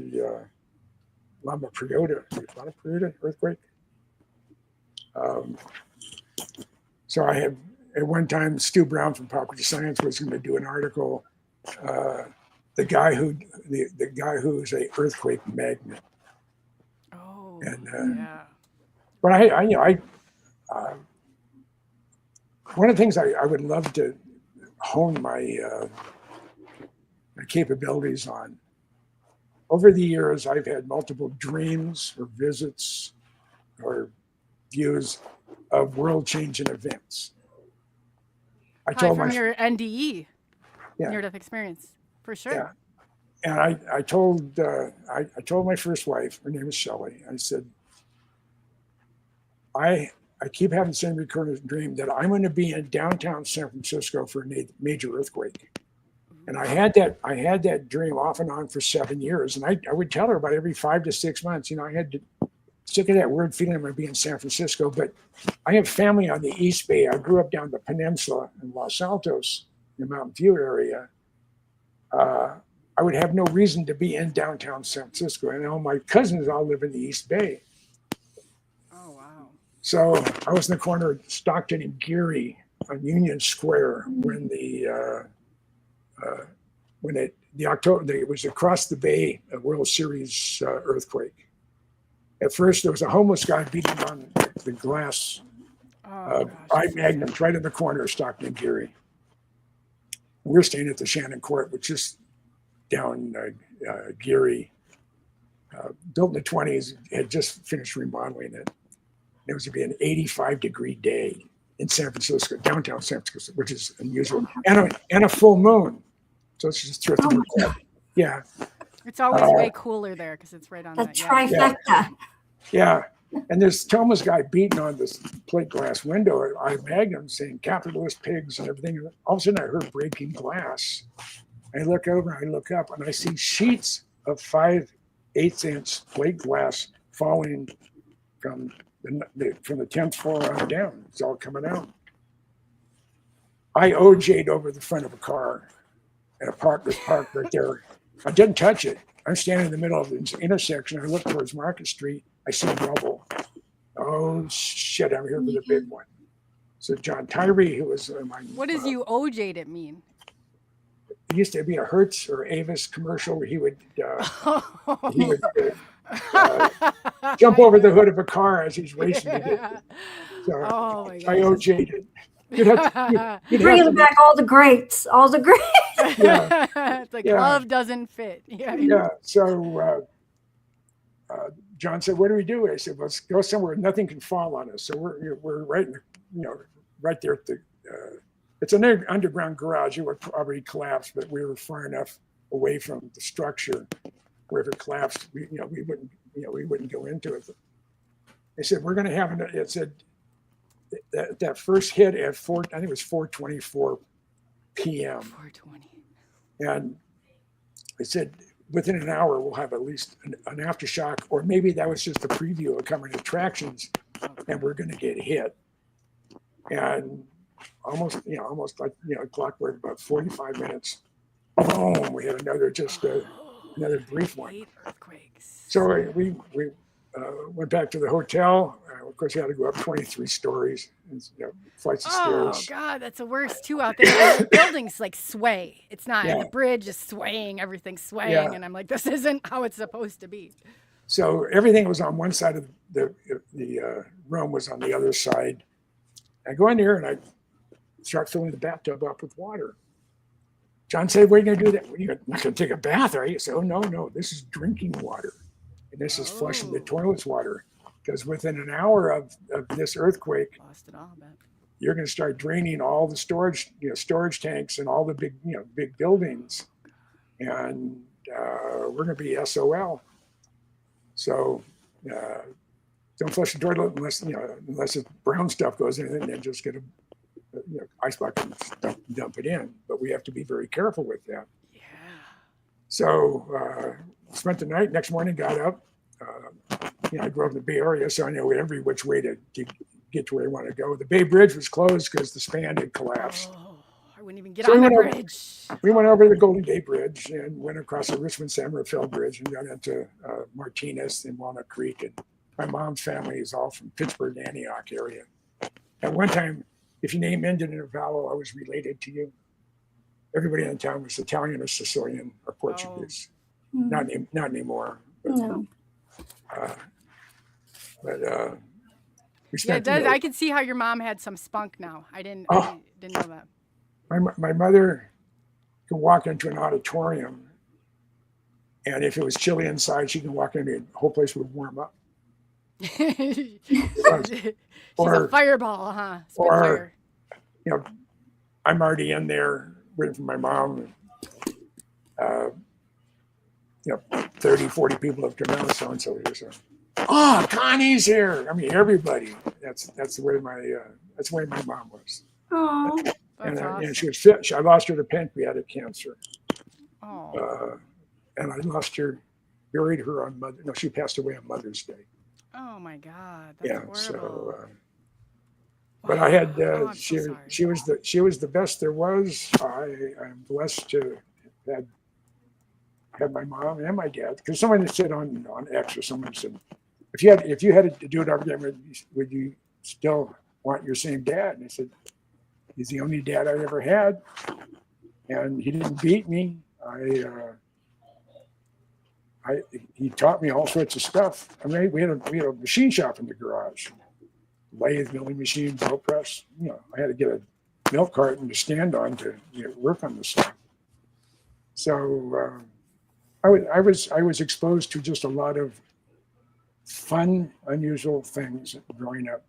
Lama Prieta earthquake. So I had, at one time, Stu Brown from Property Science was going to do an article, the guy who's a earthquake magnet. Oh, And yeah. but one of the things I would love to hone my capabilities on. Over the years, I've had multiple dreams or visits or views of world-changing events. I Probably told from my your NDE, Yeah. near-death experience, for sure. Yeah. And I told my first wife, her name is Shelley, I said, I keep having the same recurrent dream that I'm going to be in downtown San Francisco for a major earthquake. And I had that dream off and on for 7 years. And I would tell her about every 5 to 6 months, I had to sick of that weird feeling I'm going to be in San Francisco. But I have family on the East Bay. I grew up down the peninsula in Los Altos, in the Mountain View area. I would have no reason to be in downtown San Francisco. And all my cousins all live in the East Bay. Oh, wow. So I was in the corner of Stockton and Geary on Union Square when it was across the bay, a World Series earthquake. At first, there was a homeless guy beating on the glass eye magnums right in the corner of Stockton and Geary. We're staying at the Shannon Court, which is down Geary. Built in the 20s, had just finished remodeling it. It was going to be an 85-degree day in San Francisco, downtown San Francisco, which is unusual, and a full moon. So it's just thrifty. Yeah. It's always way cooler there because it's right on The that. trifecta. Yeah. And there's homeless guy beating on this plate glass window at I Magnum saying capitalist pigs and everything. All of a sudden I heard breaking glass. I look over, I look up, and I see sheets of 5/8 inch plate glass falling from the 10th floor on down. It's all coming out. I OJ'd over the front of a car. And was parked right there. I didn't touch it. I'm standing in the middle of this intersection. I look towards Market Street. I see rubble. Oh, shit, I'm here for the big one. So John Tyree, who was my... What does you OJ'd it mean? It used to be a Hertz or Avis commercial where he would jump over the hood of a car as he's racing to get. So Oh my I OJ'd it. You'd Bringing back all the greats. Yeah. It's like Yeah. love doesn't fit. Yeah. So John said, "What do we do?" I said, "Let's go somewhere nothing can fall on us." So we're right in the, right there at the. It's an underground garage. It would probably collapse, but we were far enough away from the structure where if it collapsed, we wouldn't go into it. They said we're going to have it said that first hit at I think it was 4:24 p.m. 420. And I said, within an hour, we'll have at least an aftershock, or maybe that was just a preview of coming attractions, and we're going to get hit. And almost like clockwork, about 45 minutes. Boom! We had another brief one. 8 earthquakes. So we went back to the hotel. Of course, we had to go up 23 stories, and, flights of stairs. Oh God, that's the worst too out there. The buildings like sway. It's not. Yeah. The bridge is swaying. Everything's swaying, Yeah. and I'm like, this isn't how it's supposed to be. So everything was on one side of the room, was on the other side. I go in there and I start filling the bathtub up with water. John said, "What are you going to do that? You're not going to take a bath, are you?" I said, "Oh, no, this is drinking water. And this is flushing the toilets water. Because within an hour of this earthquake, Lost it all, but you're going to start draining all the storage tanks and all the big buildings. And we're going to be SOL. So don't flush the toilet unless the brown stuff goes in, and then just get a ice bucket and dump it in. But we have to be very careful with that." yeah. So spent the night. Next morning, got up. I grew up in the Bay Area, so I know every which way to get to where I want to go. The Bay Bridge was closed because the span had collapsed. Oh, I wouldn't even get So on we the went over- bridge. We went over the Golden Gate Bridge and went across the Richmond-San Rafael Bridge and got into Martinez and Walnut Creek. And my mom's family is all from Pittsburgh, Antioch area. At one time, if your name ended in a vowel, I was related to you. Everybody in the town was Italian or Sicilian or Portuguese. Not anymore. But, No. we Yeah, spent, it does. I can see how your mom had some spunk now. I didn't know that. my mother could walk into an auditorium, and if it was chilly inside, she can walk in and the whole place would warm up. She's Or- a fireball, huh? or- Spitfire. You know, I'm already in there waiting for my mom. 30, 40 people have come out, so-and-so here. So, oh, Connie's here. I mean, everybody. That's the way my mom was. Oh. That's awesome. And she was fit. I lost her to pancreatic cancer. Oh. And I lost her, buried her on she passed away on Mother's Day. Oh my God. That's horrible. So, but I had, I'm she so sorry. she was the best there was. I'm blessed to had my mom and my dad. Because someone said on X or someone said, if you had to do it over again, would you still want your same dad? And I said, he's the only dad I ever had, and he didn't beat me. He taught me all sorts of stuff. I mean, we had a machine shop in the garage, lathe, milling machine, drill press. I had to get a milk carton to stand on to work on the stuff. So I was exposed to just a lot of fun, unusual things growing up.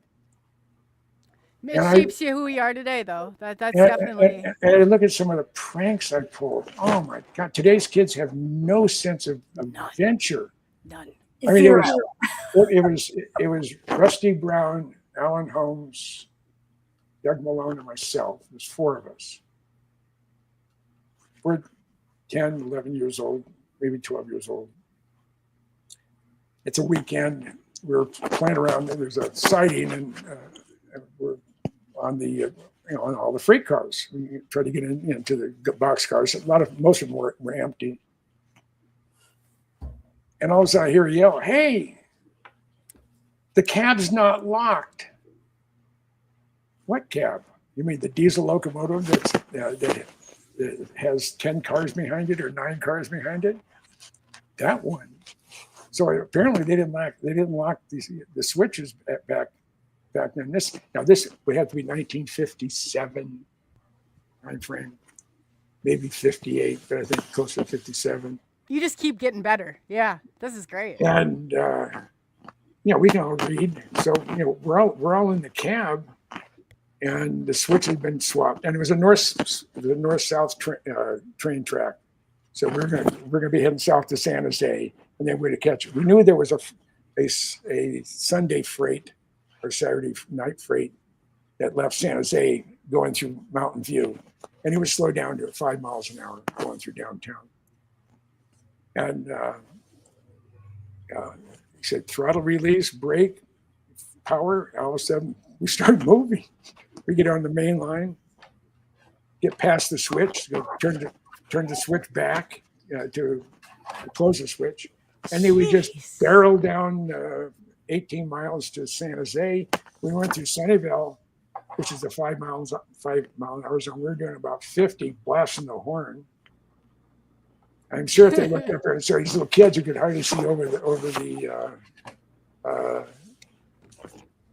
It shapes you who you are today, though. That's definitely. And I look at some of the pranks I pulled. Oh my God! Today's kids have no sense of adventure. None. I mean, it was Rusty Brown, Alan Holmes, Doug Malone, and myself. There's 4 of us. We're 10, 11 years old, maybe 12 years old. It's a weekend. We're playing around. There's a sighting, and we're on the on all the freight cars. We try to get into the box cars. Most of them were empty. And all of a sudden I hear a yell, "Hey, the cab's not locked." What cab? You mean the diesel locomotive that has 10 cars behind it or 9 cars behind it? That one. So apparently they didn't lock the switches back then. This would have to be 1957 time frame, maybe 58, but I think closer to 57. You just keep getting better. Yeah, this is great. And we can all read, so we're all in the cab, and the switch had been swapped, and it was a north-south train track. So we're gonna be heading south to San Jose, and then we're to catch it. We knew there was a Sunday freight or Saturday night freight that left San Jose going through Mountain View, and it would slow down to 5 miles an hour going through downtown. And he said, throttle release, brake, power. All of a sudden, we start moving. We get on the main line, get past the switch, turn the switch back to close the switch. And then we just barreled down 18 miles to San Jose. We went through Sunnyvale, which is a 5 mile an hour zone. We were doing about 50, blasting the horn. I'm sure if they looked up there and saw these little kids who could hardly see over the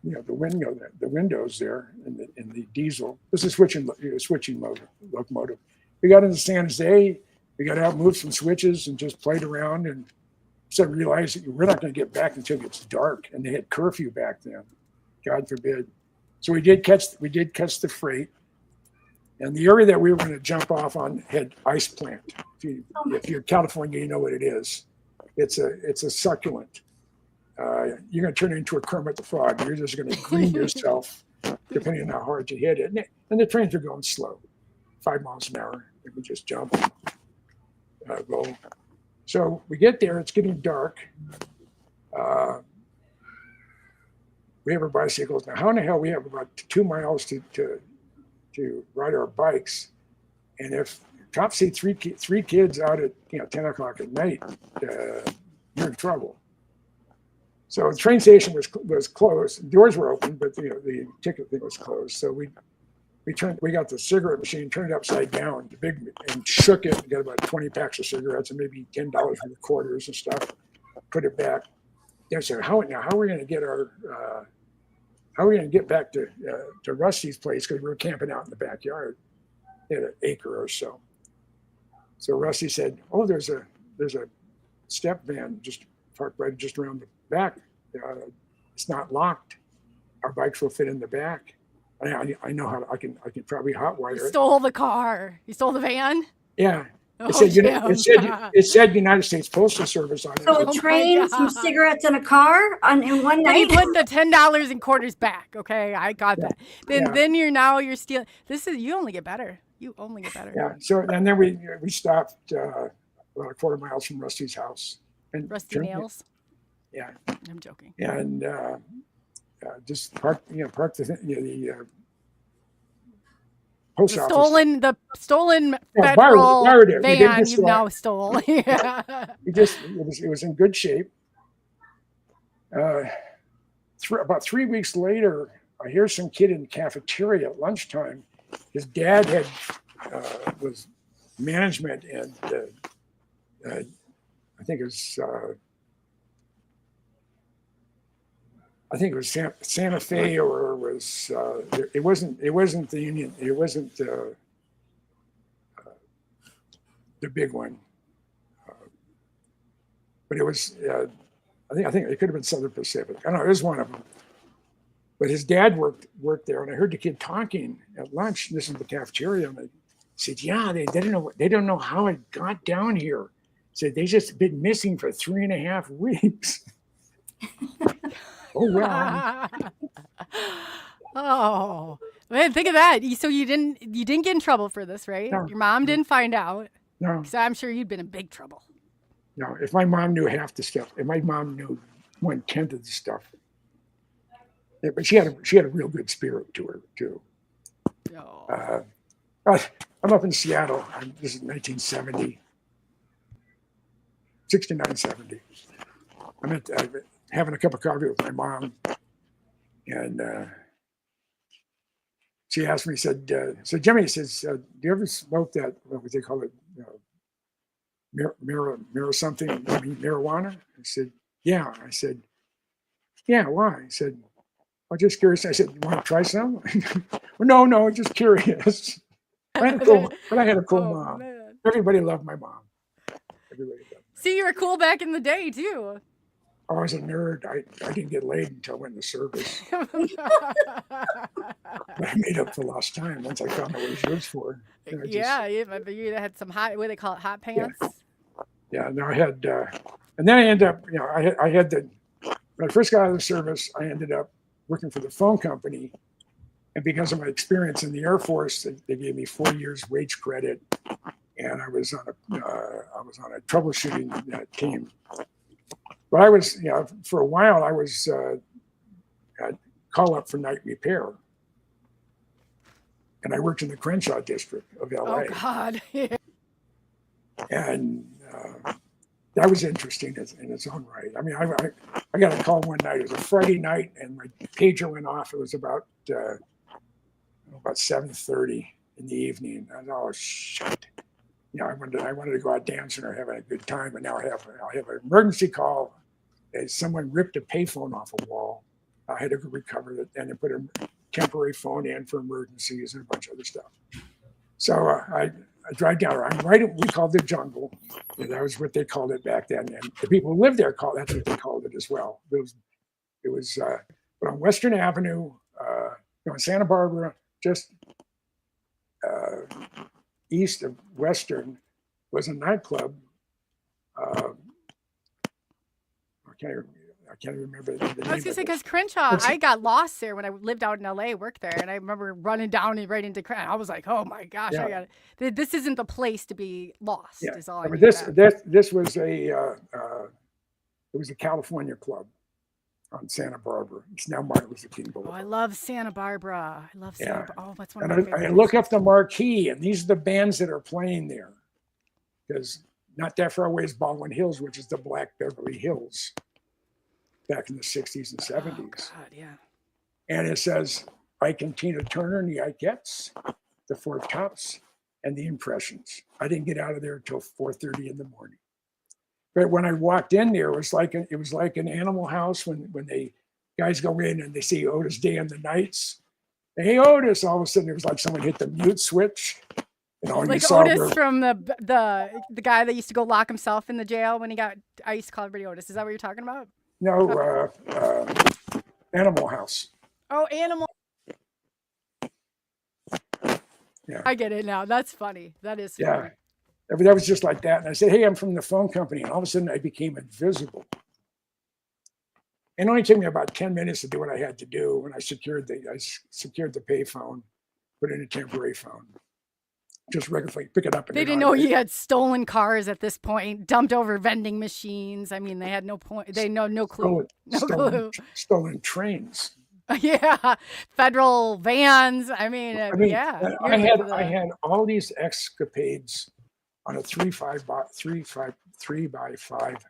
the windows there in the diesel. This is switching locomotive. We got into San Jose. We got out, moved some switches, and just played around, and so realized that we're not going to get back until it gets dark. And they had curfew back then. God forbid. So we did catch the freight. And the area that we were going to jump off on had ice plant. If you're in California, you know what it is. It's a succulent. You're going to turn it into a Kermit the Frog. You're just going to green yourself, depending on how hard you hit it. And the trains are going slow, 5 miles an hour. And we just jump and go. So we get there. It's getting dark. We have our bicycles. Now, how in the hell we have about 2 miles to ride our bikes, And if cops see three kids out at 10 o'clock at night, you're in trouble. So the train station was closed. The doors were open, but the ticket thing was closed. So we got the cigarette machine, turned it upside down, and shook it. Got about 20 packs of cigarettes and maybe $10 worth of quarters and stuff. Put it back. They said, how are we going to get back to Rusty's place, because we were camping out in the backyard. They had an acre or so. So Rusty said, "Oh, there's a step van just parked right just around the back. It's not locked. Our bikes will fit in the back. I know how I can probably hotwire it." Stole the car. You stole the van? Yeah. Oh, It said United States Postal Service on it. So a train, some cigarettes, and a car in one Then he night. put the $10 in quarters back. Okay, I got that. Then you're stealing. You only get better. You only get better. Yeah. So and then we stopped about a quarter miles from Rusty's house. And Rusty Nails. Yeah. I'm joking. And just parked the post office. The stolen federal borrowed it. van you now stole. Yeah. It was in good shape. About 3 weeks later, I hear some kid in the cafeteria at lunchtime. His dad was management, and I think it was Santa Fe, or it wasn't the Union. It wasn't the big one, but it was. I think it could have been Southern Pacific. I don't know. It was one of them. But his dad worked there, and I heard the kid talking at lunch. This is the cafeteria, and I said, "Yeah, they don't know how it got down here." Said they just been missing for 3.5 weeks. Oh well. Oh man, think of that. So you didn't get in trouble for this, right? No. Your mom didn't find out. No. Because I'm sure you'd been in big trouble. No. If my mom knew half the stuff, if my mom knew 1/10 of the stuff. Yeah, but she had a real good spirit to her too. Oh. I'm up in Seattle. This is 1970, 69, 70. I'm having a cup of coffee with my mom, and she asked me, said, Jimmy, says, do you ever smoke that, what they call it, marijuana? I said, yeah. I said, yeah, why? I said, I'm just curious. I said, you want to try some? Well, no, just curious. I had a cool mom. Man. Everybody loved my mom. Everybody loved me. See, you were cool back in the day too. I was a nerd. I didn't get laid until I went in the service. But I made up for lost time once I found out what it was used for. You had some hot, what do they call it, hot pants? Yeah, no, I had, and then I ended up, I had when I first got out of the service, I ended up working for the phone company. And because of my experience in the Air Force, they gave me 4 years wage credit. And I was on a troubleshooting team. But I was, for a while, I was call up for night repair. And I worked in the Crenshaw district of LA. Oh, God. And that was interesting in its own right. I mean, I got a call one night. It was a Friday night, and my pager went off. It was about 7:30 in the evening. I thought, oh, shit. I wanted to go out dancing or having a good time, and now I have an emergency call. Someone ripped a payphone off a wall. I had to go recover it and then put a temporary phone in for emergencies and a bunch of other stuff. So I drive down. We called the jungle. And that was what they called it back then. And the people who lived there that's what they called it as well. It was but on Western Avenue, in Santa Barbara, just east of Western, was a nightclub. I can't remember the name. I was going to say, because Crenshaw, I got lost there when I lived out in LA, worked there, and I remember running down and right into Crenshaw. I was like, oh my gosh, Yeah. This isn't the place to be lost. Yeah. Is all I But knew this was a California club. on Santa Barbara. It's now Martin Luther King Oh, I Boulevard. love Santa Barbara. I love Santa Yeah. Barbara. Oh, that's one And of my I favorites. look up the marquee, and these are the bands that are playing there. Because not that far away is Baldwin Hills, which is the Black Beverly Hills back in the 60s and 70s. Oh, God, yeah. And it says, Ike and Tina Turner and the Ikeettes, the Four Tops, and the Impressions. I didn't get out of there until 4:30 in the morning. But when I walked in there, it was like an Animal House when they guys go in and they see Otis Day and the Knights. Hey, Otis! All of a sudden, it was like someone hit the mute switch, and all you Like saw Otis were from the guy that used to go lock himself in the jail when he got. I used to call everybody Otis. Is that what you're talking about? Animal House. Oh, Animal. Yeah. I get it now. That's funny. That is funny. Yeah. That was just like that. And I said, hey, I'm from the phone company. And all of a sudden I became invisible. It only took me about 10 minutes to do what I had to do when I secured the pay phone, put in a temporary phone. Just regularly pick it up. And They didn't know you had stolen cars at this point, dumped over vending machines. I mean, they had no point. They know no clue. Stolen trains. Yeah, federal vans. I mean, yeah. I had all these escapades on a 3x5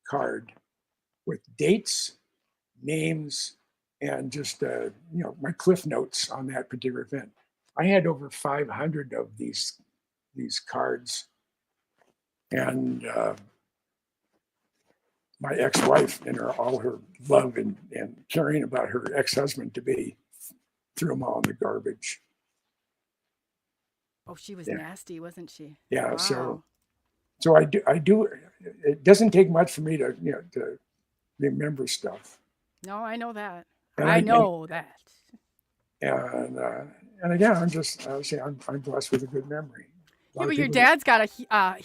card with dates, names, and just my cliff notes on that particular event. I had over 500 of these cards, and my ex-wife and all her love and caring about her ex-husband to be threw them all in the garbage. Oh, she was nasty, wasn't she? Yeah. Wow. So I do. It doesn't take much for me to to remember stuff. No, I know that. And I know that. And again, I'm blessed with a good memory. Yeah, but your dad's got a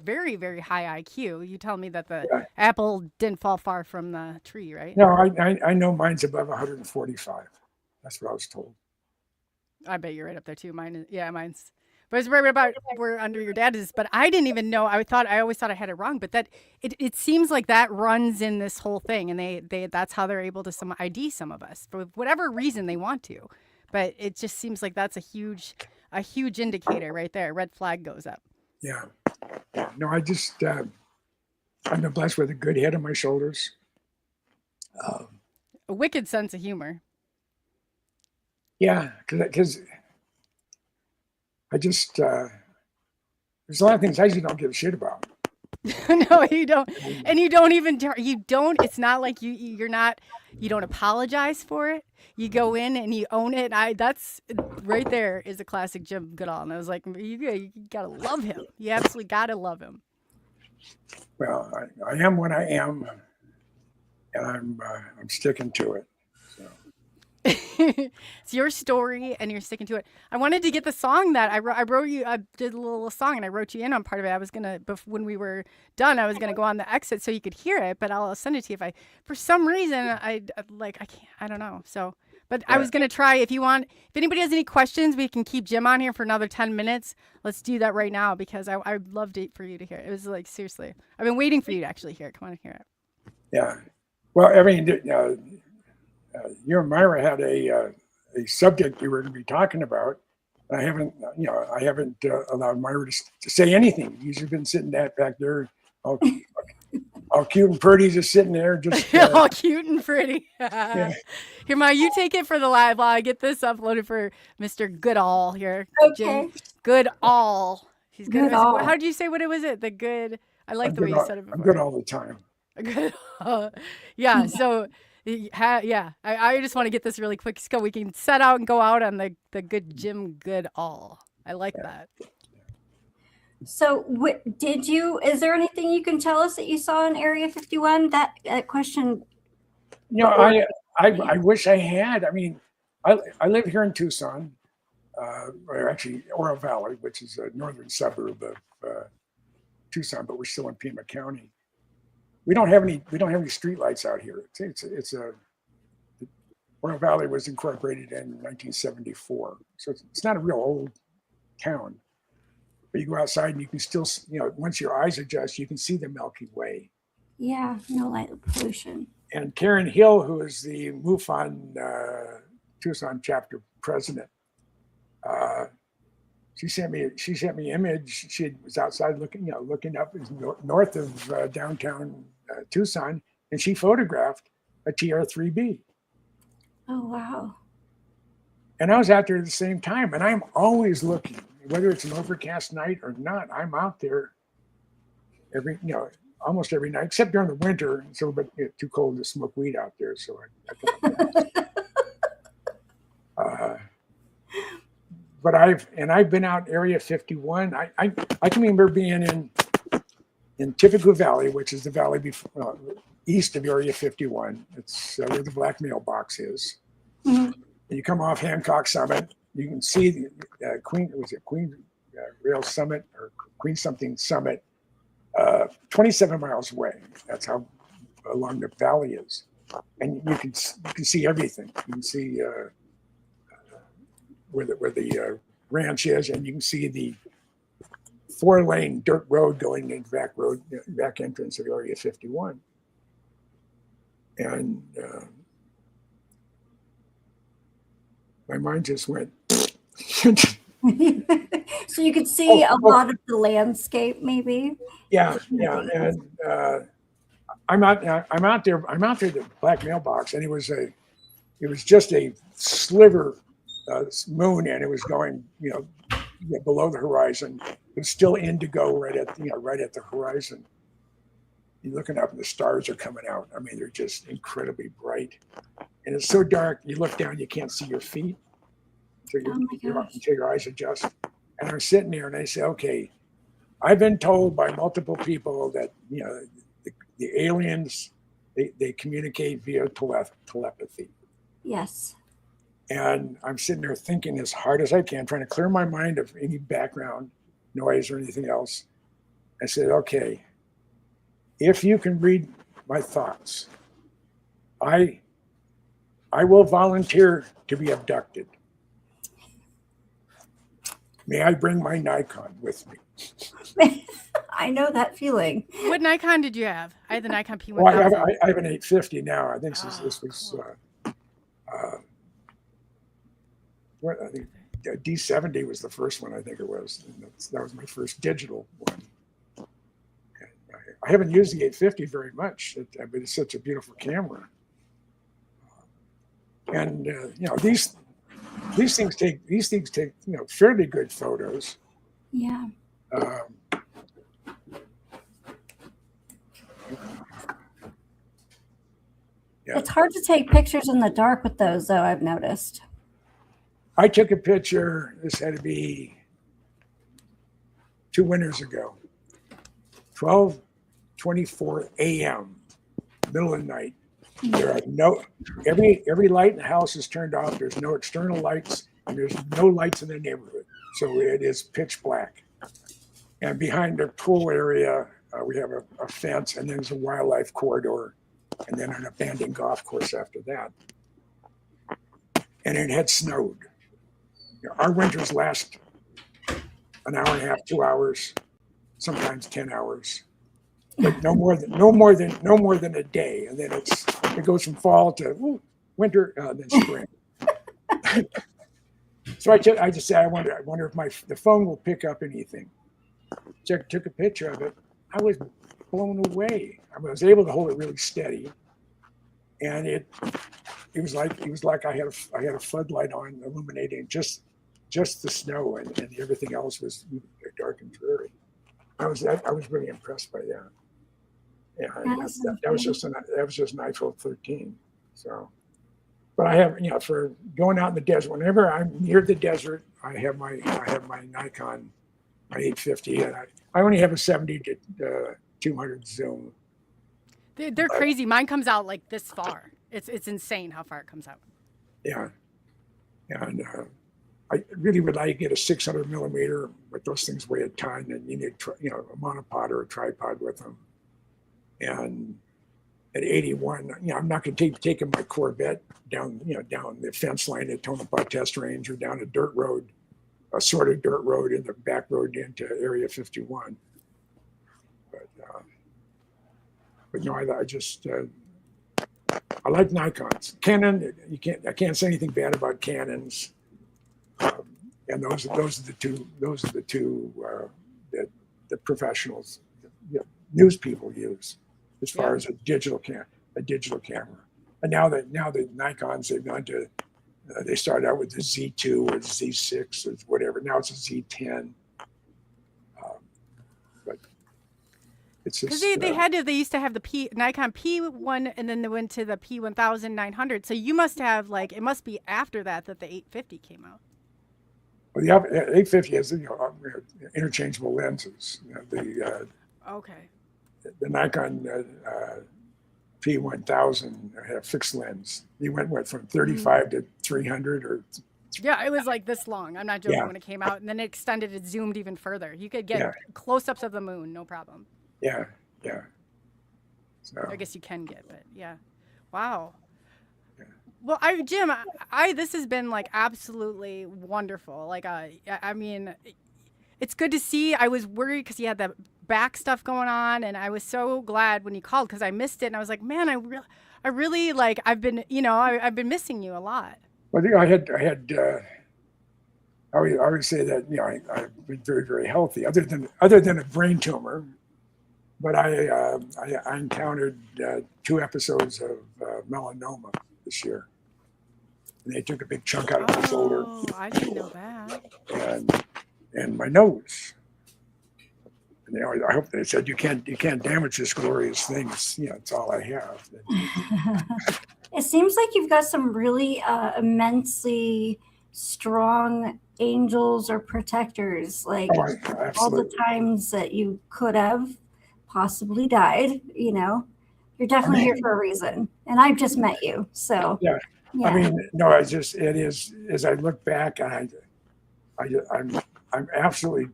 very, very high IQ. You tell me that the apple didn't fall far from the tree, right? No, I know mine's above 145. That's what I was told. I bet you're right up there too. Mine's. But it's right about where under your dad is. But I didn't even know. I always thought I had it wrong. But that it seems like that runs in this whole thing, and they that's how they're able to ID some of us for whatever reason they want to. But it just seems like that's a huge indicator right there. Red flag goes up. Yeah. No, I just I'm blessed with a good head on my shoulders. A wicked sense of humor. Yeah, because I just there's a lot of things I just don't give a shit about. No, you don't, and you don't even. It's not like you don't apologize for it. You go in and you own it. That's right there is a classic Jim Goodall, and I was like, you gotta love him. You absolutely gotta love him. Well, I am what I am, and I'm sticking to it. So. It's your story, and you're sticking to it. I wanted to get the song that I wrote you. I did a little song, and I wrote you in on part of it. I was gonna, when we were done, I was gonna go on the exit so you could hear it, but I'll send it to you if for some reason I can't. I don't know. So, but I was gonna try. If anybody has any questions, we can keep Jim on here for another 10 minutes. Let's do that right now because I'd love for you to hear it. It was like seriously, I've been waiting for you to actually hear it. Come on and hear it. Yeah. Well, I mean. You and Myra had a subject you were going to be talking about. I haven't allowed Myra to say anything. You've been sitting back there, all cute and pretty, just sitting there, just all cute and pretty. Yeah. Here, Myra, you take it for the live while I get this uploaded for Mr. Goodall here. Okay. Jim Goodall. He's good. Goodall. How did you say what it was? The good. I like the way you said it before. I'm good all the time. Good. Yeah. So. Yeah, I just want to get this really quick so we can set out and go out on the good Jim Goodall. I like that. So is there anything you can tell us that you saw in Area 51? That question. I wish I had. I mean, I live here in Tucson, or actually Oro Valley, which is a northern suburb of Tucson, but we're still in Pima County. We don't have any street lights out here. Oro Valley was incorporated in 1974, so it's not a real old town. But you go outside and you can still, once your eyes adjust, you can see the Milky Way. Yeah, no light pollution. And Karen Hill, who is the MUFON Tucson chapter president, she sent me an image. She was outside looking up north of downtown Tucson, and she photographed a TR-3B. Oh, wow. And I was out there at the same time, and I'm always looking, whether it's an overcast night or not. I'm out there almost every night, except during the winter. It's a little bit too cold to smoke weed out there, so but I've been out Area 51. I can remember being in Tipico Valley, which is the valley east of Area 51. It's where the black mailbox is. Mm-hmm. You come off Hancock Summit, you can see the Queen Rail Summit or Queen something Summit, 27 miles away. That's how long the valley is, and you can see everything. You can see where the ranch is, and you can see the 4-lane dirt road going into back entrance of Area 51, and my mind just went. So you could see a lot of the landscape, maybe. Yeah, and I'm out there. I'm out there. The black mailbox, and it was just a sliver moon, and it was going below the horizon. It was still indigo right at the horizon. You're looking up, and the stars are coming out. I mean, they're just incredibly bright, and it's so dark. You look down, you can't see your feet until your eyes adjust. And I'm sitting there, and I say, okay, I've been told by multiple people that the aliens they communicate via telepathy. Yes. And I'm sitting there thinking as hard as I can, trying to clear my mind of any background noise or anything else. I said, okay, if you can read my thoughts, I will volunteer to be abducted. May I bring my Nikon with me? I know that feeling. What Nikon did you have? I had the Nikon P1000. Well, I have an 850 now. I think this was what I think D70 was the first one. I think it was. And that was my first digital one. I haven't used the 850 very much, but it's such a beautiful camera. And these things take fairly good photos. Yeah. It's hard to take pictures in the dark with those, though, I've noticed. I took a picture. This had to be 2 winters ago. 12:24 a.m. middle of the night. There are every light in the house is turned off. There's no external lights, and there's no lights in the neighborhood. So it is pitch black. And behind the pool area, we have a fence, and there's a wildlife corridor, and then an abandoned golf course after that. And it had snowed. Our winters last an hour and a half, 2 hours, sometimes 10 hours. But no more than a day, and then it goes from fall to winter, then spring. So I just said, I wonder if the phone will pick up anything. Took a picture of it. I was blown away. I was able to hold it really steady, and it was like I had a floodlight on, illuminating just the snow, and everything else was dark and dreary. I was really impressed by that. Yeah, that was just an iPhone 13. So, but I have for going out in the desert. Whenever I'm near the desert, I have my Nikon, my 850, and I only have a 70 to 200 zoom. They're crazy. Mine comes out like this far. It's insane how far it comes out. Yeah, and I really would like to get a 600 millimeter, but those things weigh a ton, and you need a monopod or a tripod with them. And at 81, I'm not going to taking my Corvette down the fence line at Tonopah Test Range or down a dirt road, a sort of dirt road in the back road into Area 51. But no, I just I like Nikons. Canon, I can't say anything bad about Canons. And those are the two that the professionals, news people use as far as a digital camera. And now the Nikons, they've gone to they started out with the Z2 or Z6 or whatever. Now it's a Z10. But it's just because they used to have the Nikon P1 and then they went to the P1900. So you must have it must be after that the 850 came out. Well, the 850 has interchangeable lenses. The Nikon P1000 had a fixed lens. You went from 35 to 300 or. Yeah, it was like this long. I'm not joking when it came out, and then it extended. It zoomed even further. You could get close-ups of the moon, no problem. Yeah. So I guess you can get, but yeah. Wow. Well, Jim, this has been absolutely wonderful. I mean, it's good to see. I was worried because he had that back stuff going on, and I was so glad when he called because I missed it, and I was like, man, I really I've been, I've been missing you a lot. Well, I always say that I've been very, very healthy, other than a brain tumor. But I encountered 2 episodes of melanoma this year. And they took a big chunk out of my shoulder. Oh, I didn't know that. And my nose. And I hope they said you can't damage this glorious thing. It's all I have. It seems like you've got some really immensely strong angels or protectors. All the times that you could have possibly died, you're definitely here for a reason. And I've just met you, so. Yeah. I mean, no, it is, as I look back, and I'm absolutely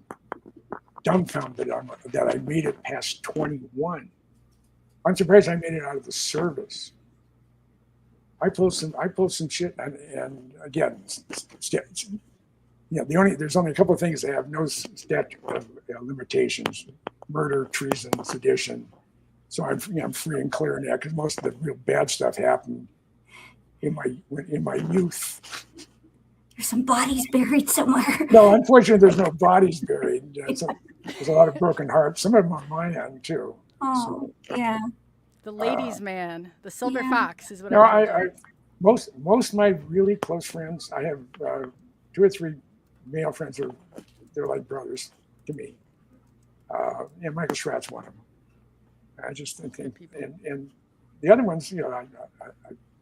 dumbfounded that I made it past 21. I'm surprised I made it out of the service. I pulled some shit, and again, there's only a couple of things that have no statute of limitations: murder, treason, sedition. So I'm free and clear in that because most of the real bad stuff happened in my youth. There's some bodies buried somewhere. No, unfortunately, there's no bodies buried. There's a lot of broken hearts. Some of them on my end too. Oh, yeah. The ladies' man, the silver fox is what. No, I most of my really close friends. I have 2 or 3 male friends. They're like brothers to me. Michael Schratt's one of them. I just think, and the other ones, I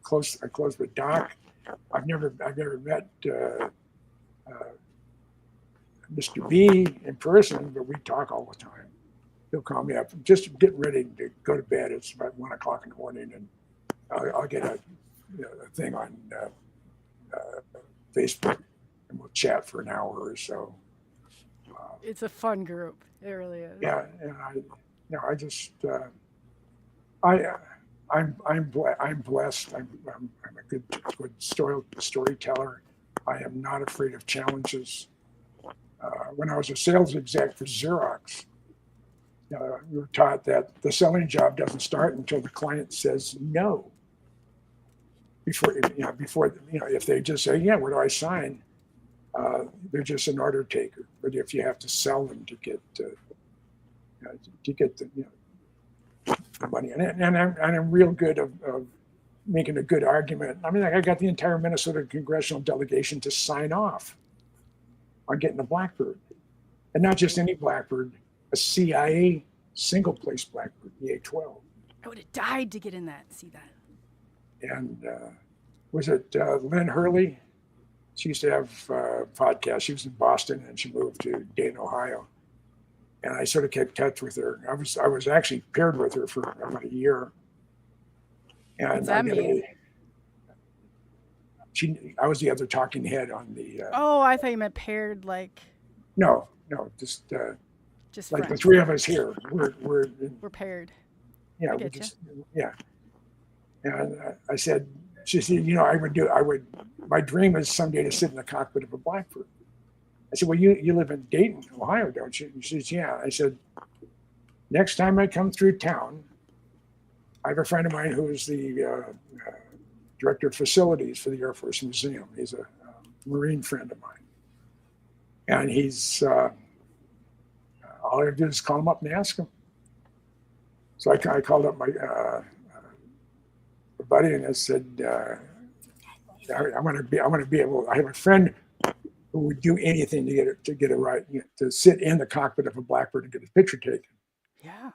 close with Doc. I've never met Mr. B in person, but we talk all the time. He'll call me up, just get ready to go to bed. It's about 1 o'clock in the morning, and I'll get a thing on Facebook, and we'll chat for an hour or so. It's a fun group. It really is. Yeah, and I'm blessed. I'm a good storyteller. I am not afraid of challenges. When I was a sales exec for Xerox, we were taught that the selling job doesn't start until the client says no. Before if they just say, yeah, where do I sign? They're just an order taker. But if you have to sell them to get the money, and I'm real good of making a good argument. I mean, I got the entire Minnesota congressional delegation to sign off on getting a Blackbird, and not just any Blackbird, a CIA single place Blackbird, the A12. I would have died to get in that and see that. And was it Lynn Hurley? She used to have a podcast. She was in Boston, and she moved to Dayton, Ohio. And I sort of kept touch with her. I was actually paired with her for about a year. And what's that mean? I was the other talking head on the. Oh, I thought you meant paired, No, just like friends. the 3 of us here. We're paired. Yeah, And I said, she said, I would. My dream is someday to sit in the cockpit of a Blackbird. I said, well, you live in Dayton, Ohio, don't you? She says, yeah. I said, next time I come through town, I have a friend of mine who is the director of facilities for the Air Force Museum. He's a Marine friend of mine. And he's, all I have to do is call him up and ask him. So I called up my buddy and I said, I want to be able, I have a friend who would do anything to get a ride, to sit in the cockpit of a Blackbird and get a picture taken. Yeah.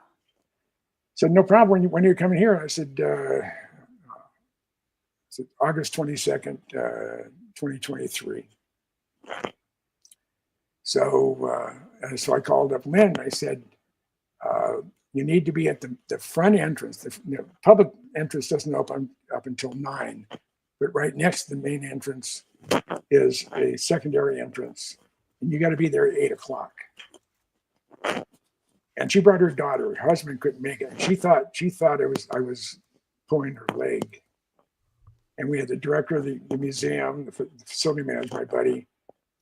So no problem when you're coming here. I said, August 22nd, 2023. So I called up Lynn and I said, you need to be at the front entrance. The public entrance doesn't open up until 9, but right next to the main entrance is a secondary entrance, and you got to be there at 8 o'clock. And she brought her daughter. Her husband couldn't make it. And she thought I was pulling her leg. And we had the director of the museum, the facility manager, my buddy,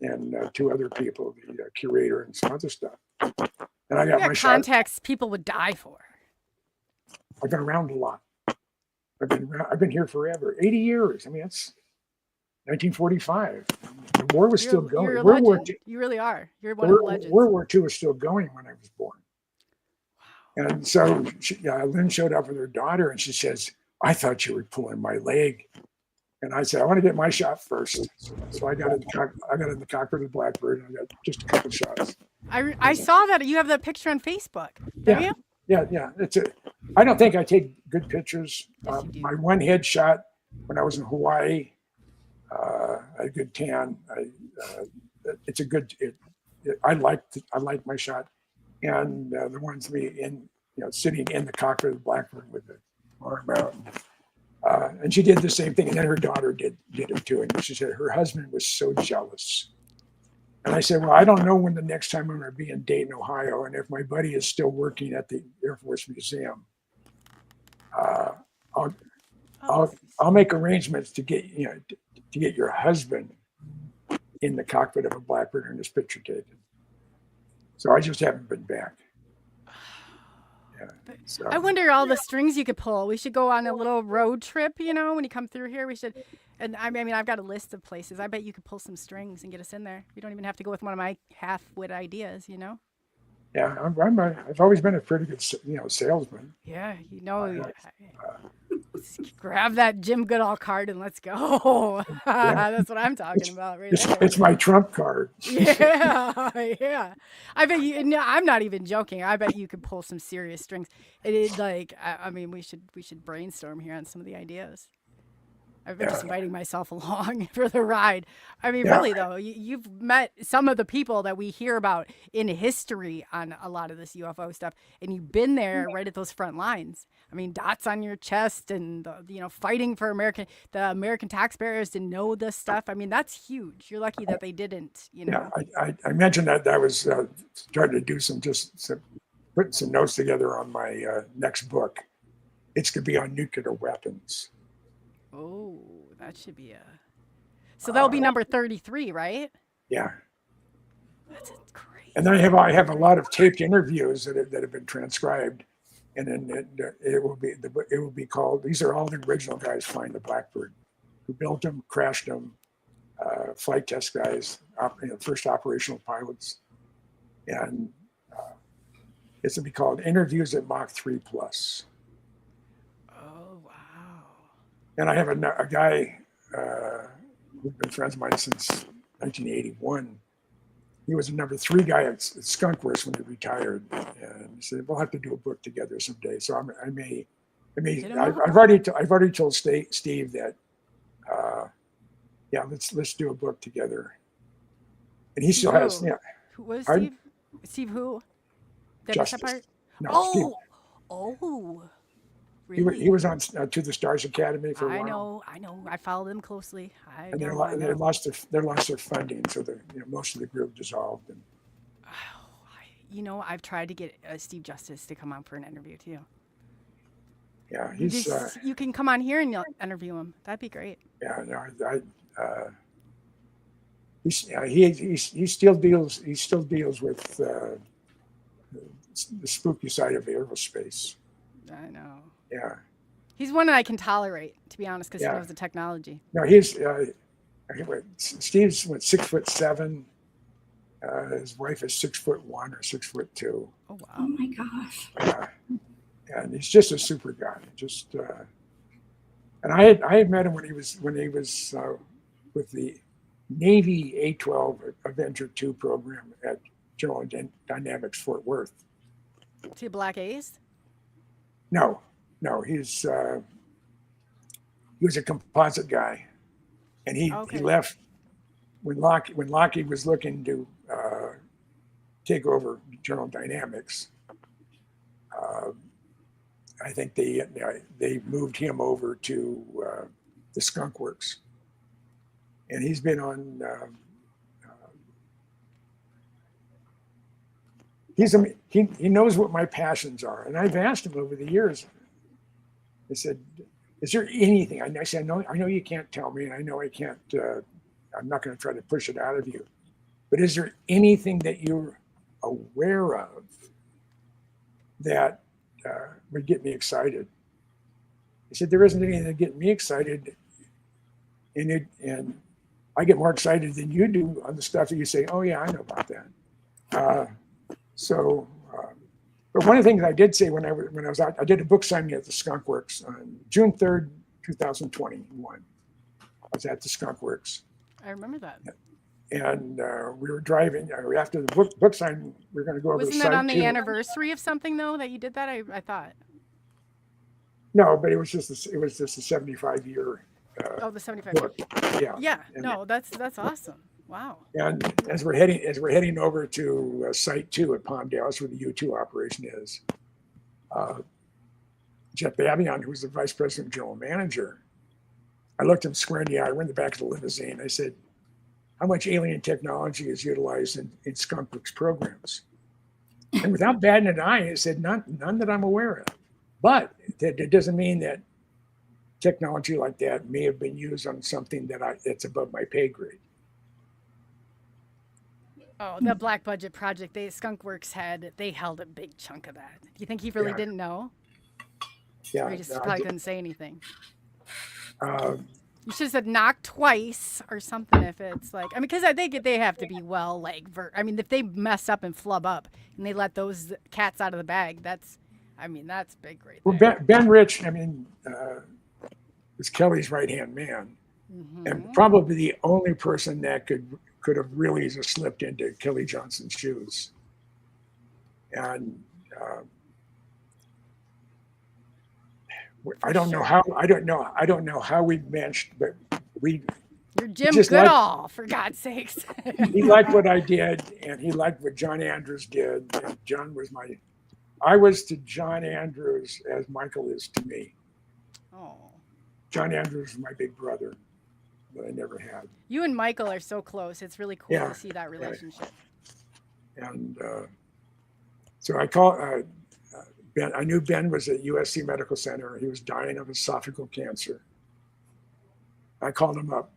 and 2 other people, the curator and some other stuff. And I got my contacts people would die for. I've been around a lot. I've been here forever, 80 years. I mean, it's 1945. The war was still going. You're a legend. You really are. You're one of the legends. World War II was still going when I was born. Wow. And so Lynn showed up with her daughter, and she says, "I thought you were pulling my leg." And I said, "I want to get my shot first." So I got in the cockpit of the Blackbird, and I got just a couple shots. I saw that you have that picture on Facebook. Yeah. I don't think I take good pictures. Yes, you do. My one headshot when I was in Hawaii, I had a good tan. It's a good. I like my shot, and the ones sitting in the cockpit of the Blackbird with the arm out. And she did the same thing, and then her daughter did it too. And she said her husband was so jealous. And I said, well, I don't know when the next time I'm going to be in Dayton, Ohio, and if my buddy is still working at the Air Force Museum, I'll make arrangements to get your husband in the cockpit of a Blackbird and his picture taken. So I just haven't been back. So. I wonder all the strings you could pull. We should go on a little road trip, when you come through here. We should, and I mean, I've got a list of places. I bet you could pull some strings and get us in there. We don't even have to go with one of my half-wit ideas, Yeah, I've always been a pretty good, salesman. Yeah, grab that Jim Goodall card and let's go. That's what I'm talking about right there. It's my trump card. Yeah. I bet you. No, I'm not even joking. I bet you could pull some serious strings. It is like, I mean, we should brainstorm here on some of the ideas. I've been just inviting myself along for the ride. I mean, really, though, you've met some of the people that we hear about in history on a lot of this UFO stuff, and you've been there right at those front lines. I mean, dots on your chest and, fighting for the American taxpayers to know this stuff. I mean, that's huge. You're lucky that they didn't, Yeah, I mentioned that I was starting to do putting some notes together on my next book. It's going to be on nuclear weapons. Oh, that should be so that'll be number 33, right? Yeah. That's crazy. And then I have a lot of taped interviews that have been transcribed, and then it will be called. These are all the original guys flying the Blackbird, who built them, crashed them, flight test guys, first operational pilots, and it's going to be called Interviews at Mach 3+. And I have a guy who's been friends of mine since 1981. He was a number 3 guy at Skunkworks when he retired, and he said, "We'll have to do a book together someday." So I've already told Steve that, let's do a book together. And he still has, Who was Steve? Steve who? Justice. No, Steve. Oh. Really? He was on To the Stars Academy for a while. I know. I followed them closely. They lost their funding, so most of the group dissolved. And I've tried to get Steve Justice to come on for an interview too. Yeah, you can come on here and interview him. That'd be great. Yeah, no, he still deals with the spooky side of aerospace. I know. Yeah. He's one that I can tolerate, to be honest, because Yeah. he knows the technology. No, he's Steve's 6'7". His wife is 6'1" or 6'2". Oh, wow. Oh my gosh. And he's just a super guy. Just and I had met him when he was with the Navy A-12 Avenger 2 program at General Dynamics Fort Worth. Is he a Black Ace? No, he was a composite guy, and he left when Lockheed was looking to take over General Dynamics. I think they moved him over to the Skunk Works, and he's been on. He knows what my passions are, and I've asked him over the years. I said, "Is there anything?" I said, "I know you can't tell me, and I know I can't. I'm not going to try to push it out of you. But is there anything that you're aware of that would get me excited?" He said, "There isn't anything that get me excited, and I get more excited than you do on the stuff that you say. Oh yeah, I know about that." But one of the things I did say when I was out, I did a book signing at the Skunk Works on June 3rd, 2021. I was at the Skunk Works. I remember that. And we were driving after the book signing. We were going to go over Wasn't the that site on the too. anniversary of something though that you did that? I thought. No, but it was just a 75-year. The 75. Book. Yeah. Yeah. And, No, that's awesome. Wow. And as we're heading over to Site 2 at Palm Dallas, where the U2 operation is, Jeff Babion, who was the vice president and general manager, I looked him square in the eye. We're in the back of the limousine. I said, "How much alien technology is utilized in Skunk Works programs?" And without batting an eye, I said, "None that I'm aware of." But that doesn't mean that technology like that may have been used on something that's above my pay grade. Oh, the black budget project Skunk Works they held a big chunk of that. Do you think he really didn't know? Yeah. Or he just probably couldn't say anything. You should have said knock twice or something if it's like, because I think they have to be if they mess up and flub up and they let those cats out of the bag, that's big right there. Well, Ben Rich, was Kelly's right-hand man, and probably the only person that could have really just slipped into Kelly Johnson's shoes. And I don't know how we managed, but You're Jim Goodall, for God's sakes. He liked what I did, and he liked what John Andrews did. And I was to John Andrews as Michael is to me. Oh. John Andrews was my big brother that I never had. You and Michael are so close. It's really cool to see that relationship. And so I called Ben. I knew Ben was at USC Medical Center. He was dying of esophageal cancer. I called him up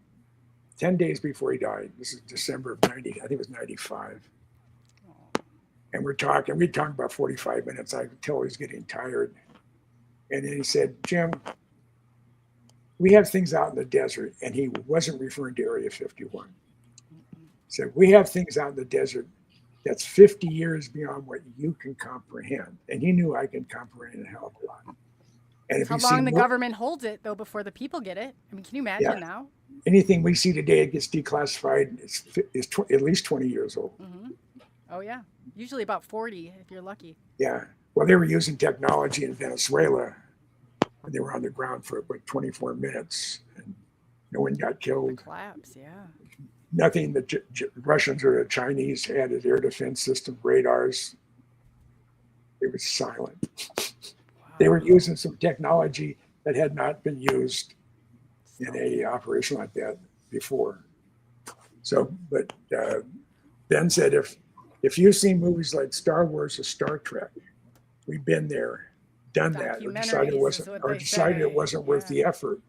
10 days before he died. This is December of 90. I think it was 95. And we'd talk about 45 minutes. I could tell he was getting tired. And then he said, "Jim, we have things out in the desert." And he wasn't referring to Area 51. He said, "We have things out in the desert that's 50 years beyond what you can comprehend." And he knew I can comprehend a hell of a lot. And if how long the government holds it, though, before the people get it. Can you imagine now? Anything we see today, it gets declassified, is at least 20 years old. Mm-hmm. Oh, yeah. Usually about 40, if you're lucky. Yeah. Well, they were using technology in Venezuela when they were on the ground for 24 minutes, and no one got killed. Collapse, yeah. Nothing. The Russians or the Chinese had as air defense system, radars. It was silent. Wow. They were using some technology that had not been used in a operation like that before. So, but Ben said, if you've seen movies like Star Wars or Star Trek, we've been there, done that, or decided it wasn't worth the effort.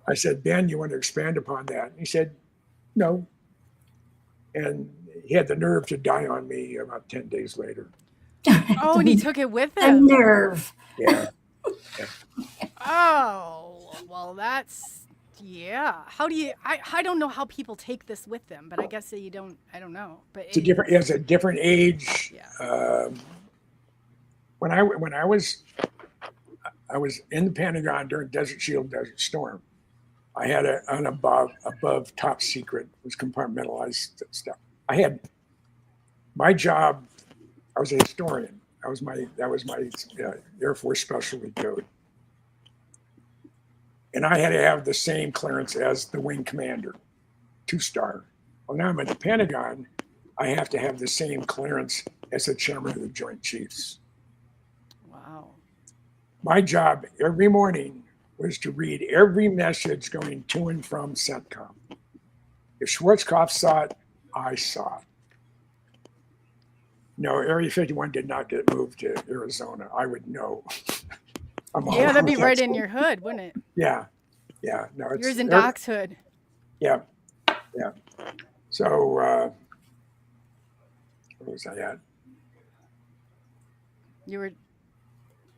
I said, "Ben, you want to expand upon that?" And he said, "No." And he had the nerve to die on me about 10 days later. Oh, and he took it with A him. nerve. Yeah. Oh, well, that's yeah. How do you? I don't know how people take this with them, but I guess that you don't. I don't know. But It's a different age. Yeah. When I was in the Pentagon during Desert Shield, Desert Storm. I had an above top secret, it was compartmentalized stuff. I had my job. I was a historian. That was my Air Force specialty code, and I had to have the same clearance as the wing commander, 2-star. Well, now I'm at the Pentagon. I have to have the same clearance as the chairman of the Joint Chiefs. Wow. My job every morning was to read every message going to and from CENTCOM. If Schwarzkopf saw it, I saw it. No, Area 51 did not get moved to Arizona. I would know. Yeah, that'd be right in your hood, wouldn't it? Yeah. No, it's yours in Doc's hood. Yeah. So, where was I at? You were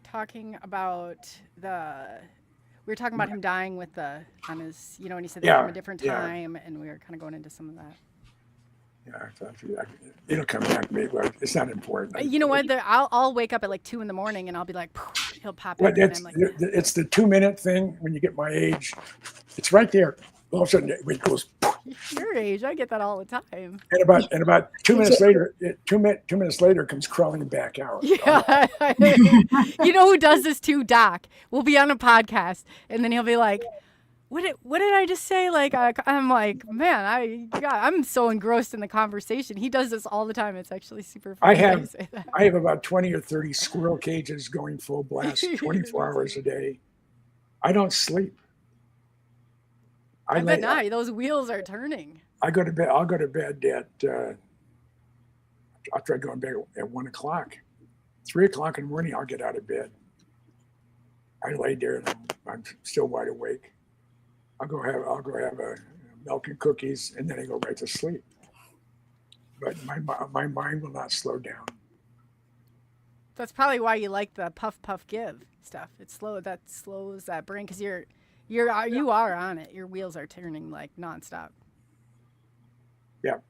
talking about we were talking about him dying on his, and he said that from a different time, and we were kind of going into some of that. Yeah, it'll come back to me, but it's not important. You know what? I'll wake up at like 2 a.m. and I'll be like, he'll pop in. And I'm like, it's the 2-minute thing when you get my age. It's right there. All of a sudden it goes. Your age, I get that all the time. And about 2 minutes later, 2 minutes later comes crawling back out. Yeah. You know who does this too? Doc. We'll be on a podcast, and then he'll be like, What did I just say? Like, I'm like, man, I'm so engrossed in the conversation. He does this all the time. It's actually super funny. I have about 20 or 30 squirrel cages going full blast 24 hours a day. I don't sleep. I bet not. Those wheels are turning. I'll go to bed at, I'll try going to bed at 1 o'clock. 3 o'clock in the morning, I'll get out of bed. I lay there and I'm still wide awake. I'll go have a milk and cookies, and then I go right to sleep. But my mind will not slow down. That's probably why you like the puff give stuff. It's slow. That slows that brain because you are on it. Your wheels are turning like nonstop. Yeah.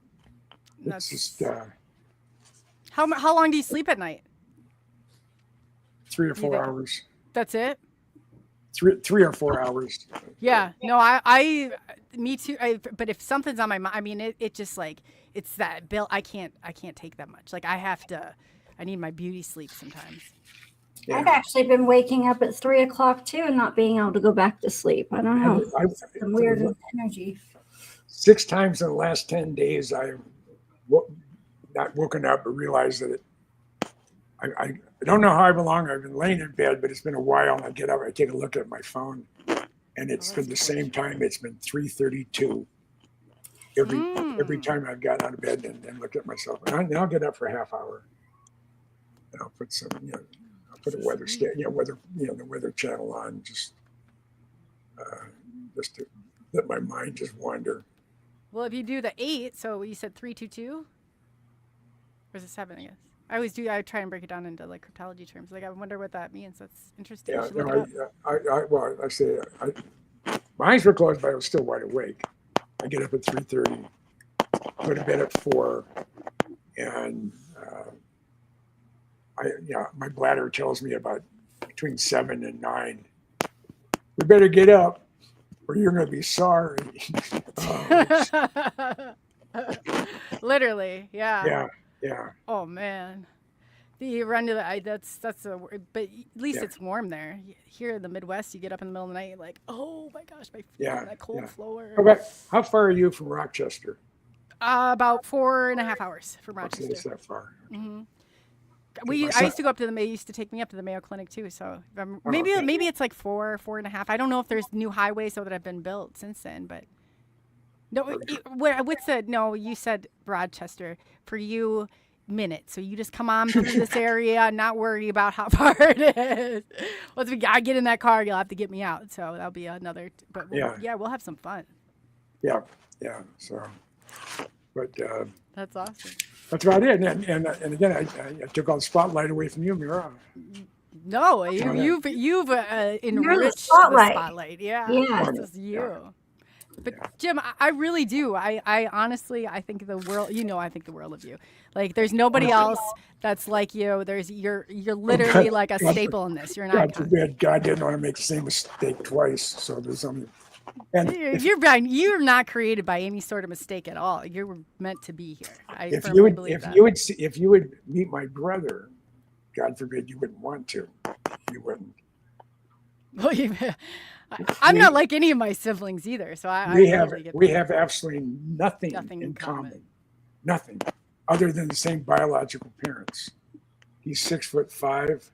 That's just how long do you sleep at night? 3 or 4 hours. That's it. 3 or 4 hours. Yeah, no, me too. But if something's on my mind, I mean, it just like, it's that bill. I can't take that much. Like I need my beauty sleep sometimes. Yeah. I've actually been waking up at 3 o'clock too and not being able to go back to sleep. I don't know. Some weird energy. 6 times in the last 10 days, I've not woken up but realized that I don't know how long I've been laying in bed, but it's been a while. I get up, I take a look at my phone, and it's been the same time. It's been 3:32 every time I've gotten out of bed and looked at myself. And I'll get up for a half hour, and I'll put some, I'll put a weather the Weather Channel on, just to let my mind just wander. Well, if you do the 8, so you said 322, or is it 7? I guess. I try and break it down into like cryptology terms. Like I wonder what that means. That's interesting. My eyes were closed, but I was still wide awake. I get up at 3:30, go to bed at 4, and my bladder tells me about between 7 and 9. We better get up, or you're going to be sorry. Literally, yeah. Yeah. Oh man, you run to that's but at least it's warm there. Here in the Midwest, you get up in the middle of the night, you're like, oh my gosh, my feet on that cold floor. How far are you from Rochester? About 4.5 hours from Rochester. It's that far. Mm-hmm. I used to go up to the Mayo. Used to take me up to the Mayo Clinic too. So maybe it's like 4.5. I don't know if there's new highways that have been built since then, but. No, you said Rochester. For you, minutes. So you just come on through this area and not worry about how far it is. Once I get in that car, you'll have to get me out. So that'll be another, but we'll have some fun. Yeah. So, but that's awesome. That's about it. And again, I took all the spotlight away from you, Mira. No, you've enriched the spotlight. Yeah, Yeah. this is you. But Jim, I really do. I honestly, I think the world. I think the world of you. Like, there's nobody else that's like you. You're literally like a staple in this. You're an God icon. forbid, God didn't want to make the same mistake twice. So there's only. And You're not created by any sort of mistake at all. You're meant to be here. I if firmly believe that. if you would meet my brother, God forbid you wouldn't want to. You wouldn't. Well, I'm not like any of my siblings either, so we have absolutely nothing in common. Nothing, other than the same biological parents. He's 6'5". Isn't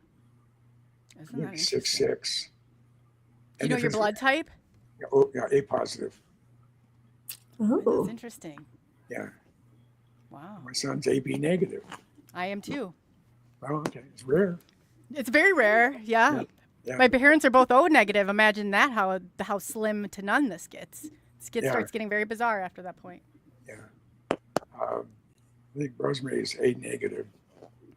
that 6'6". Do you know your blood type? Oh, yeah, A positive. Ooh. That's interesting. Yeah. Wow. My son's AB negative. I am too. Oh, okay. It's rare. It's very rare. Yeah. Yeah. My parents are both O negative. Imagine that, how slim to none this gets. Starts getting very bizarre after that point. Yeah. I think Rosemary's A negative.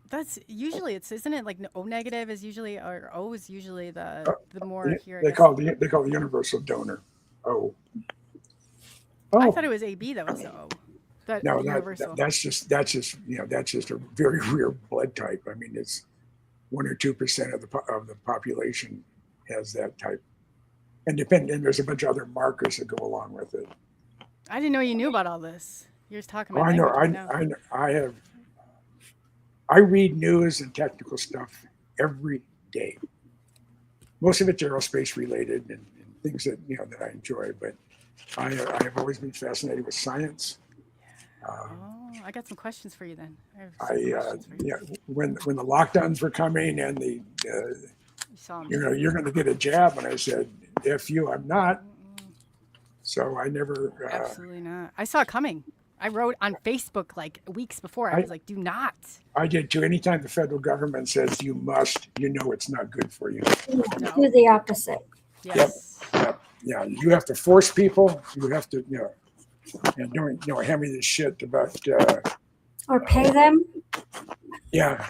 That's usually isn't it like O negative is usually, or O is usually the more here. They call the universal donor O. Oh. I thought it was AB that was the O. No, universal. that's just a very rare blood type. I mean, it's 1 or 2% of the population has that type, and there's a bunch of other markers that go along with it. I didn't know you knew about all this. You're just talking about. I know. I read news and technical stuff every day. Most of it's aerospace related and things that that I enjoy, but I have always been fascinated with science. I got some questions for you then. When the lockdowns were coming and you're going to get a jab, and I said, "F you, I'm not." So I never. Absolutely not. I saw it coming. I wrote on Facebook like weeks before. I was like, "Do not." I did too. Anytime the federal government says you must, it's not good for you. No. Do the opposite. Yes. Yep. Yeah. You have to force people. You have to, and don't hand me this shit about. Or pay them. Yeah.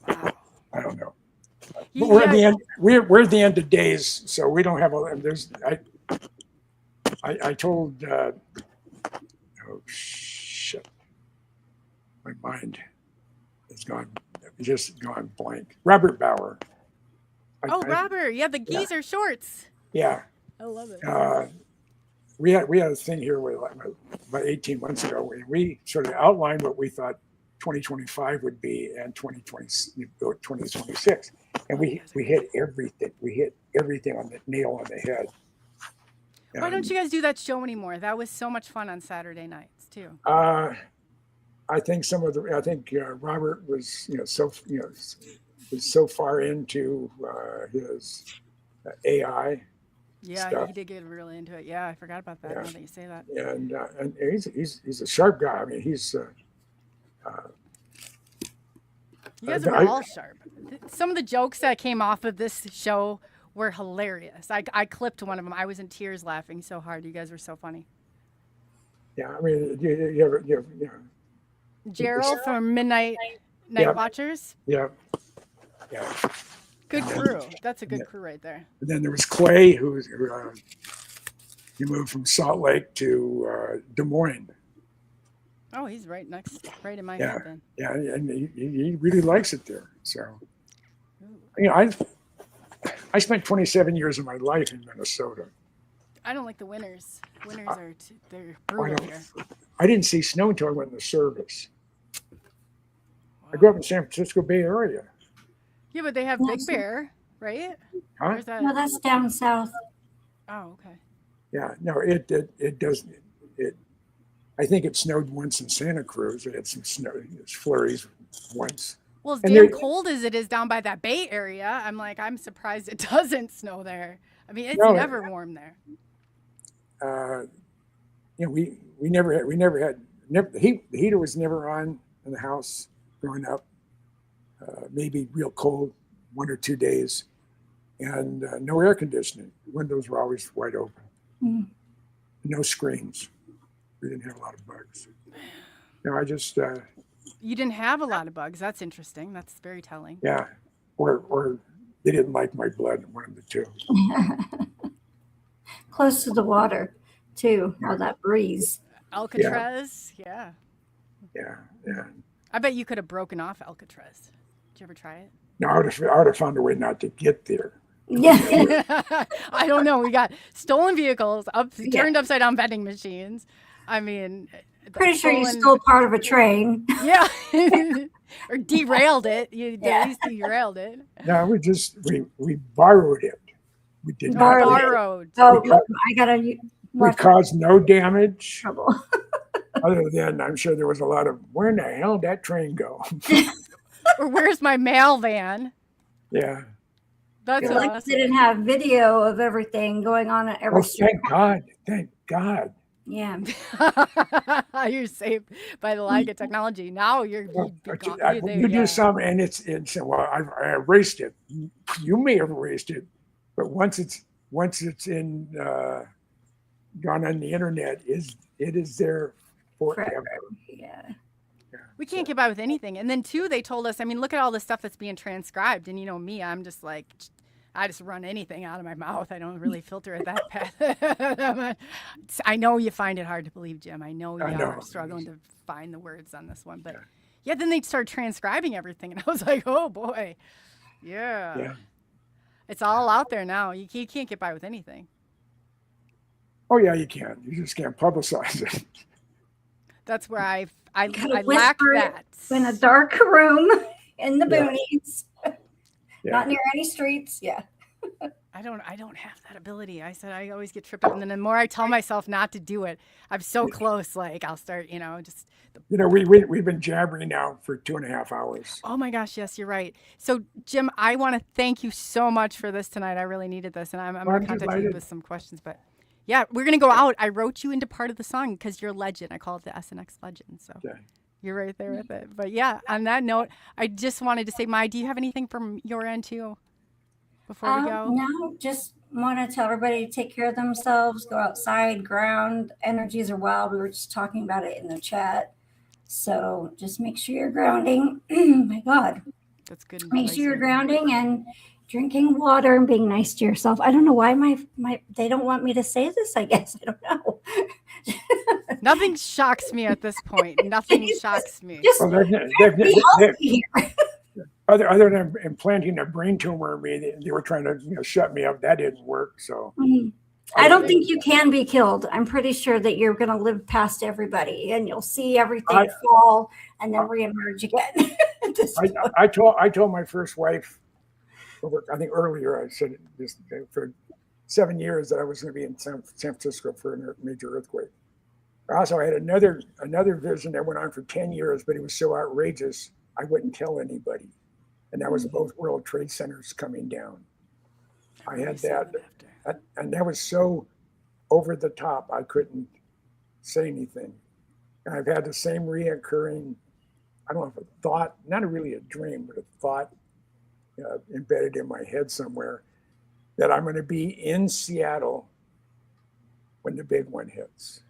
I don't know. But we're at the end. We're at the end of days, so we don't have a. I told. Oh shit! My mind has just gone blank. Robert Bauer. Robert, the geezer shorts. Yeah. I love it. We had a thing here about 18 months ago. We sort of outlined what we thought 2025 would be and 2026, and we hit everything. We hit everything on the nail on the head. Why don't you guys do that show anymore? That was so much fun on Saturday nights too. I think Robert was was so far into his AI. Yeah, stuff. he did get really into it. Yeah, I forgot about that. Now that you say that. And he's a sharp guy. I mean, he's. You guys are all sharp. Some of the jokes that came off of this show were hilarious. I clipped one of them. I was in tears laughing so hard. You guys were so funny. Yeah, I mean, you have Gerald from Midnight Night Watchers. Yeah. Good crew. That's a good crew right there. And then there was Clay, who he moved from Salt Lake to Des Moines. Oh, he's right in my head then. Yeah, and he really likes it there. So, I spent 27 years of my life in Minnesota. I don't like the winters. Winters they're brutal here. I didn't see snow until I went in the service. Wow. I grew up in San Francisco Bay Area. Yeah, but they have Big Bear, right? Huh? Where's that? No, that's down south. Oh, okay. Yeah, no, it doesn't. I think it snowed once in Santa Cruz. It had some snow, flurries once. Well, as damn cold as it is down by that Bay Area, I'm surprised it doesn't snow there. I mean, it's never warm there. We never had the heater was never on in the house growing up. Maybe real cold 1 or 2 days, and no air conditioning. Windows were always wide open. Mm. No screens. We didn't have a lot of bugs. I just You didn't have a lot of bugs. That's interesting. That's very telling. Yeah, or they didn't like my blood. One of the two. Close to the water, too. All that breeze. Alcatraz, yeah. Yeah. I bet you could have broken off Alcatraz. Did you ever try it? No, I would have found a way not to get there. Yeah. I don't know. We got stolen vehicles, turned upside down vending machines. I mean, Pretty sure you stole part of a train. Yeah. Or derailed it. You at least derailed it. No, we borrowed it. We did not Borrowed. Oh, I gotta. We caused no damage. Trouble. Other than I'm sure there was a lot of where in the hell did that train go? Or where's my mail van? Yeah. That's Like awesome. didn't have video of everything going on at every street. Thank God. Yeah. Oh, You're safe by the lack of technology. Now you're you do something and it's well, I erased it. You may have erased it, but once it's in gone on the internet, it is there forever. Yeah. We can't get by with anything. And then two, they told us, I mean, look at all the stuff that's being transcribed. And you know me, I'm just like, I just run anything out of my mouth. I don't really filter it that bad. I know you find it hard to believe, Jim. I know you are struggling to find the words on this one. But yeah, then they start transcribing everything. And I was like, oh boy. Yeah. It's all out there now. You can't get by with anything. Oh yeah, you can. You just can't publicize it. That's where I lack whisper that. In a dark room in the boonies. Yeah. Not near any streets. Yeah. I don't have that ability. I said I always get tripped up, and then the more I tell myself not to do it, I'm so close. Like I'll start, just. We've been jabbering now for 2.5 hours. Oh my gosh, yes, you're right. So Jim, I want to thank you so much for this tonight. I really needed this, and I'm going to contact you with some questions. But yeah, we're going to go out. I wrote you into part of the song because you're a legend. I call it the SNX legend. So. Okay. You're right there with it. But yeah, on that note, I just wanted to say, Miya, do you have anything from your end too before we go? No, just want to tell everybody to take care of themselves, go outside, ground. Energies are wild. We were just talking about it in the chat. So just make sure you're grounding. My God. That's good. Make sure you're grounding and drinking water and being nice to yourself. I don't know why they don't want me to say this, I guess. I don't know. Nothing shocks me at this point. Nothing shocks me. Other than implanting a brain tumor in me, they were trying to shut me up. That didn't work. So I don't think you can be killed. I'm pretty sure that you're going to live past everybody, and you'll see everything fall and then reemerge again. I told my first wife, I think earlier, I said this for 7 years that I was going to be in San Francisco for a major earthquake. Also, I had another vision that went on for 10 years, but it was so outrageous, I wouldn't tell anybody. And that was both World Trade Centers coming down. I had that, and that was so over the top, I couldn't say anything. And I've had the same reoccurring, I don't know if a thought, not really a dream, but a thought embedded in my head somewhere that I'm going to be in Seattle when the big one hits.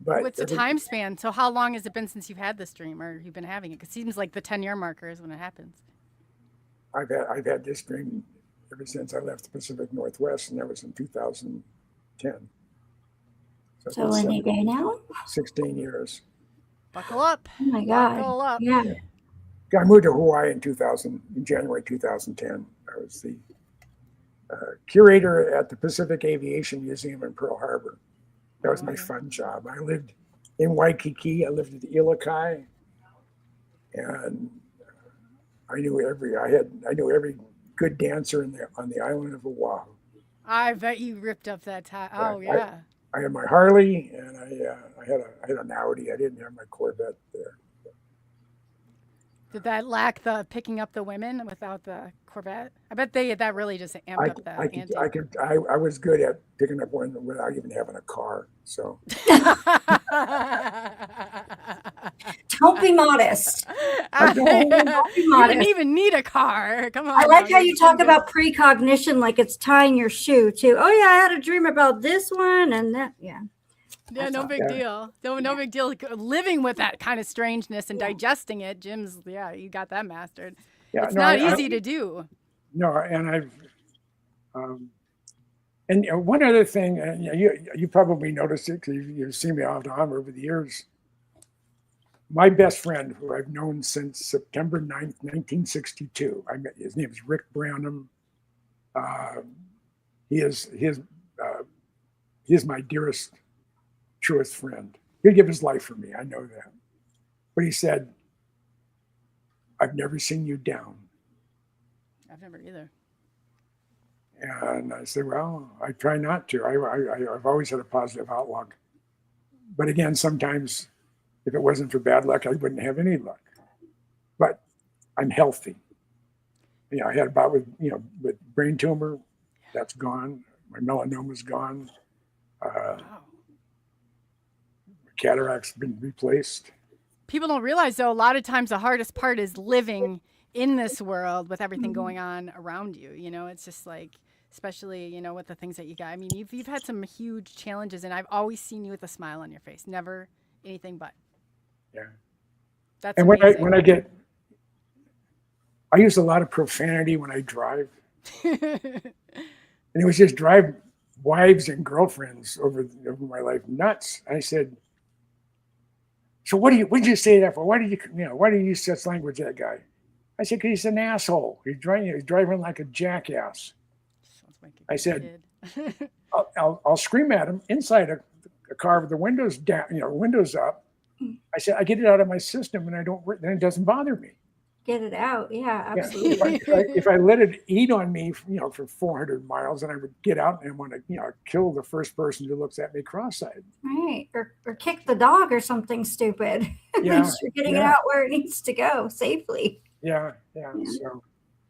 But what's the time span? So how long has it been since you've had this dream, or you've been having it? Because it seems like the 10-year marker is when it happens. I've had this dream ever since I left the Pacific Northwest, and that was in 2010. So any day now? 16 years. Buckle up. Oh my God. Buckle up. Yeah. I moved to Hawaii in January 2010. I was the curator at the Pacific Aviation Museum in Pearl Harbor. That was my fun job. I lived in Waikiki. I lived at the Ilokai, and I knew every good dancer on the island of Oahu. I bet you ripped up that time. Oh yeah. I had my Harley, and I had an Audi. I didn't have my Corvette there. Did that lack the picking up the women without the Corvette? I bet that really just amped up that ante. I was good at picking up women without even having a car. So don't be modest. You didn't even need a car. Come on. I like how you talk about precognition like it's tying your shoe to. Oh yeah, I had a dream about this one and that. Yeah. Yeah, no big deal. No big deal. Living with that kind of strangeness and digesting it, Jim's. Yeah, you got that mastered. Yeah, It's no, not easy to do. No, and and one other thing, and you probably noticed it because you've seen me off and on over the years. My best friend, who I've known since September 9th, 1962, his name is Rick Brownham. He is my dearest, truest friend. He'd give his life for me. I know that. But he said, "I've never seen you down." I've never either. And I said, "Well, I try not to. I've always had a positive outlook. But again, sometimes if it wasn't for bad luck, I wouldn't have any luck. But I'm healthy. I had a bout with brain tumor. That's gone. My melanoma's gone. Wow. Cataract's been replaced." People don't realize, though, a lot of times the hardest part is living in this world with everything going on around you. It's just like, especially, with the things that you got. I mean, you've had some huge challenges, and I've always seen you with a smile on your face. Never anything but. Yeah. That's and amazing. I use a lot of profanity when I drive. And it was just drive wives and girlfriends over my life nuts. I said, "So what did you say that for? Why did you use such language to that guy?" I said, "Because he's an asshole. He's driving like a jackass." I said, I'll scream at him inside a car with the windows down, windows up. I said, I get it out of my system, and then it doesn't bother me. Get it out. Yeah, absolutely. If I let it eat on me, for 400 miles, then I would get out and want to, kill the first person who looks at me cross-eyed. Right. Or kick the dog or something stupid. Yeah. Make sure getting it out where it needs to go safely. Yeah. So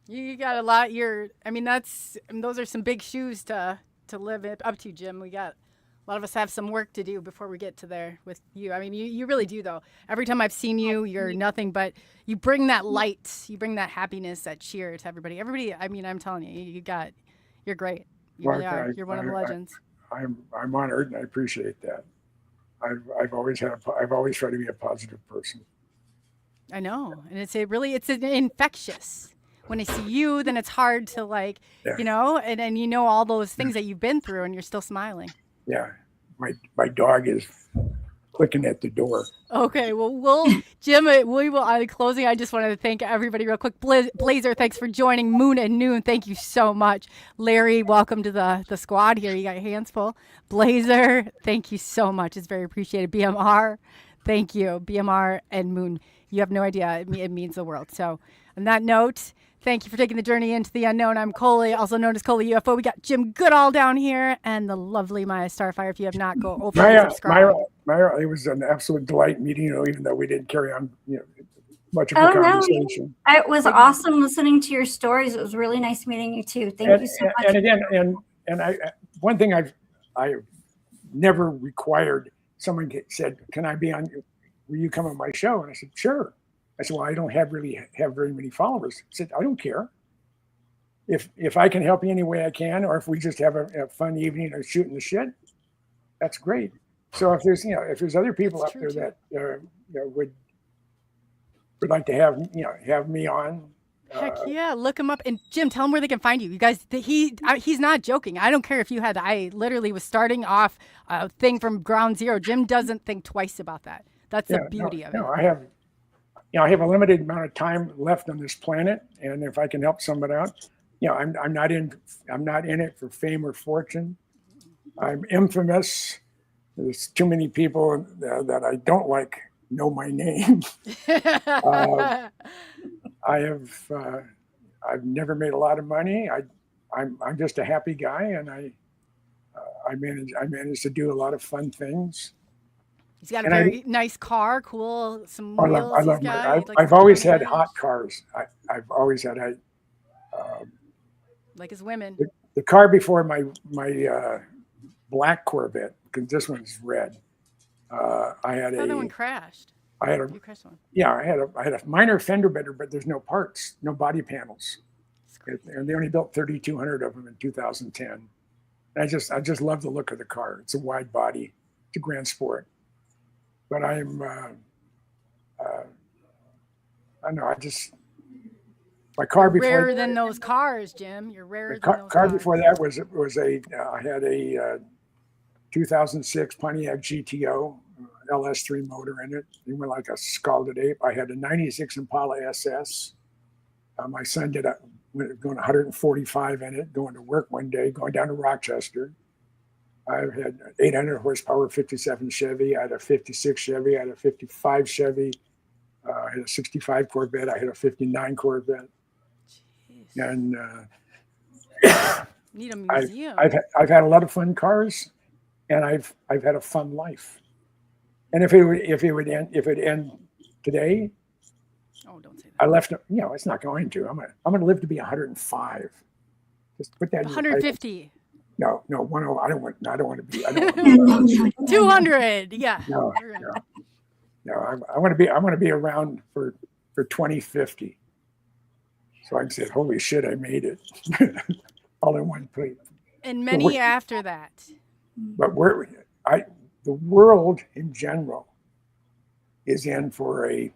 you got a lot. Those are some big shoes to live up to, Jim. A lot of us have some work to do before we get to there with you. I mean, you really do, though. Every time I've seen you, you're nothing but you bring that light, you bring that happiness, that cheer to everybody. I'm telling you, you're great. You really are. You're one of the legends. I'm honored, and I appreciate that. I've always tried to be a positive person. I know, and it's infectious. When I see you, then it's hard to and all those things that you've been through, and you're still smiling. Yeah, my dog is clicking at the door. Okay, well, Jim, we will. On closing, I just wanted to thank everybody real quick. Blazer, thanks for joining. Moon and Noon, thank you so much. Larry, welcome to the squad here. You got your hands full. Blazer, thank you so much. It's very appreciated. BMR, thank you. BMR and Moon, you have no idea. It means the world. So on that note, thank you for taking the journey into the unknown. I'm Coley, also known as Coley UFO. We got Jim Goodall down here and the lovely Miya StarFire. If you have not, go over and subscribe. Myra, it was an absolute delight meeting you, even though we didn't carry on much of a conversation. No. It was awesome listening to your stories. It was really nice meeting you too. Thank you so much. And again, one thing I've never required. Someone said, "Can I be on? Will you come on my show?" And I said, "Sure." I said, "Well, I don't have very many followers." I said, "I don't care. If I can help you any way I can, or if we just have a fun evening or shooting the shit, that's great." So if there's other people out there that would like to have me on. Heck yeah, look him up. And Jim, tell him where they can find you. You guys, he's not joking. I don't care if I literally was starting off a thing from ground zero. Jim doesn't think twice about that. That's the beauty of it. No, I have a limited amount of time left on this planet, and if I can help someone out, I'm not in it for fame or fortune. I'm infamous. There's too many people that I don't like know my name. I've never made a lot of money. I'm just a happy guy, and I manage to do a lot some things. He's got a very nice car, cool. Some wheels. I love my. I've always had hot cars. I've always had like his women. The car before my black Corvette, because this one's red. I had that one crashed. You crashed one. Yeah, I had a minor fender bender, but there's no parts, no body panels, and they only built 3,200 of them in 2010. And I just love the look of the car. It's a wide body. to Grand Sport. But I'm, I don't know, my car before. Rarer than those cars, Jim. You're rarer The than those car cars. before that I had a 2006 Pontiac GTO LS3 motor in it. It went like a scalded ape. I had a 96 Impala SS. My son going 145 in it, going to work one day, going down to Rochester. I had 800 horsepower 57 Chevy. I had a 56 Chevy. I had a 55 Chevy. I had a 65 Corvette. I had a 59 Corvette. Jeez. And need a museum. I've had a lot of fun cars, and I've had a fun life. And if it would end today, oh, don't say that. I left. It's not going to. I'm going to live to be 105. Just put that. 150. No, 10. I don't want to be. 200. Yeah. No. I want to be around for 2050, so I can say, "Holy shit, I made it!" All in one plate. And many after that. But the world in general is in for a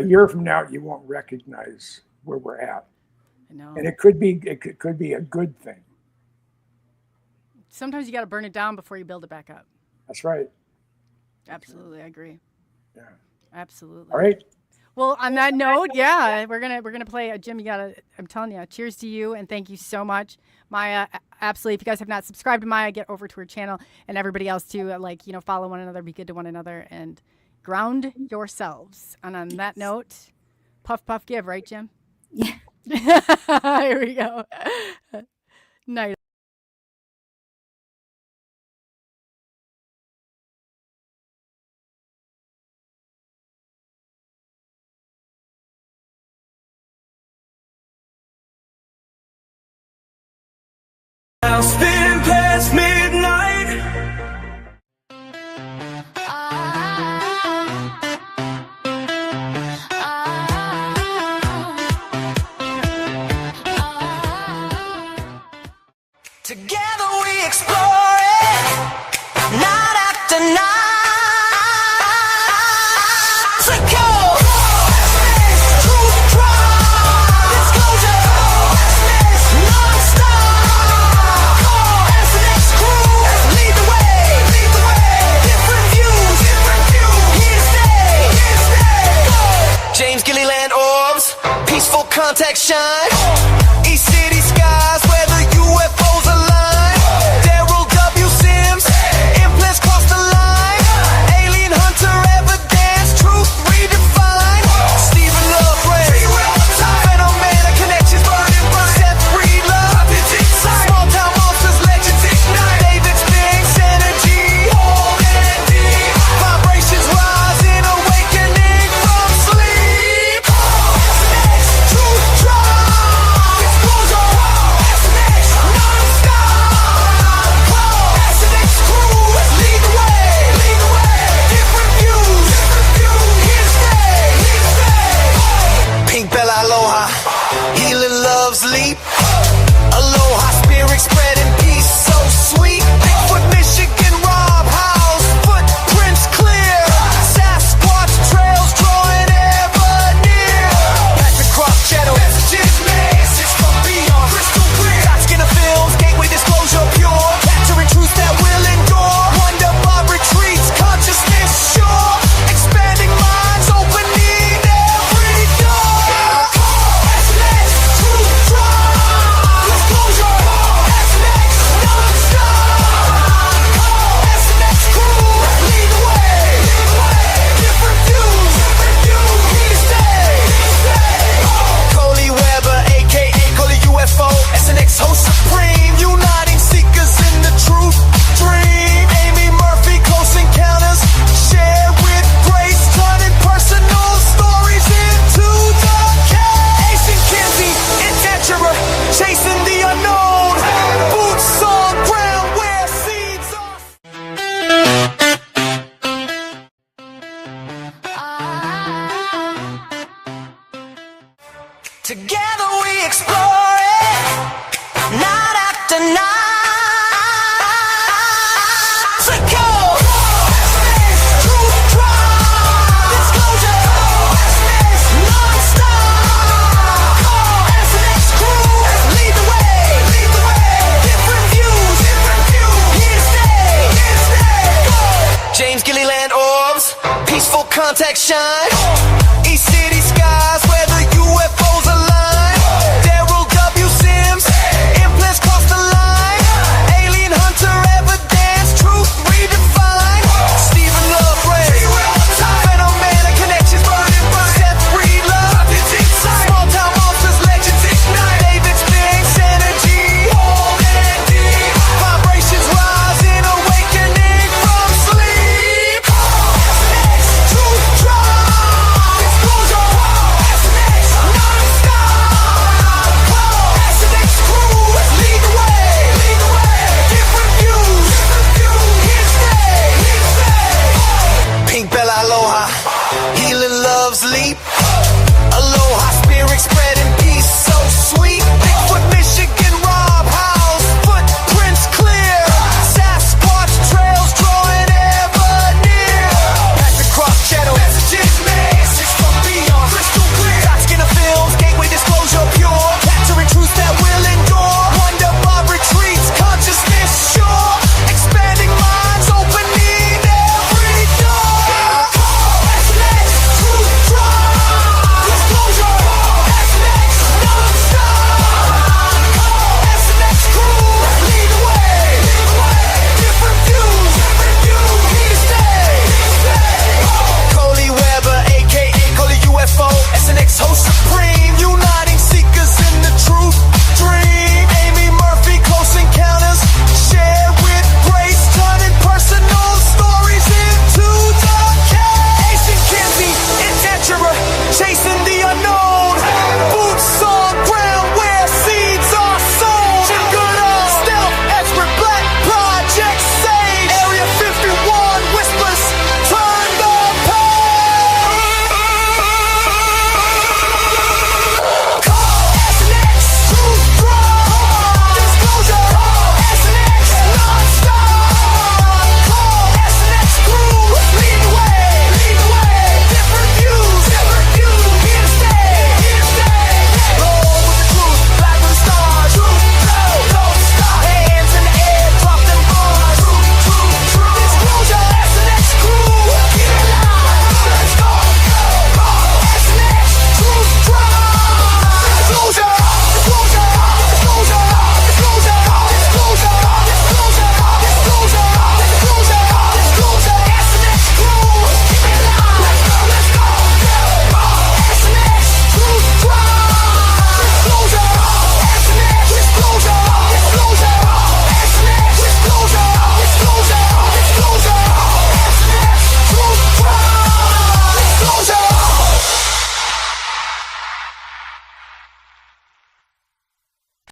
year from now. You won't recognize where we're at. I know. And it could be a good thing. Sometimes you got to burn it down before you build it back up. That's right. Absolutely, I agree. Yeah. Absolutely. All right. Well, on that note, yeah, we're gonna play. Jim, I'm telling you, cheers to you, and thank you so much, Miya. Absolutely. If you guys have not subscribed to Miya, get over to her channel, and everybody else too. Follow one another, be good to one another, and ground yourselves. And on that note, puff puff give, right, Jim? Yeah. Here we go. Nice. Now spinning past midnight. Together we explore it, night after night. Contact shine, East City skies where the UFOs align. Daryl W. Sims, implants cross the line. Alien hunter evidence, truth redefined. Stephen Love Ray, phenomenal connections burning bright. Seth Breedlove, small town monsters, legends ignite. David Spinks, energy, hold and deep. Vibrations rising, awakening from sleep. Pink Bella Aloha, healing love's leap. Aloha spirit spreading peace so sweet. Bigfoot, Michigan, Rob House, footprints clear. Sasquatch trails drawing ever near. Patrick Cross channel, messages message from beyond. Crystal clear, Skinner films, gateway disclosure pure. Capturing truth that will endure. Wonder Bob retreats, consciousness sure. Expanding minds, opening every door. SNX, truth drive. Disclosure. SNX. protection.